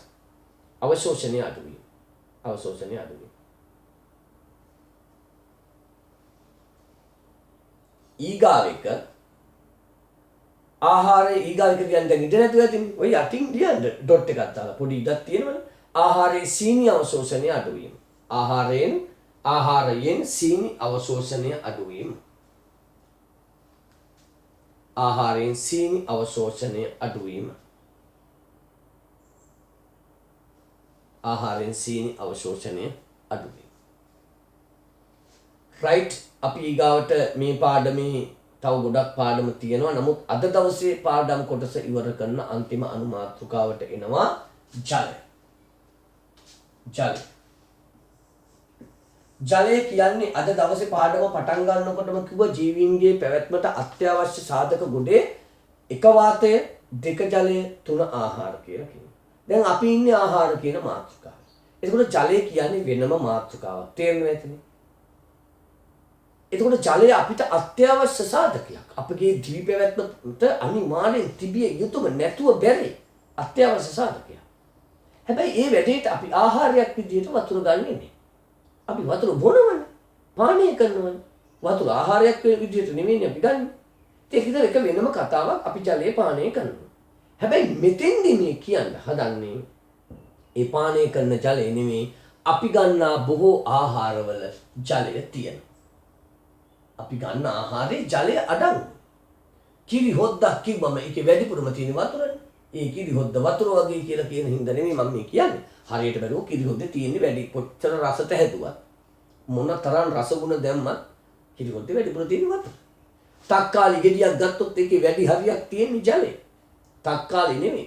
S1: අවශෝෂණය අඩුවීම. අවශෝෂණය අඩුවීම. ඊගාව එක ආහාරයේ ඊගාව එක කියන්නේ දැන් ඉඳ නැතුව ඇතිනේ. ඔය යටින් ලියන්න ඩොට් එකක් දාලා පොඩි ඉඩක් තියෙනවනේ. ආහාරයේ සීනි අවශෝෂණය අඩුවීම. ආහාරයෙන් සීනි අවශෝෂණය අඩුවීම. ආහාරයෙන් සීනි අවශෝෂණය අඩුවීම. ආහාරයෙන් සීනි අවශෝෂණය අඩුවීම. රයිට්. අපි ඊගාවට මේ පාඩමේ තව ගොඩක් පාඩම තියෙනවා. නමුත් අද දවසේ පාඩම් කොටස ඉවර කරන අන්තිම අනුමාතෘකාවට එනවා ජලය. ජලය කියන්නේ අද දවසේ පාඩම පටන් ගන්නකොටම කිව්ව ජීවීන්ගේ පැවැත්මට අත්‍යවශ්‍ය සාධක ගොඩේ එක වාතය, දෙක ජලය, තුන ආහාර කියලා කියනවා. දැන් අපි ඉන්නේ ආහාර කියන මාතෘකාව. එතකොට ජලය කියන්නේ වෙනම මාතෘකාවක්. තේරෙනවද එතන? එතකොට ජලය අපිට අත්‍යවශ්‍ය සාධකයක්. අපගේ දිවි පැවැත්මට අනිවාර්යෙන් තිබිය යුතුම නැතුව බැරි අත්‍යවශ්‍ය සාධකයක්. හැබැයි ඒ වැඩේට අපි ආහාරයක් විදිහට වතුර ගන්නෙ නෙමෙයි. අපි වතුර බොනවනේ. පානය කරනවනේ. වතුර ආහාරයක් විදිහට නෙමෙයි අපි ගන්නෙ. ඒක විතර එක වෙනම කතාවක්. අපි ජලය පානය කරනවා. හැබැයි මෙතෙන්දි මේ කියන්න හදන්නේ ඒ පානය කරන ජලය නෙමෙයි අපි ගන්නා බොහෝ ආහාරවල ජලය තියෙනවා. අපි ගන්න ආහාරයේ ජලය අඩංගු. කිරි හොද්දක් කිව්වම ඒකේ වැඩිපුරම තියෙන වතුරනේ. ඒ කිරි හොද්ද වතුර වගේ කියලා කියන හින්දා නෙමෙයි මම මේ කියන්නේ. හරියට බැලුවොත් කිරි හොද්දේ තියෙන්නේ වැඩි කොච්චර රසට හැදුවත් මොන තරම් රසගුණ දැම්මත් කිරි හොද්දේ වැඩිපුර තියෙන වතුර. තක්කාලි ගෙඩියක් ගත්තොත් ඒකේ වැඩි හරියක් තියෙන්නේ ජලය. තක්කාලි නෙමෙයි.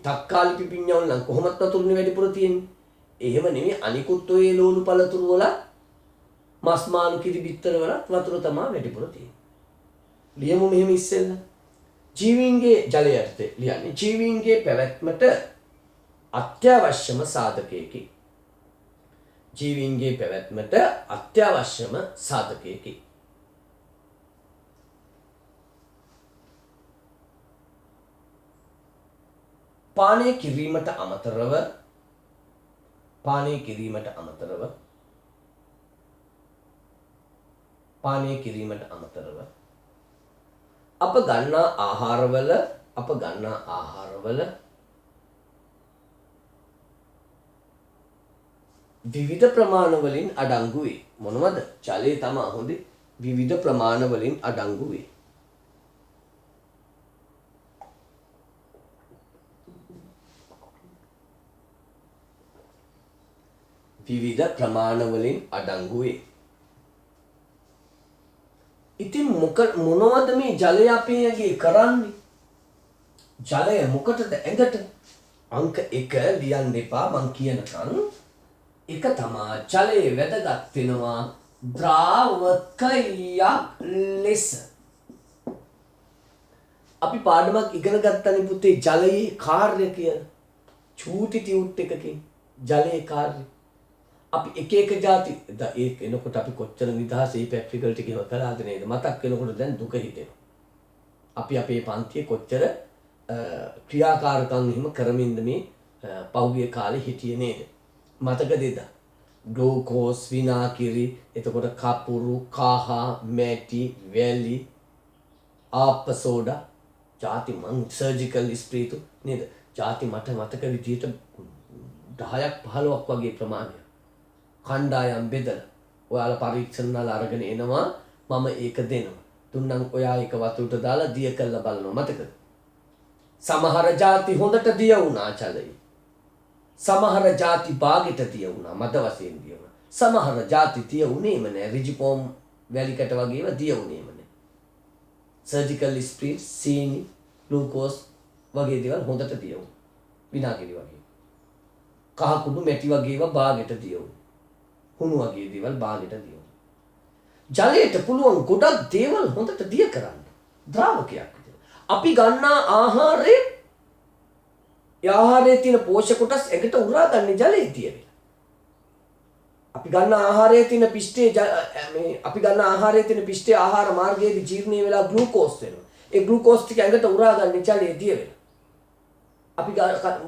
S1: තක්කාලි පිපිඤ්ඤාවල නම් කොහොමත් වතුරනේ වැඩිපුර තියෙන්නේ. එහෙම නෙමෙයි අනිකුත් ඔය ලෝණු පළතුරු වල මස් මාළු කිරි බිත්තර වල වතුර තමයි වැඩිපුර තියෙන්නේ. ලියමු මෙහෙම ඉස්සෙල්ලා. ජීවීන්ගේ ජලය යටතේ ලියන්නේ ජීවීන්ගේ පැවැත්මට අත්‍යවශ්‍යම සාධකයකි. ජීවීන්ගේ පැවැත්මට අත්‍යවශ්‍යම සාධකයකි. පානය කිරීමට අමතරව අප ගන්නා ආහාරවල විවිධ ප්‍රමාණ වලින් අඩංගු වේ. මොනවද? ජලය තමයි හොඳේ විවිධ ප්‍රමාණ වලින් අඩංගු වේ. විවිධ ප්‍රමාණ වලින් අඩංගු වේ. ඉතින් මොනවද මේ ජලය අපේ කරන්නේ? ජලය මොකටද ඇඟට? අංක 1 ලියන්න එපා මං කියනකන්. එක තමයි ජලය වැදගත් වෙනවා ද්‍රාවකයක් ලෙස. අපි පාඩමක් ඉගෙන ගත්තනේ පුතේ ජලයේ කාර්ය කියලා. චූටි ටියුට් එකකින් ජලයේ කාර්ය. අපි එක જાති ඒ එනකොට අපි කොච්චර නිදහසේ ප්‍රැක්ටිකල් ටික ඉව කළාද නේද? මතක් වෙනකොට දැන් දුක හිතෙනවා. අපි අපේ පන්තියේ කොච්චර ක්‍රියාකාරකම් එහෙම කරමින්ද මේ පහුගිය කාලේ හිටියේ නේද? මතකද? ග්ලූකෝස්, විනාකිරි, එතකොට කපුරු, කහ, මැටි, වැලි, ආප්ප සෝඩා, ಜಾති මං සර්ජිකල් ස්ප්‍රීතු නේද? ಜಾති මට මතක විදියට 10ක් 15ක් වගේ ප්‍රමාණයක්. කණ්ඩායම් බෙදලා ඔයාලා පරීක්ෂණ වල අරගෙන එනවා මම ඒක දෙනවා. තුන්නම් ඔයා ඒක වතුරට දාලා දිය කළා බලනවා. මතකද? සමහර ಜಾති හොඳට දිය වුණා ජලය. සමහර ಜಾති භාගෙට දිය වුණා මද වශයෙන් දිය වුණා. සමහර ಜಾති දිය වුණේම නෑ. රිජිපෝම් වැලිකට වගේව දිය වුණේම නෑ. සර්ජිකල් ස්ප්‍රීට්, සීනි, ග්ලූකෝස් වගේ දේවල් හොඳට දියවුණා. විනාගිරි වගේ. කහ කුඩු මැටි වගේ ඒවා බාගෙට දියවුණා. හුණු වගේ දේවල් බාගෙට දියවුණා. ජලයට පුළුවන් ගොඩක් දේවල් හොඳට දිය කරන්න. ද්‍රාවකයක් විදියට. අපි ගන්නා ආහාරයේ තියෙන පෝෂක කොටස් එකට උරා ගන්න ජලයේ තියෙන. අපි ගන්න ආහාරයේ තියෙන පිෂ්ඨයේ ආහාර මාර්ගයේදී ජීර්ණය වෙලා ග්ලූකෝස් වෙනවා. ඒ ග්ලූකෝස් ටික ඇඟට උරා ගන්න ජලයේ දිය වෙනවා. අපි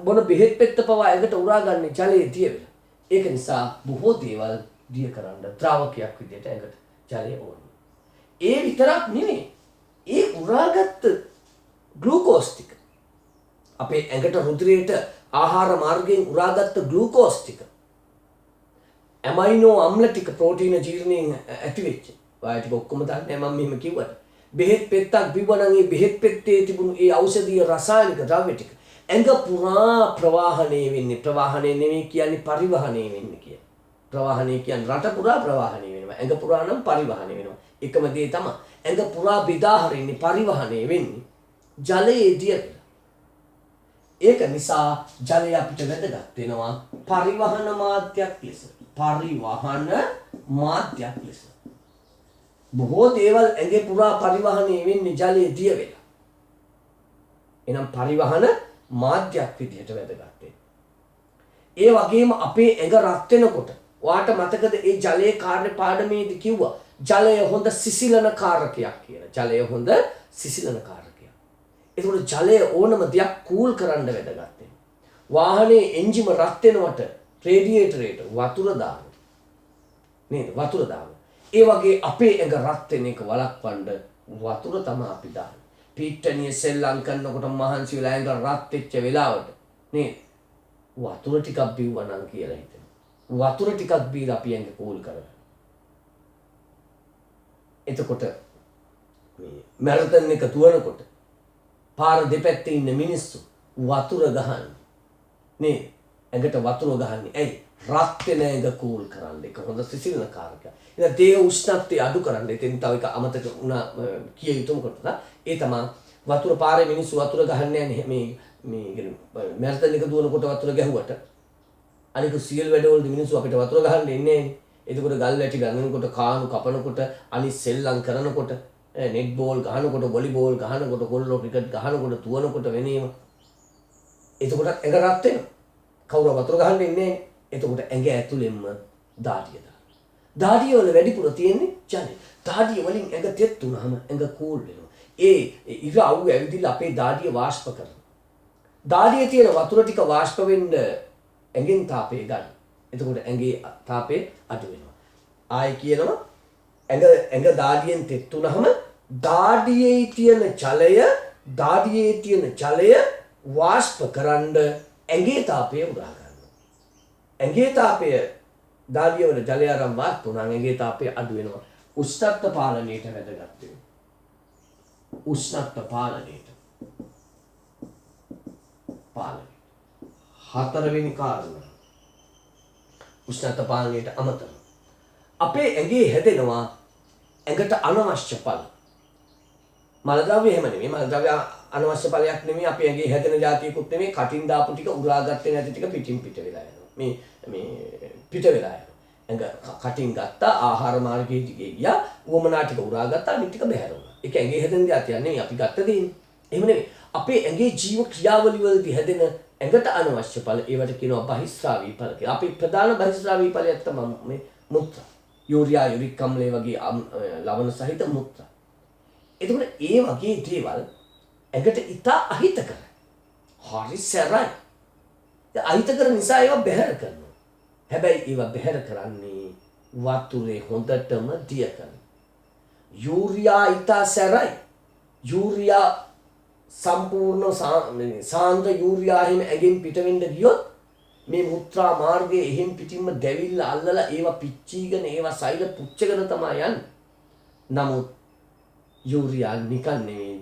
S1: බොන බෙහෙත් පෙත්ත පවා ඇඟට උරා ගන්න ජලයේ දිය වෙනවා. ඒක නිසා බොහෝ දේවල් දිය කරන්න ද්‍රාවකයක් විදියට ඇඟට ජලය ඕනේ. ඒ විතරක් නෙමෙයි. ඒ උරාගත් ග්ලූකෝස් ටික අපේ ඇඟට රුධිරයට ආහාර මාර්ගයෙන් උරාගත් ග්ලූකෝස් ටික ඇමයිනෝ අම්ල ටික ප්‍රෝටීන ජීර්ණයෙන් ඇති වෙච්ච. ඔය ටික ඔක්කොම දන්නේ මම මෙහෙම කිව්වට. බෙහෙත් පෙත්තක් බිව්වනම් ඒ බෙහෙත් පෙත්තේ තිබුණු ඒ ඖෂධීය රසායනික ද්‍රව්‍ය ටික ඇඟ පුරා ප්‍රවාහණය වෙන්නේ. ප්‍රවාහණය නෙමෙයි කියන්නේ පරිවහණය වෙන්නේ කියලා. ප්‍රවාහණය කියන්නේ රට පුරා ප්‍රවාහණය වෙනවා. ඇඟ පුරා නම් පරිවහණය වෙනවා. එකම දේ තමයි. ඇඟ පුරා බෙදා හරින්නේ පරිවහණය වෙන්නේ ජලයේදී. ඒක නිසා ජලය අපිට වැදගත් වෙනවා පරිවහන මාධ්‍යයක් ලෙස. බොහෝ දේවල් ඇඟේ පුරා පරිවහණය වෙන්නේ ජලයේ දිය වෙලා. එනම් පරිවහන මාධ්‍යයක් විදිහට වැදගත් වෙනවා. ඒ වගේම අපේ ඇඟ රත් වෙනකොට ඔයාට මතකද ඒ ජලයේ කාර්ය පාඩමේදී කිව්වා ජලය හොඳ සිසිලන කාරකයක් කියලා. ජලය හොඳ සිසිලන කාරකයක්. ඒකෝට ජලය ඕනම දෙයක් කූල් කරන්න වැදගත් වෙනවා. වාහනේ එන්ජිම රත් වෙනකොට රේඩියේටරේට වතුර දානවා. නේද? වතුර දානවා. ඒ වගේ අපේ ඇඟ රත් වෙන එක වළක්වන්න වතුර තමයි අපි දාන්නේ. පීට්ටනිය සෙල්ලම් කරනකොට මහන්සි වෙලා ඇඟ රත් වෙච්ච වෙලාවට නේද? වතුර ටිකක් බිව්වා නම් කියලා හිතෙනවා. වතුර ටිකක් බීලා අපි ඇඟ කූල් කරගන්න. එතකොට මේ මැරතන් එක දුවනකොට පාර දෙපැත්තේ ඉන්න මිනිස්සු වතුර ගහන්නේ නේද? ඇඟට වතුර ගහන්නේ ඇයි? රත් වෙන ඇඟ කූල් කරන්න. ඒක හොඳ සිසිලන කාරකයක්. ඉතින් දේහ උෂ්ණත්වය අඩු කරන්න. ඉතින් තව එක අමතක වුණා කිය යුතුම කොට ඒ තමයි වතුර පාරේ මිනිස්සු වතුර ගහන්නේ නැහැ මේ මැරතන් එක දුවනකොට වතුර ගැහුවට අනික සියල් වැඩවලදී මිනිස්සු අපිට වතුර ගහන්න එන්නේ නැහැ. එතකොට ගල් වැටි ගන්නකොට කාණු කපනකොට අනිත් සෙල්ලම් කරනකොට නෙට් බෝල් ගහනකොට වොලිබෝල් ගහනකොට ගොල්ලෝ ක්‍රිකට් ගහනකොට තුවනකොට වෙනේම එතකොට ඇඟ රත් වෙනවා. කවුරු වතුර ගහන්න ඉන්නේ නැහැ. එතකොට ඇඟ ඇතුළෙන්ම දාඩිය දානවා. දාඩිය වල වැඩිපුර තියෙන්නේ ජලය. දාඩිය වලින් ඇඟ තෙත් වුනහම ඇඟ කූල් වෙනවා. ඒ ඉර අවු ඇවිදිලා අපේ දාඩිය වාෂ්ප කරනවා. දාඩියේ තියෙන වතුර ටික වාෂ්ප වෙන්න ඇඟෙන් තාපය ගන්න. එතකොට ඇඟේ තාපය අඩු වෙනවා. ආයි කියනවා ඇඟ දාඩියෙන් තෙත් වුනහම දාඩියේ තියෙන ජලය වාෂ්ප කරන්න ඇඟේ තාපය උරා ගන්නවා. ඇඟේ තාපය දාඩිය වල ජලය අරන් වාෂ්ප වුණාම ඇඟේ තාපය අඩු වෙනවා. උෂ්ණත්ව පාලනයට වැදගත් වෙනවා. උෂ්ණත්ව පාලනයට. හතරවෙනි කාරණා. උෂ්ණත්ව පාලනයට අමතරව අපේ ඇඟේ හැදෙනවා ඇඟට අනවශ්‍ය පළ. මල ද්‍රව්‍ය එහෙම නෙමෙයි. මල ද්‍රව්‍ය අනවශ්‍ය පළයක් නෙමෙයි. අපේ ඇඟේ හැදෙන જાතියකුත් නෙමෙයි. කටින් දාපු ටික උරාගත්තේ නැති ටික පිටින් පිට වෙලා යනවා. මේ පිට වෙලා යනවා. ඇඟ කටින් ගත්තා ආහාර මාර්ගයේ දිගේ ගියා. වමනා ටික උරාගත්තා අනිත් ටික බැහැර වුණා. ඒක ඇඟේ හැදෙන જાතියක් නෙමෙයි. අපි ගත්ත දෙන්නේ. එහෙම නෙමෙයි. අපේ ඇඟේ ජීව ක්‍රියාවලිය වලදී හැදෙන ඇඟට අනවශ්‍ය ඵල ඒවට කියනවා බහිස්රාවී ඵල කියලා. අපි ප්‍රධාන බහිස්රාවී ඵලයක් තමයි මේ මුත්‍රා. යූරියා යුරික් අම්ලය වගේ ලවණ සහිත මුත්‍රා. එතකොට ඒ වගේ දේවල් ඇඟට ඉතා අහිතකරයි. හරි සැරයි. අහිතකර නිසා ඒවා බැහැර කරනවා. හැබැයි ඒවා බැහැර කරන්නේ වතුරේ හොඳටම දිය කරන. යූරියා ඉතා සැරයි. යූරියා සම්පූර්ණ සාන්ද්‍ර යූරියා එහෙම ඇඟෙන් පිට වෙන්න ගියොත් මේ මුත්‍රා මාර්ගයේ එහෙන් පිටින්ම දැවිල්ල අල්ලලා ඒවා පිච්චීගෙන ඒවා සෛල පුච්චගෙන තමයි යන්නේ. නමුත් යූරියා නිකන් නෙවෙයි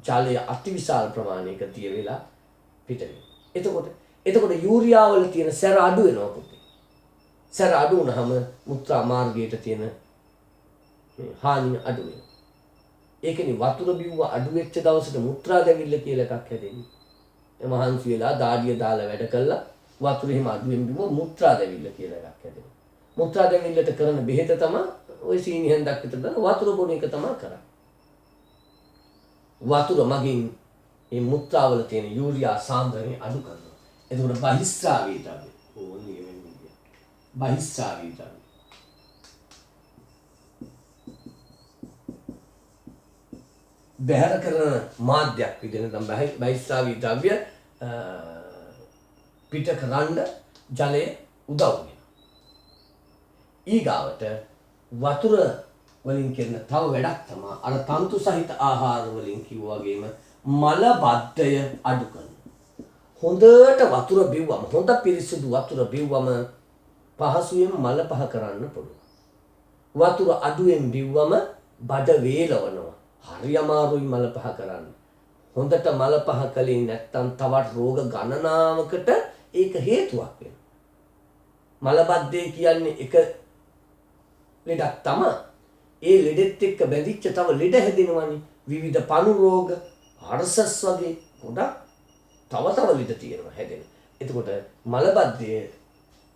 S1: ජලය අතිවිශාල ප්‍රමාණයක තිය වෙලා පිට වෙනවා. එතකොට යූරියා වල තියෙන සැර අඩු වෙනවා පුතේ. සැර අඩු වුනහම මුත්‍රා මාර්ගයට තියෙන හානිය අඩු වෙනවා. ඒකනේ වතුර බිව්ව අඩු වෙච්ච දවසට මුත්‍රා දැවිල්ල කියලා එකක් හැදෙන්නේ. මහන්සි වෙලා දාඩිය දාලා වැඩ කළා වතුර හිම අඩුවෙන් බිම මුත්‍රා දැවිල්ල කියලා එකක් හැදෙනවා. මුත්‍රා දැවිල්ලට කරන බෙහෙත තමයි ওই සීනි හැන්දක් විතර දාන වතුර බොන එක තමයි කරන්නේ. වතුර මගින් මේ මුත්‍රාවල තියෙන යූරියා සාන්ද්‍රණය අඩු කරනවා. එතකොට බහිස්රාවී ද්‍රව්‍ය ඕනේ වෙන්නේ. බහිස්රාවී ද්‍රව්‍ය බැහැර කරන මාධ්‍යයක් විදිහට තමයි බහිස්රාවී ද්‍රව්‍ය පිට කරන්න ජලය උදව් වෙනවා. ඊගාවට වතුර වලින් කරන තව වැඩක් තමයි අර තන්තු සහිත ආහාර වලින් කිව්වා වගේම මල බද්ධය අඩු කරනවා. හොඳට වතුර බිව්වම හොඳ පිරිසිදු වතුර බිව්වම පහසුවෙන් මල පහ කරන්න පුළුවන්. වතුර අඩුවෙන් බිව්වම බඩ වේලවනවා. හරි අමාරුයි මල පහ කරන්න. හොඳට මල පහ කලේ නැත්තම් තවත් රෝග ගණනාවකට ඒක හේතුවක් වෙනවා. මල බද්ධය කියන්නේ එක ලෙඩක් තමයි. ඒ ලෙඩෙත් එක්ක බැඳිච්ච තව ලෙඩ හැදෙනවනේ. විවිධ පණු රෝග, අර්සස් වගේ ගොඩක් තව ලෙඩ තියෙනවා හැදෙන. එතකොට මල බද්ධය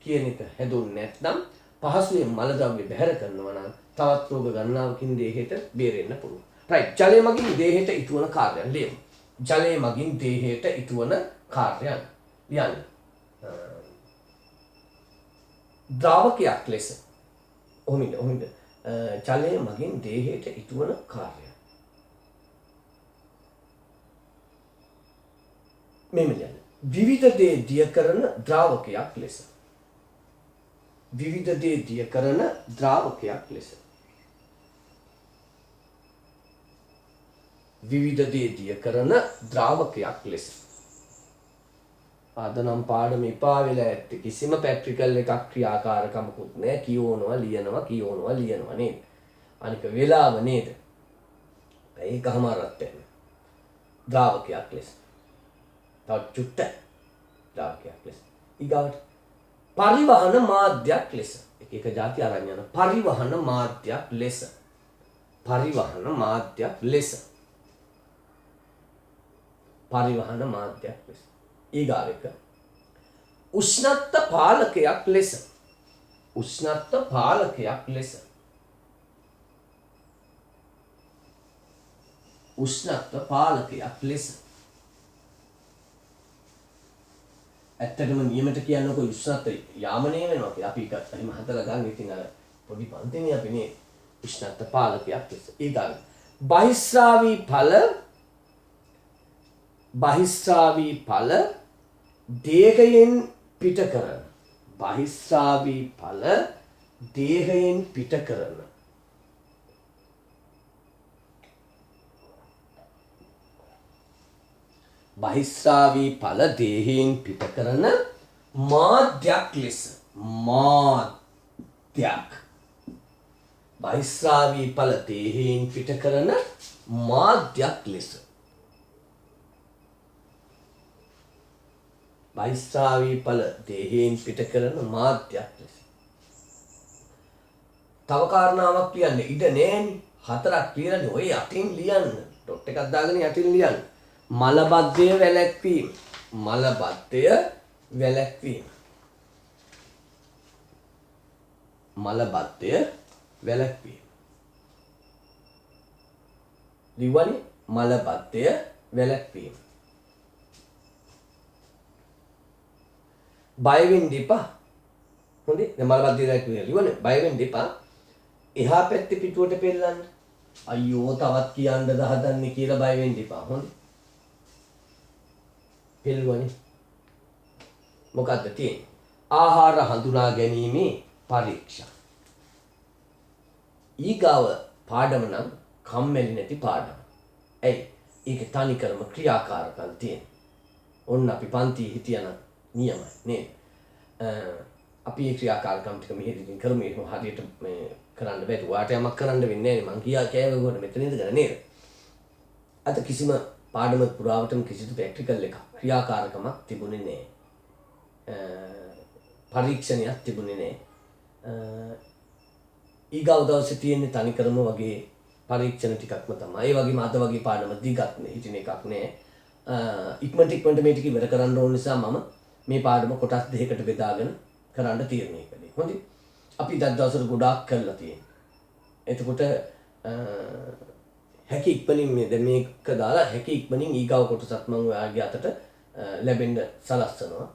S1: කියන එක හැදුන්නේ නැත්නම් පහසුවෙන් මල ද්‍රව්‍ය බැහැර කරනවා නම් තවත් රෝග ගණනාවකින් දේහයට බේරෙන්න පුළුවන්. රයිට්. ජලය මගින් දේහයට ඉටුවන කාර්යයන් ලියමු. ජලය මගින් දේහයට ඉටුවන කාර්යයන් ලියන්න. ද්‍රාවකයක් ලෙස ඔහොමින්ද ජලය මගින් දේහයට ඉටුවන කාර්යය. මෙන්න විවිධ දේ දිය කරන ද්‍රාවකයක් ලෙස. විවිධ දේ දිය කරන ද්‍රාවකයක් ලෙස. විවිධ දේ දිය කරන ද්‍රාවකයක් ලෙස. අද නම් පාඩම එපා වෙලා ඇත්තේ. කිසිම පැට්‍රිකල් එකක් ක්‍රියාකාරකමකුත් නැහැ. කියවනවා ලියනවා නේද? අනික වෙලාව නේද? ඒකමාරත් වෙන. ද්‍රාවකයක් ලෙස. තව චුට්ට ද්‍රාවකයක් ලෙස. ඊගාවට පරිවහන මාධ්‍යයක් ලෙස. එක જાති අරන් යන පරිවහන මාධ්‍යයක් ලෙස. පරිවහන මාධ්‍යයක් ලෙස. පරිවහන මාධ්‍යයක් ලෙස. ඊගාව එක උෂ්ණත්ව පාලකයක් ලෙස. උෂ්ණත්ව පාලකයක් ලෙස. උෂ්ණත්ව පාලකයක් ලෙස. ඇත්තටම නියමට කියන්නකො උෂ්ණත්ව යාමනය වෙනවා කියලා අපි එහෙම හදලා ගන්න. ඉතින් අර පොඩි පන්තිනේ අපි මේ උෂ්ණත්ව පාලකයක් ලෙස. ඊගාව බහිස්රාවී ඵල දේහයෙන් පිට කරන. බහිස්රාවී ඵල දේහයෙන් පිට කරන. බහිස්රාවී ඵල දේහයෙන් පිට කරන මාධ්‍යයක් ලෙස. මාධ්‍යයක්. බහිස්රාවී ඵල දේහයෙන් පිට කරන මාධ්‍යයක් ලෙස. බහිස්රාවී ඵල දේහයෙන් පිට කරන මාධ්‍යයක් ලෙස. තව කාරණාවක් කියන්න ඉඩ නෑනේ. 4ක් කියලානේ ඔය යටින් ලියන්න. ඩොට් එකක් දාගෙන යටින් ලියන්න. මල බද්ධය වැළැක්වීම. මල බද්ධය වැළැක්වීම. මල බද්ධය වැළැක්වීම. ලිව්වනේ මල බද්ධය වැළැක්වීම. බය වෙන්න එපා. හොඳේ. දැන් මල බද්ධය වැළැක්වීම ලිව්වනේ. බය වෙන්න එපා. එහා පැත්තේ පිටුවට පෙරලන්න. අයියෝ තවත් කියන්නද හදන්නේ කියලා බය වෙන්න එපා. හොඳේ. පෙළුවනේ. මොකද්ද තියෙන්නේ? ආහාර හඳුනා ගැනීමේ පරීක්ෂා. ඊගාව පාඩම නම් කම්මැලි නැති පාඩම. ඇයි? ඒකේ තනිකරම ක්‍රියාකාරකම් තියෙන. ඔන්න අපි පන්තියේ හිටියනම් නියමයි නේද? අපි මේ ක්‍රියාකාරකම් ටික මෙහෙදීකින් කරමු. ඒක හරියට මේ කරන්න බෑ. ඔයාට යමක් කරන්න වෙන්නේ නැහැ නේ. මං කියා කෑවගොන මෙතන ඉඳගෙන නේද? අද කිසිම පාඩම පුරාවටම කිසිදු ප්‍රැක්ටිකල් එකක් ක්‍රියාකාරකමක් තිබුණේ නැහැ. පරීක්ෂණයක් තිබුණේ නැහැ. ඊගව දවසේ තියෙන්නේ තනිකරම වගේ පරීක්ෂණ ටිකක්ම තමයි. ඒ වගේම අද වගේ පාඩම දිගත් නේ. හිටින එකක් නෑ. ඉක්මනට මේ ටික ඉවර කරන්න ඕන නිසා මම මේ පාඩම කොටස් දෙකකට බෙදාගෙන කරන්න තීරණය කළේ. හොඳයි. අපි දත් දවසට ගොඩාක් කරලා තියෙනවා. එතකොට හැකි ඉක්මනින් මේ දැන් මේක දාලා හැකි ඉක්මනින් ඊගාව කොටසත් මම ඔයාගේ අතට ලැබෙන්න සලස්වනවා.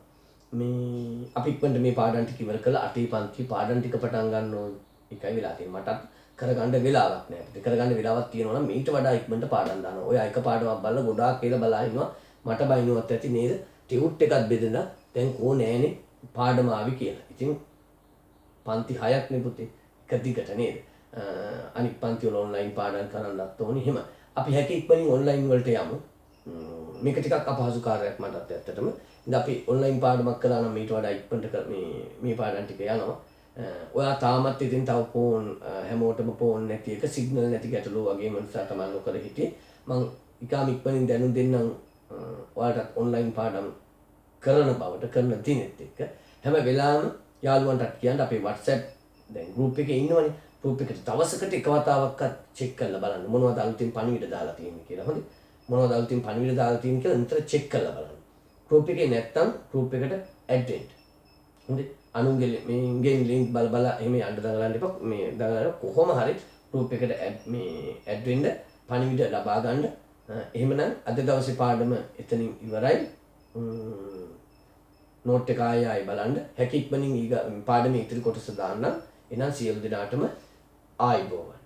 S1: මේ අපි ඉක්මනට මේ පාඩම් ටික ඉවර කළා. 8 පන්ති පාඩම් ටික පටන් ගන්න ඕන එකයි වෙලා තියෙන්නේ. මටත් කරගන්න වෙලාවක් නැහැ. අපිට කරගන්න වෙලාවක් තියෙනවා නම් මීට වඩා ඉක්මනට පාඩම් දානවා. ඔය එක පාඩමක් බලලා ගොඩාක් කියලා බලා ඉන්නවා. මට බයින්වත් ඇති නේද? ටියුට් එකක් බෙදලා දැන් කෝ නෑනේ පාඩම ආවි කියලා. ඉතින් පන්ති 6ක් නේ පුතේ. එක දිගට නේද? අනිත් පන්ති වල ඔන්ලයින් පාඩම් කරන්නත් ඕනේ. එහෙම අපි හැකි ඉක්මනින් ඔන්ලයින් වලට යමු. මේක ටිකක් අපහසු කාර්යයක් මටත් ඇත්තටම. ඉතින් අපි ඔන්ලයින් පාඩමක් කළා නම් ඊට වඩා ඉක්මනට මේ පාඩම් ටික යනවා. ඔයා තාමත් ඉතින් තව ෆෝන් හැමෝටම ෆෝන් නැති එක සිග්නල් නැති ගැටලුව වගේම නිසා තමයි නොකර හිටියේ. මම ඊටම ඉක්මනින් දැනුම් දෙන්නම් ඔයාලට ඔන්ලයින් පාඩම් කරන බවට කරන දිනෙත් එක්ක හැම වෙලාවෙම යාළුවන්ටත් කියන්න අපේ WhatsApp දැන් group එකේ ඉන්නවනේ. group එකට දවසකට එක වතාවක්වත් check කරලා බලන්න මොනවද අලුතින් පණිවිඩ දාලා තියෙන්නේ කියලා. හොඳයි. මොනවද අලුතින් පණිවිඩ දාලා තියෙන්නේ කියලා නිතර check කරලා බලන්න. group එකේ නැත්තම් group එකට add වෙන්න. හොඳයි. අනුන්ගේ මේගෙන් link බල බල එහෙම යන්න දඟලන්න එපා. මේ දඟලන කොහොම හරි group එකට add වෙන්න පණිවිඩ ලබා ගන්න. එහෙමනම් අද දවසේ පාඩම එතනින් ඉවරයි. නෝට් එක ආයෙ බලන්න. හැකි ඉක්මනින් පාඩමේ ඉතිරි කොටස දාන්න. එහෙනම් සියලු දෙනාටම ආයිබෝවන්.